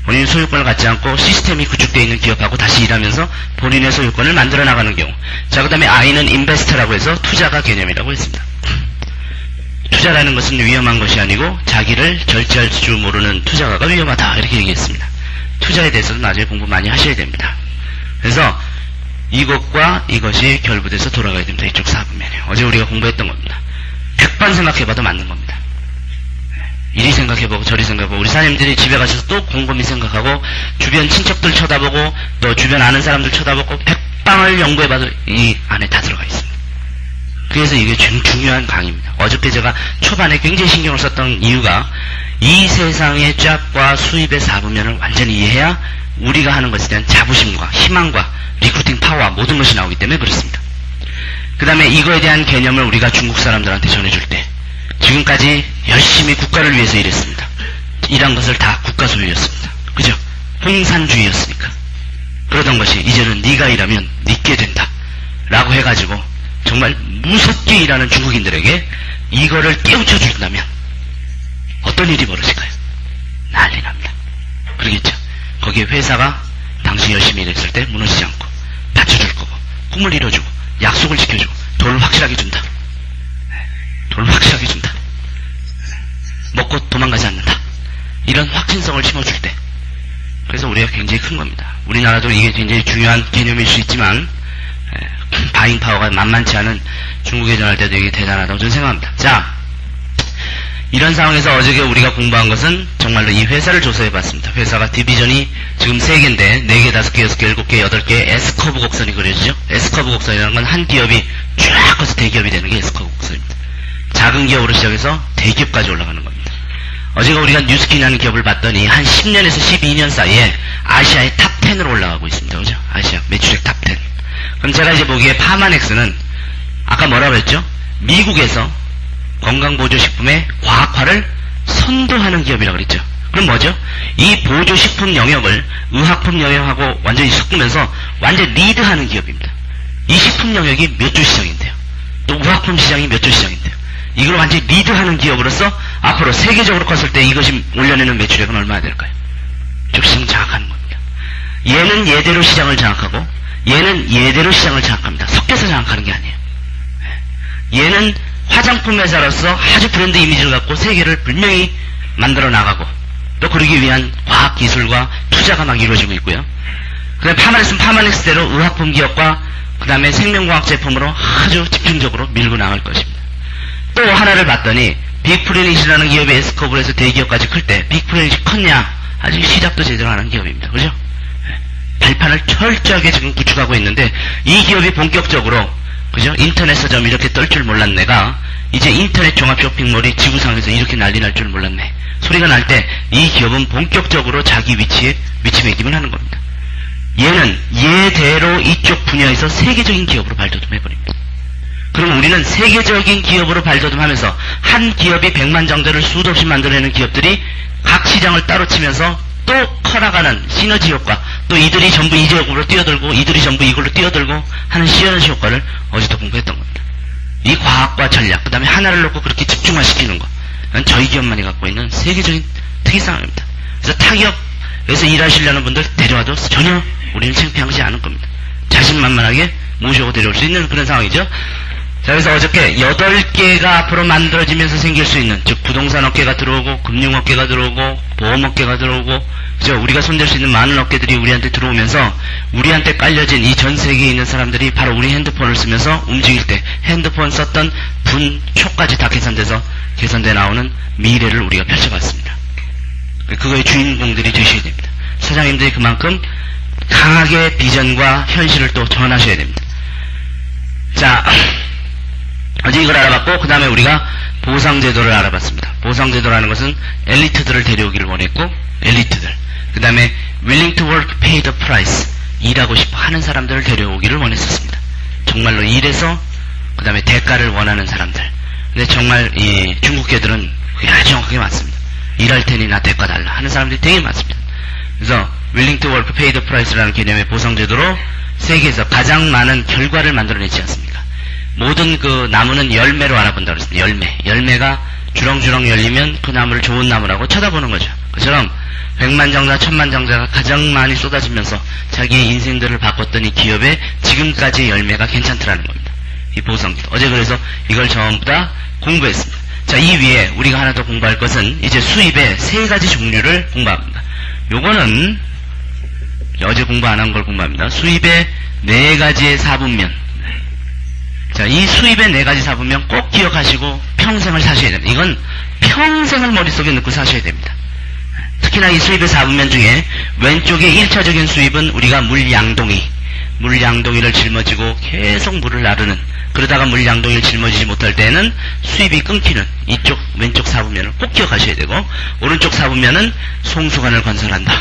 본인의 소유권을 갖지 않고 시스템이 구축되어 있는 기업하고 다시 일하면서 본인의 소유권을 만들어 나가는 경우. 자, 그 다음에 I는 인베스터라고 해서 투자가 개념이라고 했습니다. 투자라는 것은 위험한 것이 아니고 자기를 절제할 줄 모르는 투자가가 위험하다 이렇게 얘기했습니다. 투자에 대해서도 나중에 공부 많이 하셔야 됩니다. 그래서 이것과 이것이 결부돼서 돌아가야 됩니다. 이쪽 4분면에. 어제 우리가 공부했던 겁니다. 100번 생각해봐도 맞는 겁니다. 이리 생각해보고 저리 생각해보고 우리 사장님들이 집에 가셔서 또 곰곰이 생각하고 주변 친척들 쳐다보고 또 주변 아는 사람들 쳐다보고 백방을 연구해봐도 이 안에 다 들어가 있습니다. 그래서 이게 중요한 강의입니다. 어저께 제가 초반에 굉장히 신경을 썼던 이유가 이 세상의 짭과 수입의 사분면을 완전히 이해해야 우리가 하는 것에 대한 자부심과 희망과 리크루팅 파워와 모든 것이 나오기 때문에 그렇습니다. 그 다음에 이거에 대한 개념을 우리가 중국 사람들한테 전해줄 때 지금까지 열심히 국가를 위해서 일했습니다. 일한 것을 다 국가 소유였습니다. 그죠? 홍산주의였으니까. 그러던 것이 이제는 네가 일하면 네게 된다 라고 해가지고 정말 무섭게 일하는 중국인들에게 이거를 깨우쳐 준다면 어떤 일이 벌어질까요? 난리 납니다. 그러겠죠? 거기에 회사가 당신 열심히 일했을 때 무너지지 않고 받쳐줄 거고 꿈을 이뤄주고 약속을 지켜주고 돈을 확실하게 준다. 돈을 확실하게 준다. 먹고 도망가지 않는다. 이런 확신성을 심어줄 때. 그래서 우리가 굉장히 큰 겁니다. 우리나라도 이게 굉장히 중요한 개념일 수 있지만 바잉 파워가 만만치 않은 중국에 전할 때도 이게 대단하다고 저는 생각합니다. 자, 이런 상황에서 어저께 우리가 공부한 것은 정말로 이 회사를 조사해봤습니다. 회사가 디비전이 지금 3개인데 4개, 5개, 6개, 7개, 8개 S커브 곡선이 그려지죠. S커브 곡선이라는 건 한 기업이 쫙 커서 대기업이 되는 게 S커브 곡선입니다. 작은 기업으로 시작해서 대기업까지 올라가는 겁니다. 어제가 우리가 뉴스킨이라는 기업을 봤더니 한 10년에서 12년 사이에 아시아의 탑 10으로 올라가고 있습니다. 그죠? 아시아 매출액 탑 10. 그럼 제가 이제 보기에 파마넥스는 아까 뭐라고 했죠? 미국에서 건강보조식품의 과학화를 선도하는 기업이라고 그랬죠. 그럼 뭐죠? 이 보조식품 영역을 의학품 영역하고 완전히 섞으면서 완전 리드하는 기업입니다. 이 식품 영역이 몇 조 시장인데요. 또 의학품 시장이 몇 조 시장인데요. 이걸 완전히 리드하는 기업으로서 앞으로 세계적으로 컸을 때 이것이 올려내는 매출액은 얼마나 될까요? 즉 시장 장악하는 겁니다. 얘는 얘대로 시장을 장악하고 얘는 얘대로 시장을 장악합니다. 섞여서 장악하는 게 아니에요. 얘는 화장품 회사로서 아주 브랜드 이미지를 갖고 세계를 분명히 만들어 나가고 또 그러기 위한 과학 기술과 투자가 막 이루어지고 있고요. 그 다음에 파마넥스는 파마넥스대로 의학품 기업과 그 다음에 생명과학 제품으로 아주 집중적으로 밀고 나갈 것입니다. 또 하나를 봤더니 빅프레닛이라는 기업의 S컵으로 대기업까지 클 때 빅프레닛이 컸냐? 아직 시작도 제대로 안 한 기업입니다. 그죠? 발판을 철저하게 지금 구축하고 있는데 이 기업이 본격적으로 그죠? 인터넷 서점 이렇게 떨 줄 몰랐네가 이제 인터넷 종합 쇼핑몰이 지구상에서 이렇게 난리 날 줄 몰랐네. 소리가 날 때 이 기업은 본격적으로 자기 위치에 위치매김을 하는 겁니다. 얘는 얘대로 이쪽 분야에서 세계적인 기업으로 발돋움해버립니다. 그럼 우리는 세계적인 기업으로 발돋움하면서 한 기업이 백만장자를 수도 없이 만들어내는 기업들이 각 시장을 따로 치면서 또 커나가는 시너지 효과, 또 이들이 전부 이 지역으로 뛰어들고 이들이 전부 이걸로 뛰어들고 하는 시너지 효과를 어제도 공부했던 겁니다. 이 과학과 전략, 그 다음에 하나를 놓고 그렇게 집중화시키는 거, 이건 저희 기업만이 갖고 있는 세계적인 특이사항입니다. 그래서 타기업에서 일하시려는 분들 데려와도 전혀 우리는 창피하지 않을 겁니다. 자신만만하게 모셔고 데려올 수 있는 그런 상황이죠. 자, 그래서 어저께 8개가 앞으로 만들어지면서 생길 수 있는, 즉 부동산 업계가 들어오고 금융업계가 들어오고 보험업계가 들어오고 그죠? 우리가 손댈 수 있는 많은 업계들이 우리한테 들어오면서 우리한테 깔려진 이 전 세계에 있는 사람들이 바로 우리 핸드폰을 쓰면서 움직일 때 핸드폰 썼던 분초까지 다 계산돼 나오는 미래를 우리가 펼쳐봤습니다. 그거의 주인공들이 되셔야 됩니다. 사장님들이 그만큼 강하게 비전과 현실을 또 전하셔야 됩니다. 자, 어제 이걸 알아봤고 그 다음에 우리가 보상제도를 알아봤습니다. 보상제도라는 것은 엘리트들을 데려오기를 원했고 엘리트들, 그 다음에 willing to work, pay the price, 일하고 싶어 하는 사람들을 데려오기를 원했었습니다. 정말로 일해서 그 다음에 대가를 원하는 사람들. 근데 정말 이 중국계들은 그게 아주 정확하게 맞습니다. 일할 테니 나 대가 달라 하는 사람들이 되게 많습니다. 그래서 willing to work, pay the price라는 개념의 보상제도로 세계에서 가장 많은 결과를 만들어내지 않습니까? 모든 그 나무는 열매로 알아본다고 그랬습니다. 열매가 주렁주렁 열리면 그 나무를 좋은 나무라고 쳐다보는 거죠. 그처럼 백만장자, 천만장자가 가장 많이 쏟아지면서 자기의 인생들을 바꿨던 이 기업의 지금까지의 열매가 괜찮더라는 겁니다. 이 보상제도. 어제 그래서 이걸 전부 다 공부했습니다. 자, 이 위에 우리가 하나 더 공부할 것은 이제 수입의 3가지 종류를 공부합니다. 요거는 어제 공부 안 한 걸 공부합니다. 수입의 4가지의 사분면. 자, 이 수입의 4가지 사분면 꼭 기억하시고 평생을 사셔야 됩니다. 이건 평생을 머릿속에 넣고 사셔야 됩니다. 특히나 이 수입의 4분면 중에 왼쪽의 1차적인 수입은 우리가 물양동이를 짊어지고 계속 물을 나르는, 그러다가 물양동이를 짊어지지 못할 때는 수입이 끊기는 이쪽 왼쪽 4분면을 꼭 기억하셔야 되고, 오른쪽 4분면은 송수관을 건설한다.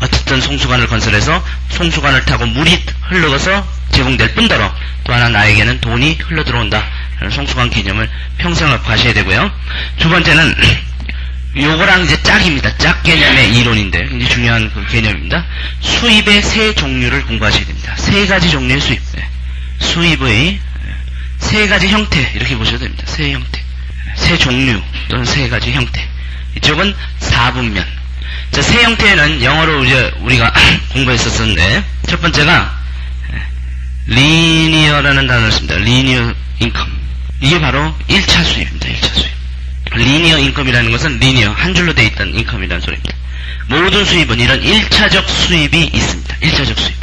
어쨌든 송수관을 건설해서 송수관을 타고 물이 흘러가서 제공될 뿐더러 또 하나 나에게는 돈이 흘러들어온다 라는 송수관 개념을 평생 갖고 가셔야 되고요. 두 번째는 요거랑 이제 짝입니다. 짝 개념의 이론인데 굉장히 중요한 그 개념입니다. 수입의 세 종류를 공부하셔야 됩니다. 세 가지 종류의 수입. 수입의 세 가지 형태 이렇게 보셔도 됩니다. 세 형태. 세 종류 또는 세 가지 형태. 이쪽은 4분면. 자, 세 형태는 영어로 이제 우리가 공부했었는데 첫 번째가 리니어라는 단어를 씁니다. 리니어 인컴. 이게 바로 1차 수입입니다. 1차 수입. 리니어 인컴이라는 것은 리니어, 한 줄로 되어 있던 인컴이라는 소리입니다. 모든 수입은 이런 1차적 수입이 있습니다. 1차적 수입.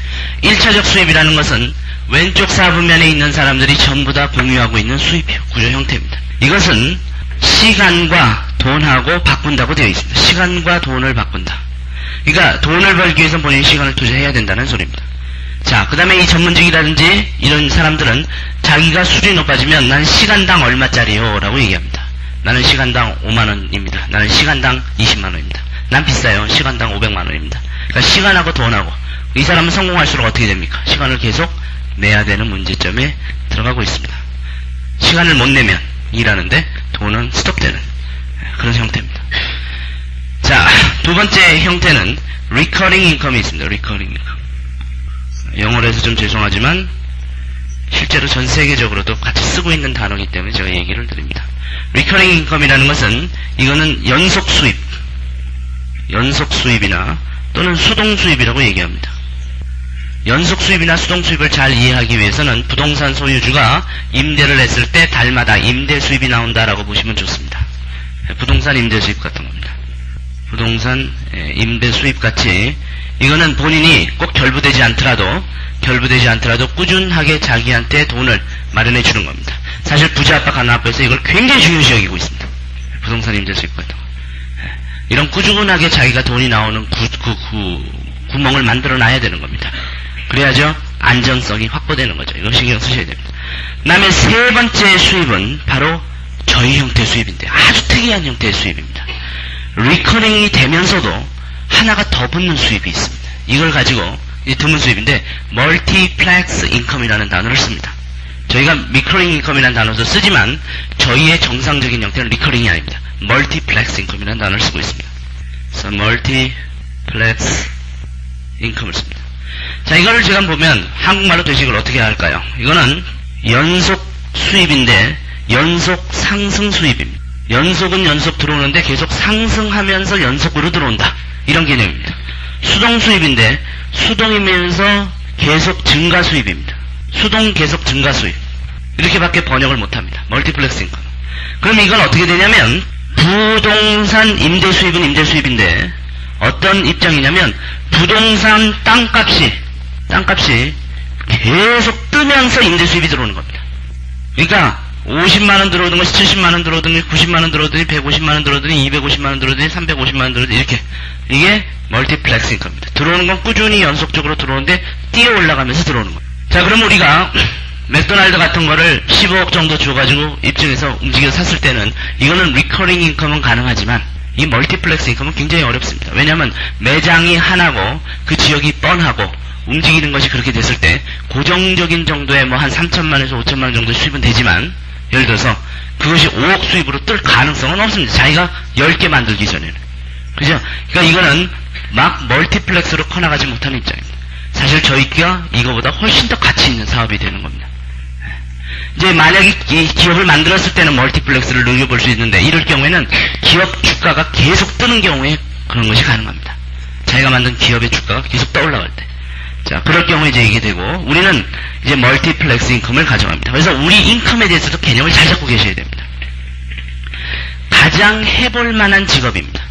1차적 수입이라는 것은 왼쪽 4분면에 있는 사람들이 전부 다 공유하고 있는 수입 구조 형태입니다. 이것은 시간과 돈하고 바꾼다고 되어 있습니다. 시간과 돈을 바꾼다. 그러니까 돈을 벌기 위해서 본인이 시간을 투자해야 된다는 소리입니다. 자, 그 다음에 이 전문직이라든지 이런 사람들은 자기가 수준이 높아지면 난 시간당 얼마짜리요? 라고 얘기합니다. 나는 시간당 5만원입니다. 나는 시간당 20만원입니다. 난 비싸요. 시간당 500만원입니다. 그러니까 시간하고 돈하고 이 사람은 성공할수록 어떻게 됩니까? 시간을 계속 내야 되는 문제점에 들어가고 있습니다. 시간을 못 내면 일하는데 돈은 스톱되는 그런 형태입니다. 자, 두 번째 형태는 recurring income이 있습니다. recurring income. 영어로 해서 좀 죄송하지만 실제로 전 세계적으로도 같이 쓰고 있는 단어이기 때문에 제가 얘기를 드립니다. recurring income이라는 것은 이거는 연속 수입이나 또는 수동 수입이라고 얘기합니다. 연속 수입이나 수동 수입을 잘 이해하기 위해서는 부동산 소유주가 임대를 했을 때 달마다 임대 수입이 나온다라고 보시면 좋습니다. 부동산 임대 수입 같은 겁니다. 부동산 임대 수입 같이 이거는 본인이 꼭 결부되지 않더라도 꾸준하게 자기한테 돈을 마련해 주는 겁니다. 사실 부자 아빠 가난 아빠에서 이걸 굉장히 중요시 여기고 있습니다. 부동산 임대 수입 같은 거. 이런 꾸준하게 자기가 돈이 나오는 구멍을 만들어 놔야 되는 겁니다. 그래야죠 안정성이 확보되는 거죠. 이거 신경 쓰셔야 됩니다. 그 다음에 세 번째 수입은 바로 저희 형태 수입인데 아주 특이한 형태의 수입입니다. 리커링이 되면서도 하나가 더 붙는 수입이 있습니다. 이걸 가지고 드문 수입인데 멀티플렉스 인컴이라는 단어를 씁니다. 저희가 리커링 인컴이라는 단어도 쓰지만 저희의 정상적인 형태는 리커링이 아닙니다. 멀티플렉스 인컴이라는 단어를 쓰고 있습니다. 그래서 멀티플렉스 인컴을 씁니다. 자, 이거를 제가 보면 한국말로 되식을 어떻게 할까요? 이거는 연속 수입인데 연속 상승 수입입니다. 연속은 연속 들어오는데 계속 상승하면서 연속으로 들어온다. 이런 개념입니다. 수동 수입인데 수동이면서 계속 증가 수입입니다. 수동 계속 증가 수입. 이렇게밖에 번역을 못합니다. 멀티플렉스 인컴. 그럼 이건 어떻게 되냐면 부동산 임대 수입은 임대 수입인데 어떤 입장이냐면 부동산 땅값이 계속 뜨면서 임대 수입이 들어오는 겁니다. 그러니까 50만원 들어오던 것이 70만원 들어오더니 90만원 들어오더니 150만원 들어오더니 250만원 들어오더니 350만원 들어오더니 이렇게 이게 멀티플렉스 인컴입니다. 들어오는 건 꾸준히 연속적으로 들어오는데 뛰어 올라가면서 들어오는 거예요. 자, 그럼 우리가 맥도날드 같은 거를 15억 정도 줘가지고 입증해서 움직여서 샀을 때는 이거는 리커링 인컴은 가능하지만 이 멀티플렉스 인컴은 굉장히 어렵습니다. 왜냐하면 매장이 하나고 그 지역이 뻔하고 움직이는 것이 그렇게 됐을 때 고정적인 정도의 뭐 한 3천만에서 5천만 정도의 수입은 되지만 예를 들어서 그것이 5억 수입으로 뜰 가능성은 없습니다. 자기가 10개 만들기 전에는. 그죠? 그러니까 이거는 막 멀티플렉스로 커나가지 못하는 입장입니다. 사실 저희가 이거보다 훨씬 더 가치 있는 사업이 되는 겁니다. 이제 만약에 이 기업을 만들었을 때는 멀티플렉스를 늘려볼 수 있는데 이럴 경우에는 기업 주가가 계속 뜨는 경우에 그런 것이 가능합니다. 자기가 만든 기업의 주가가 계속 떠올라갈 때. 자, 그럴 경우에 이제 이게 되고 우리는 이제 멀티플렉스 인컴을 가져갑니다. 그래서 우리 인컴에 대해서도 개념을 잘 잡고 계셔야 됩니다. 가장 해볼 만한 직업입니다.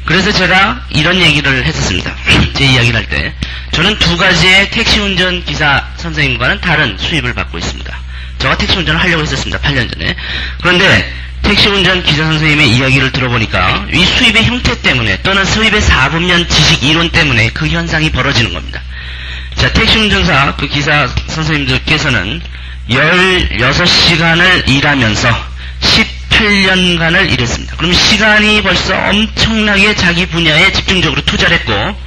그래서 제가 이런 얘기를 했었습니다. 제 이야기를 할 때 저는 두 가지의 택시 운전 기사 선생님과는 다른 수입을 받고 있습니다. 제가 택시 운전을 하려고 했었습니다. 8년 전에. 그런데 택시 운전 기사 선생님의 이야기를 들어보니까 이 수입의 형태 때문에 또는 수입의 4분면 지식 이론 때문에 그 현상이 벌어지는 겁니다. 자, 택시 운전사 그 기사 선생님들께서는 16시간을 일하면서 18년간을 일했습니다. 그럼 시간이 벌써 엄청나게 자기 분야에 집중적으로 투자를 했고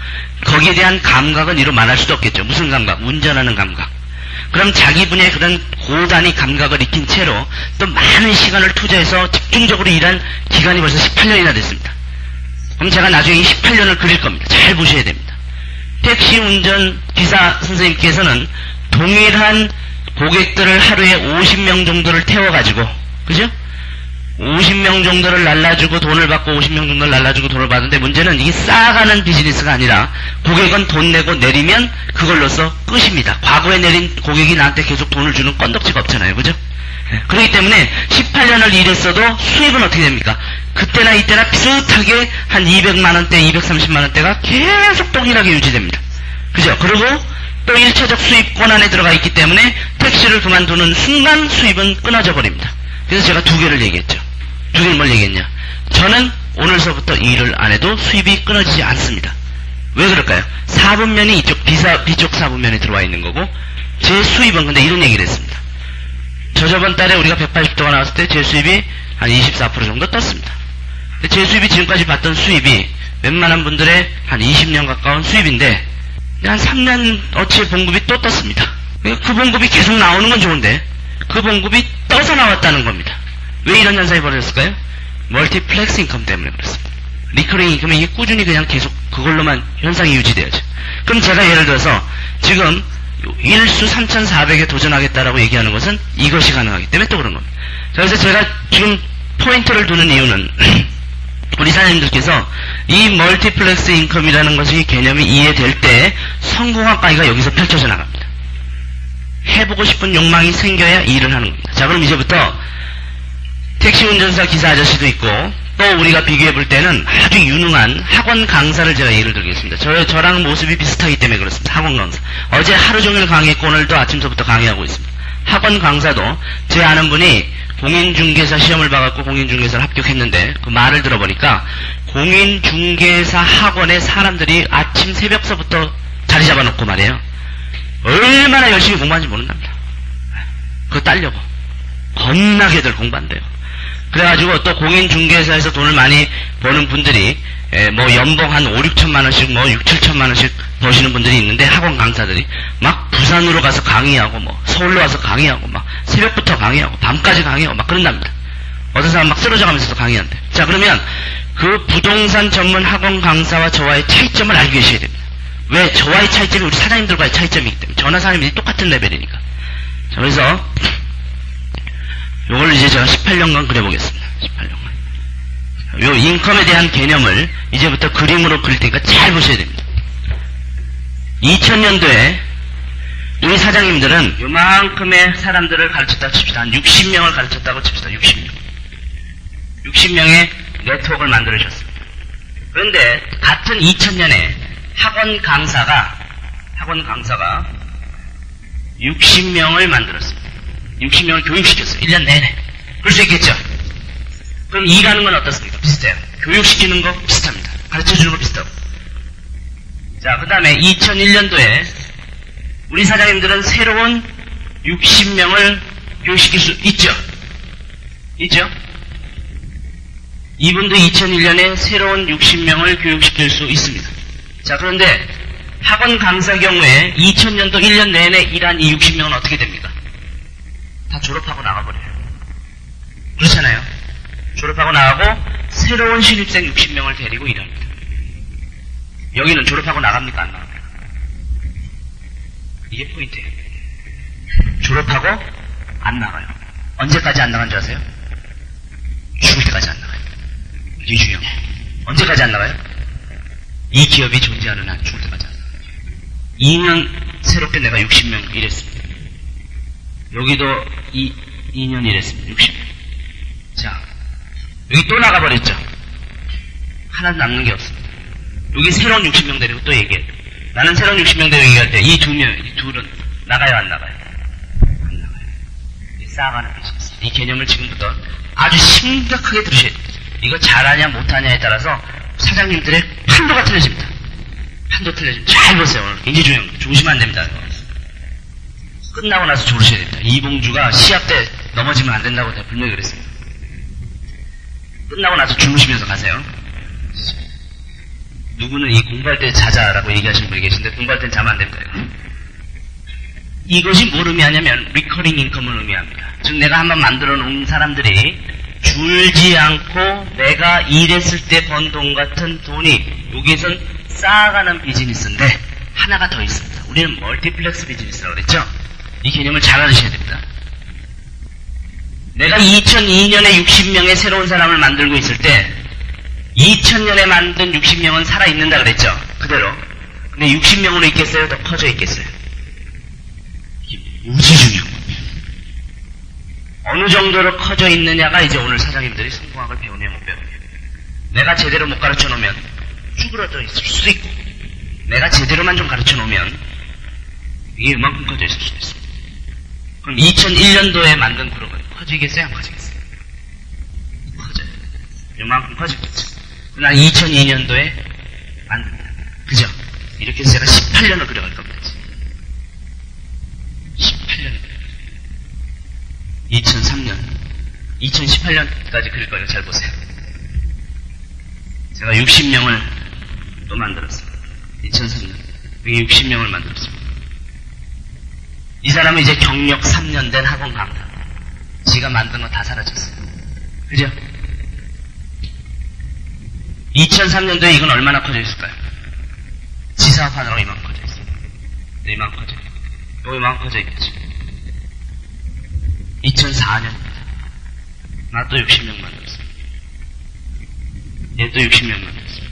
거기에 대한 감각은 이루 말할 수도 없겠죠. 무슨 감각? 운전하는 감각. 그럼 자기 분야의 그런 고단위 감각을 익힌 채로 또 많은 시간을 투자해서 집중적으로 일한 기간이 벌써 18년이나 됐습니다. 그럼 제가 나중에 이 18년을 그릴 겁니다. 잘 보셔야 됩니다. 택시 운전 기사 선생님께서는 동일한 고객들을 하루에 50명 정도를 태워가지고, 그죠? 50명 정도를 날라주고 돈을 받고 50명 정도를 날라주고 돈을 받는데 문제는 이게 쌓아가는 비즈니스가 아니라 고객은 돈 내고 내리면 그걸로써 끝입니다. 과거에 내린 고객이 나한테 계속 돈을 주는 건덕지가 없잖아요. 그죠? 그렇기 때문에 18년을 일했어도 수입은 어떻게 됩니까? 그때나 이때나 비슷하게 한 200만원대, 230만원대가 계속 동일하게 유지됩니다. 그죠? 그리고 또 1차적 수입권 안에 들어가 있기 때문에 택시를 그만두는 순간 수입은 끊어져 버립니다. 그래서 제가 두 개를 얘기했죠. 두 개를 뭘 얘기했냐? 저는 오늘서부터 이 일을 안 해도 수입이 끊어지지 않습니다. 왜 그럴까요? 4분면이 이쪽 B쪽 4분면에 들어와 있는 거고 제 수입은 근데 이런 얘기를 했습니다. 저번 달에 우리가 180도가 나왔을 때 제 수입이 한 24% 정도 떴습니다. 제 수입이 지금까지 봤던 수입이 웬만한 분들의 한 20년 가까운 수입인데 한 3년 어치의 봉급이 또 떴습니다. 그 봉급이 계속 나오는 건 좋은데 그 봉급이 떠서 나왔다는 겁니다. 왜 이런 현상이 벌어졌을까요? 멀티플렉스 인컴 때문에 그렇습니다. 리커링 인컴이 이게 꾸준히 그냥 계속 그걸로만 현상이 유지돼야죠. 그럼 제가 예를 들어서 지금 일수 3,400에 도전하겠다라고 얘기하는 것은 이것이 가능하기 때문에 또 그런 겁니다. 그래서 제가 지금 포인트를 두는 이유는 우리 사장님들께서 이 멀티플렉스 인컴이라는 것이 개념이 이해될 때 성공학 강의가 여기서 펼쳐져 나갑니다. 해보고 싶은 욕망이 생겨야 일을 하는 겁니다. 자, 그럼 이제부터 택시 운전사 기사 아저씨도 있고 또 우리가 비교해 볼 때는 아주 유능한 학원 강사를 제가 예를 들겠습니다. 저랑 모습이 비슷하기 때문에 그렇습니다. 학원 강사. 어제 하루 종일 강의했고 오늘도 아침서부터 강의하고 있습니다. 학원 강사도 제 아는 분이 공인중개사 시험을 봐갖고 공인중개사를 합격했는데 그 말을 들어보니까 공인중개사 학원에 사람들이 아침 새벽서부터 자리 잡아놓고 말이에요. 얼마나 열심히 공부하는지 모른답니다. 그거 따려고. 겁나게들 공부한대요. 그래가지고 또 공인중개사에서 돈을 많이 버는 분들이 뭐 연봉 한 5, 6천만원씩 뭐 6, 7천만원씩 버시는 분들이 있는데 학원 강사들이 막 부산으로 가서 강의하고 뭐 서울로 와서 강의하고 막 새벽부터 강의하고 밤까지 강의하고 막 그런답니다. 어떤 사람 막 쓰러져 가면서도 강의한대. 자, 그러면 그 부동산 전문 학원 강사와 저와의 차이점을 알고 계셔야 됩니다. 왜? 저와의 차이점이 우리 사장님들과의 차이점이기 때문에. 저나 사장님들이 똑같은 레벨이니까. 자, 그래서 요걸 이제 제가 18년간 그려보겠습니다. 18년간. 요 인컴에 대한 개념을 이제부터 그림으로 그릴 테니까 잘 보셔야 됩니다. 2000년도에 우리 사장님들은 요만큼의 사람들을 가르쳤다고 칩시다. 한 60명을 가르쳤다고 칩시다. 60명. 60명의 네트워크를 만들어주셨습니다. 그런데 같은 2000년에 학원 강사가 60명을 만들었습니다. 60명을 교육시켰어요. 1년 내내. 그럴 수 있겠죠? 그럼 일하는 건 어떻습니까? 비슷해요. 교육시키는 거 비슷합니다. 가르쳐주는 거 비슷하고. 자, 그 다음에 2001년도에 우리 사장님들은 새로운 60명을 교육시킬 수 있죠? 있죠? 이분도 2001년에 새로운 60명을 교육시킬 수 있습니다. 자, 그런데 학원 강사 경우에 2000년도 1년 내내 일한 이 60명은 어떻게 됩니까? 다 졸업하고 나가버려요. 그렇잖아요. 졸업하고 나가고 새로운 신입생 60명을 데리고 일합니다. 여기는 졸업하고 나갑니까? 안 나갑니까? 이게 포인트예요. 졸업하고 안 나가요. 언제까지 안 나간 줄 아세요? 죽을 때까지 안 나가요. 이게 중요해요. 언제까지 안 나가요? 이 기업이 존재하는 한 죽을 때까지 안 나가요. 2년 새롭게 내가 60명 일했습니다. 여기도 2년 일했습니다. 60명. 자, 여기 또 나가버렸죠. 하나도 남는 게 없습니다. 여기 새로운 60명 데리고 또 얘기해요. 나는 새로운 60명 데리고 얘기할 때 이 둘은 나가요, 안 나가요? 안 나가요. 이 쌓아가는 비즈니스. 이 개념을 지금부터 아주 심각하게 들으셔야 됩니다. 이거 잘하냐 못하냐에 따라서 사장님들의 판도가 틀려집니다. 판도 틀려집니다. 잘 보세요. 오늘 굉장히 중요합니다. 조심하면 안 됩니다. 끝나고 나서 조르셔야 됩니다. 이봉주가 시합 때 넘어지면 안 된다고 제가 분명히 그랬습니다. 끝나고 나서 주무시면서 가세요. 누구는 이 공부할 때 자자라고 얘기하시는 분이 계신데 공부할 땐 자면 안 됩니다. 이것이 뭘 의미하냐면 리커링 인컴을 의미합니다. 즉 내가 한번 만들어 놓은 사람들이 줄지 않고 내가 일했을 때 번 돈 같은 돈이 여기에선 쌓아가는 비즈니스인데 하나가 더 있습니다. 우리는 멀티플렉스 비즈니스라고 그랬죠? 이 개념을 잘 알으셔야 됩니다. 내가 2002년에 60명의 새로운 사람을 만들고 있을 때 2000년에 만든 60명은 살아있는다 그랬죠? 그대로. 근데 60명으로 있겠어요? 더 커져 있겠어요? 이게 무지 중요한 겁니다. 어느 정도로 커져 있느냐가 이제 오늘 사장님들이 성공학을 배우냐 못 배우냐. 내가 제대로 못 가르쳐 놓으면 쭈그러져 있을 수도 있고 내가 제대로만 좀 가르쳐 놓으면 이게 이만큼 커져 있을 수도 있습니다. 그럼 2001년도에 만든 그룹은 커지겠어요? 안 커지겠어요? 커져요. 이만큼 커지겠죠. 그러나 2002년도에 만듭니다. 그죠? 이렇게 해서 제가 18년을 그려갈 겁니다. 18년을 2003년 2018년까지 그릴 거예요. 잘 보세요. 제가 60명을 또 만들었습니다. 2003년 여기 60명을 만들었습니다. 이 사람은 이제 경력 3년 된 학원 강사. 지가 만든 거 다 사라졌어요. 그죠? 2003년도에 이건 얼마나 커져 있을까요? 지사업 하느라고 이만큼 커져 있어요. 네, 이만큼 커져 있어요. 여기 이만큼 커져 있겠죠. 2004년입니다. 나 또 60명 만들었어요. 얘 또 60명 만들었어요.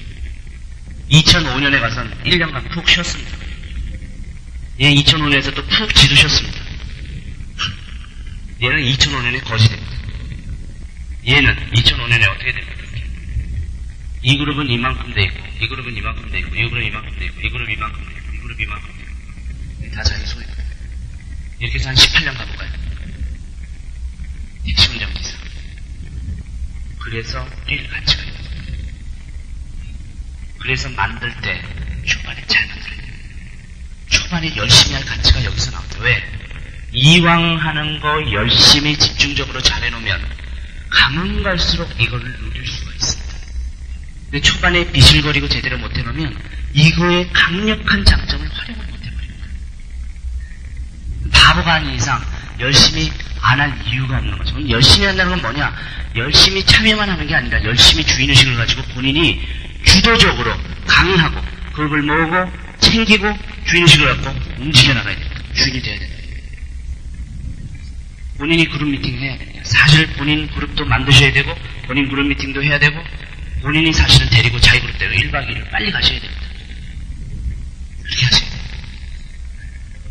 2005년에 가서는 1년간 푹 쉬었습니다. 얘 2005년에서 또 푹 지르셨습니다. 얘는 2005년에 거지 됩니다. 얘는 2005년에 어떻게 됩니까? 이 그룹은 이만큼 돼 있고, 이 그룹은 이만큼 돼 있고, 이 그룹은 이만큼 돼 있고, 이 그룹은 이만큼 돼 있고, 이 그룹은 이만큼 돼 있고. 다 자기 소유입니다. 이렇게 해서 한 18년 가볼까요? 핵심은 여기서. 그래서 뛸 가치가 있어요. 그래서 만들 때 초반에 잘 만들어야 돼요. 초반에 열심히 할 가치가 여기서 나옵니다. 왜? 이왕 하는 거 열심히 집중적으로 잘 해놓으면 가면 갈수록 이거를 누릴 수가 있습니다. 근데 초반에 비실거리고 제대로 못 해놓으면 이거의 강력한 장점을 활용을 못 해버립니다. 바보가 아닌 이상 열심히 안 할 이유가 없는 거죠. 열심히 한다는 건 뭐냐? 열심히 참여만 하는 게 아니라 열심히 주인의식을 가지고 본인이 주도적으로 강의하고 그걸 모으고 챙기고 주인의식을 갖고 움직여 나가야 됩니다. 주인이 돼야 됩니다. 본인이 그룹 미팅을 해야 됩니다. 사실 본인 그룹도 만드셔야 되고 본인 그룹 미팅도 해야 되고 본인이 사실은 데리고 자기 그룹대로 1박 2일 빨리 가셔야 됩니다. 그렇게 하셔야 돼요.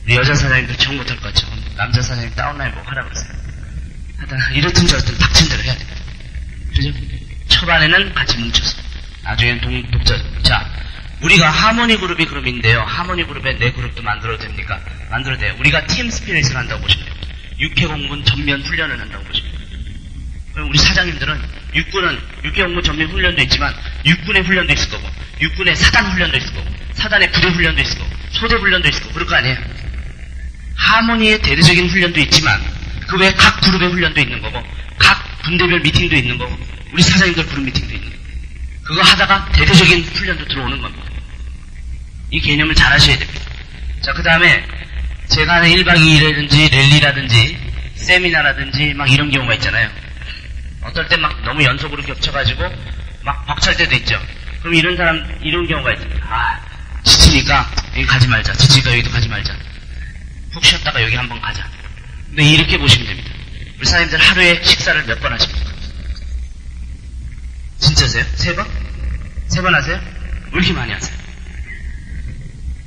우리 여자 사장님들 처음 못할 것 같죠? 남자 사장님 다운라인 뭐 하라고 그러세요. 하다가 이렇든 저렇든 닥친 대로 해야 됩니다. 그죠? 초반에는 같이 뭉쳐서 나중에는 독자. 자, 우리가 하모니 그룹이 그룹인데요. 하모니 그룹에 내 그룹도 만들어도 됩니까? 만들어도 돼요. 우리가 팀 스피릿을 한다고 보시면 돼요. 육해공군 전면 훈련을 한다고 보시면 돼요. 그럼 우리 사장님들은 육군은 육해공군 전면 훈련도 있지만 육군의 훈련도 있을 거고 육군의 사단 훈련도 있을 거고 사단의 부대 훈련도 있을 거고 소대 훈련도 있을 거고 그럴 거 아니에요. 하모니의 대대적인 훈련도 있지만 그 외에 각 그룹의 훈련도 있는 거고 각 분대별 미팅도 있는 거고 우리 사장님들 그룹 미팅도 있는 거고 그거 하다가 대대적인 훈련도 들어오는 겁니다. 이 개념을 잘 하셔야 됩니다. 자, 그 다음에 제가 하는 1박 2일이라든지 랠리라든지 세미나라든지 막 이런 경우가 있잖아요. 어떨 때 막 너무 연속으로 겹쳐가지고 막 벅찰 때도 있죠. 그럼 이런 사람 이런 경우가 있습니다. 아, 지치니까 여기 가지 말자. 지치니까 여기도 가지 말자. 푹 쉬었다가 여기 한번 가자. 근데 이렇게 보시면 됩니다. 우리 사장님들 하루에 식사를 몇 번 하십니까? 진짜세요? 3번? 3번 하세요? 왜 이렇게 많이 하세요?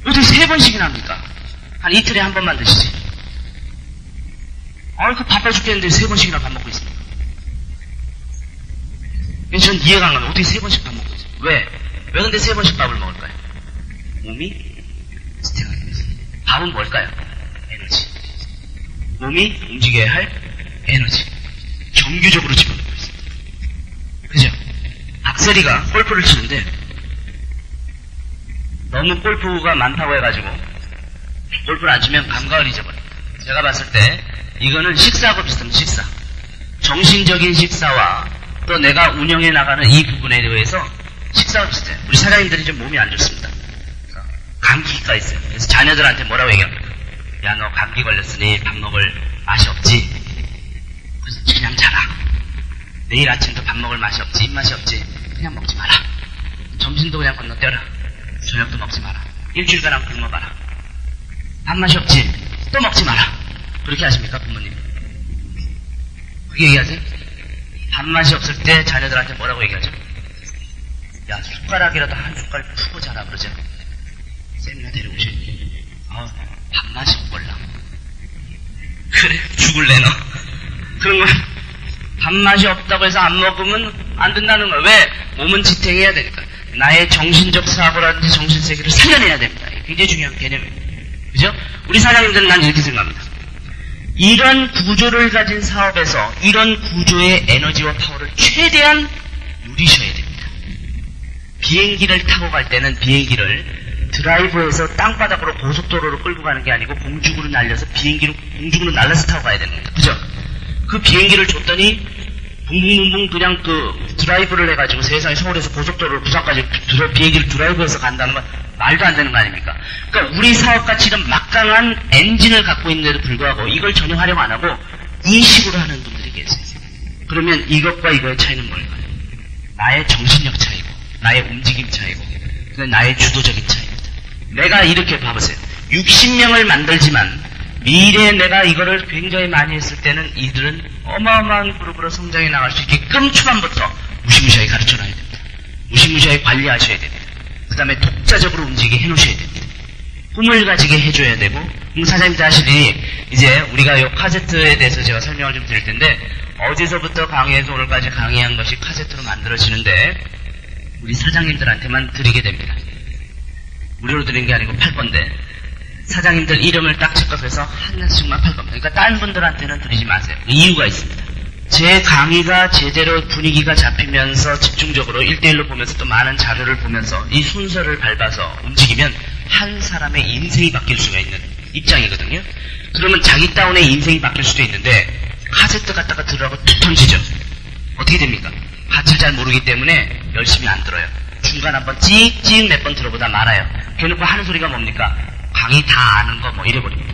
어떻게 3번씩이나 합니까? 한 이틀에 한 번만 드시지. 그 바빠 죽겠는데 3번씩이나 밥 먹고 있습니다. 전 이해가 안 가요. 어떻게 3번씩 밥 먹고 있어요? 왜? 왜 근데 3번씩 밥을 먹을까요? 몸이 스팅하기 위해서. 밥은 뭘까요? 에너지. 몸이 움직여야 할 에너지. 정규적으로 집어넣고 있어요. 박세리가 골프를 치는데 너무 골프가 많다고 해가지고 골프를 안 치면 감각을 잊어버립니다. 제가 봤을 때 이거는 식사하고 비슷합니다. 식사. 정신적인 식사와 또 내가 운영해 나가는 이 부분에 대해서 식사가 비슷해요. 우리 사장님들이 좀 몸이 안 좋습니다. 감기가 있어요. 그래서 자녀들한테 뭐라고 얘기합니까? 야, 너 감기 걸렸으니 밥 먹을 맛이 없지? 그래서 그냥 자라. 내일 아침도 밥 먹을 맛이 없지, 입맛이 없지. 그냥 먹지 마라. 점심도 그냥 건너뛰어라. 저녁도 먹지 마라. 일주일간 굶어봐라. 밥맛이 없지? 또 먹지 마라. 그렇게 하십니까, 부모님? 그렇게 얘기하세요? 밥맛이 없을 때 자녀들한테 뭐라고 얘기하죠? 야, 숟가락이라도 한 숟갈 푸고 자라 그러죠. 쌤이나 데려오시니. 밥맛이 없걸라. 그래, 죽을래 너. 그런 건 밥맛이 없다고 해서 안 먹으면 안 된다는 거야. 왜? 몸은 지탱해야 되니까. 나의 정신적 사고라든지 정신세계를 살려내야 됩니다. 굉장히 중요한 개념이에요. 그죠? 우리 사장님들은 난 이렇게 생각합니다. 이런 구조를 가진 사업에서 이런 구조의 에너지와 파워를 최대한 누리셔야 됩니다. 비행기를 타고 갈 때는 비행기를 드라이브에서 땅바닥으로 고속도로로 끌고 가는 게 아니고 공중으로 날려서 공중으로 날라서 타고 가야 되는 겁니다. 그죠? 그 비행기를 줬더니 붕붕붕붕 그냥 그 드라이브를 해가지고 세상에 서울에서 고속도로를 부산까지 비행기를 드라이브해서 간다는 건 말도 안 되는 거 아닙니까? 그러니까 우리 사업같이 이런 막강한 엔진을 갖고 있는데도 불구하고 이걸 전혀 활용 안 하고 이 식으로 하는 분들이 계세요. 그러면 이것과 이거의 차이는 뭘까요? 나의 정신력 차이고 나의 움직임 차이고 나의 주도적인 차이입니다. 내가 이렇게 봐보세요. 60명을 만들지만 미래에 내가 이거를 굉장히 많이 했을 때는 이들은 어마어마한 그룹으로 성장해 나갈 수 있게끔 초반부터 무시무시하게 가르쳐놔야 됩니다. 무시무시하게 관리하셔야 됩니다. 그 다음에 독자적으로 움직이게 해놓으셔야 됩니다. 꿈을 가지게 해줘야 되고, 사장님들 하실 일이 이제 우리가 이 카세트에 대해서 제가 설명을 좀 드릴 텐데, 어제서부터 강의해서 오늘까지 강의한 것이 카세트로 만들어지는데 우리 사장님들한테만 드리게 됩니다. 무료로 드리는 게 아니고 팔 건데 사장님들 이름을 딱 착각해서 하나씩만 팔 겁니다. 그러니까 다른 분들한테는 드리지 마세요. 이유가 있습니다. 제 강의가 제대로 분위기가 잡히면서 집중적으로 1대1로 보면서 또 많은 자료를 보면서 이 순서를 밟아서 움직이면 한 사람의 인생이 바뀔 수가 있는 입장이거든요. 그러면 자기 다운의 인생이 바뀔 수도 있는데 카세트 갖다가 들으라고 툭 던지죠. 어떻게 됩니까? 가차 잘 모르기 때문에 열심히 안 들어요. 중간 한번 찍찍 몇 번 들어보다 말아요. 그래놓고 하는 소리가 뭡니까? 강의 다 아는 거 뭐 이래버립니다.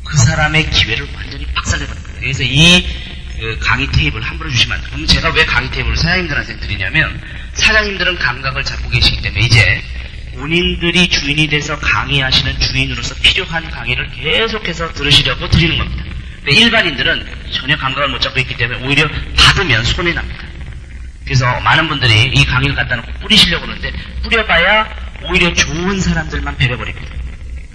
그 사람의 기회를 완전히 박살내버립니다. 그래서 이 강의 테이블 함부로 주시면 안 돼요. 그럼 제가 왜 강의 테이블을 사장님들한테 드리냐면 사장님들은 감각을 잡고 계시기 때문에 이제 본인들이 주인이 돼서 강의하시는 주인으로서 필요한 강의를 계속해서 들으시려고 드리는 겁니다. 근데 일반인들은 전혀 감각을 못 잡고 있기 때문에 오히려 받으면 손해납니다. 그래서 많은 분들이 이 강의를 갖다 놓고 뿌리시려고 그러는데 뿌려봐야 오히려 좋은 사람들만 배려버립니다.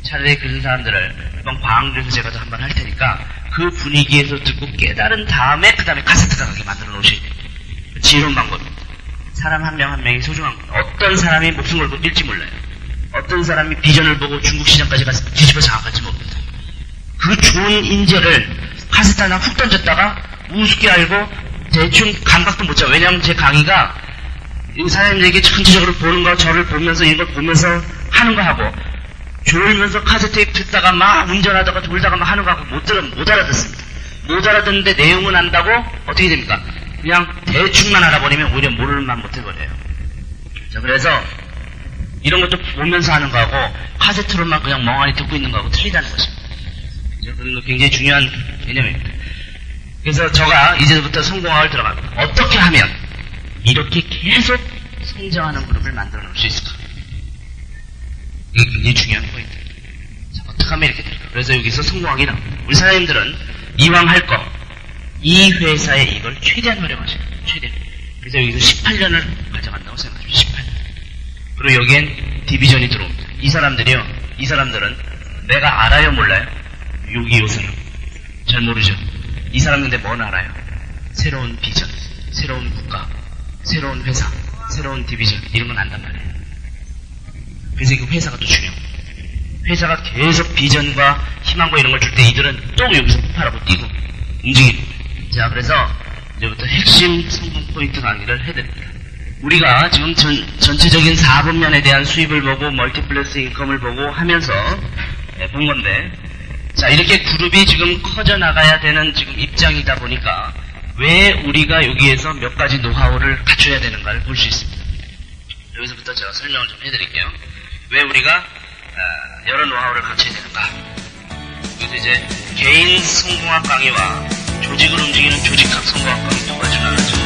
차라리 그런 사람들을 이번 광주에서 제가 또 한번 할 테니까 그 분위기에서 듣고 깨달은 다음에 그 다음에 카세트가 가게 만들어 놓으셔야 돼요. 지혜로운 방법입니다. 사람 한 명 한 명이 소중한 겁니다. 어떤 사람이 목숨 걸고 뛸지 몰라요. 어떤 사람이 비전을 보고 중국 시장까지 가서 뒤집어 장악할지 모릅니다. 그 좋은 인재를 카세트 하나 훅 던졌다가 우습게 알고 대충 감각도 못 잡아요. 왜냐하면 제 강의가 사장님들에게 전체적으로 보는 거 저를 보면서 이걸 보면서 하는 거 하고 졸면서 카세트 듣다가 막 운전하다가 졸다가 막 하는 거 하고 못 알아듣습니다. 못 알아듣는데 내용은 안다고 어떻게 됩니까? 그냥 대충만 알아버리면 오히려 모르는 만 못해버려요. 자, 그래서 이런 것도 보면서 하는 거하고 카세트로만 그냥 멍하니 듣고 있는 거하고 틀리다는 것입니다. 그런 거 굉장히 중요한 개념입니다. 그래서 제가 이제부터 성공학을 들어갑니다. 어떻게 하면 이렇게 계속 성장하는 그룹을 만들어 놓을 수 있을까? 이게 굉장히 중요한 포인트입니다. 자, 어떻게 하면 이렇게 될까? 그래서 여기서 성공학이 나옵니다. 우리 사장님들은 이왕 할 거, 이 회사에 이걸 최대한 활용하셔야 돼요. 최대한. 그래서 여기서 18년을 가져간다고 생각하십시오. 18년. 그리고 여기엔 디비전이 들어옵니다. 이 사람들은 내가 알아요, 몰라요? 요 사람. 잘 모르죠. 이 사람인데 뭔 알아요? 새로운 비전, 새로운 국가, 새로운 회사, 새로운 디비전 이런 건 안단 말이에요. 그래서 그 회사가 또 중요합니다. 회사가 계속 비전과 희망과 이런 걸 줄 때 이들은 또 여기서 폭발하고 뛰고 움직입니다. 자, 그래서 이제부터 핵심 성공 포인트 강의를 해드립니다. 우리가 지금 전체적인 4분면에 대한 수입을 보고 멀티플렉스 인컴을 보고 하면서 본 건데, 자, 이렇게 그룹이 지금 커져 나가야 되는 지금 입장이다 보니까 왜 우리가 여기에서 몇 가지 노하우를 갖춰야 되는가를 볼 수 있습니다. 여기서부터 제가 설명을 좀 해드릴게요. 왜 우리가 여러 노하우를 갖춰야 되는가. 그래서 이제 개인 성공학 강의와 조직을 움직이는 조직학 성공학 강의 두 가지로 나눠져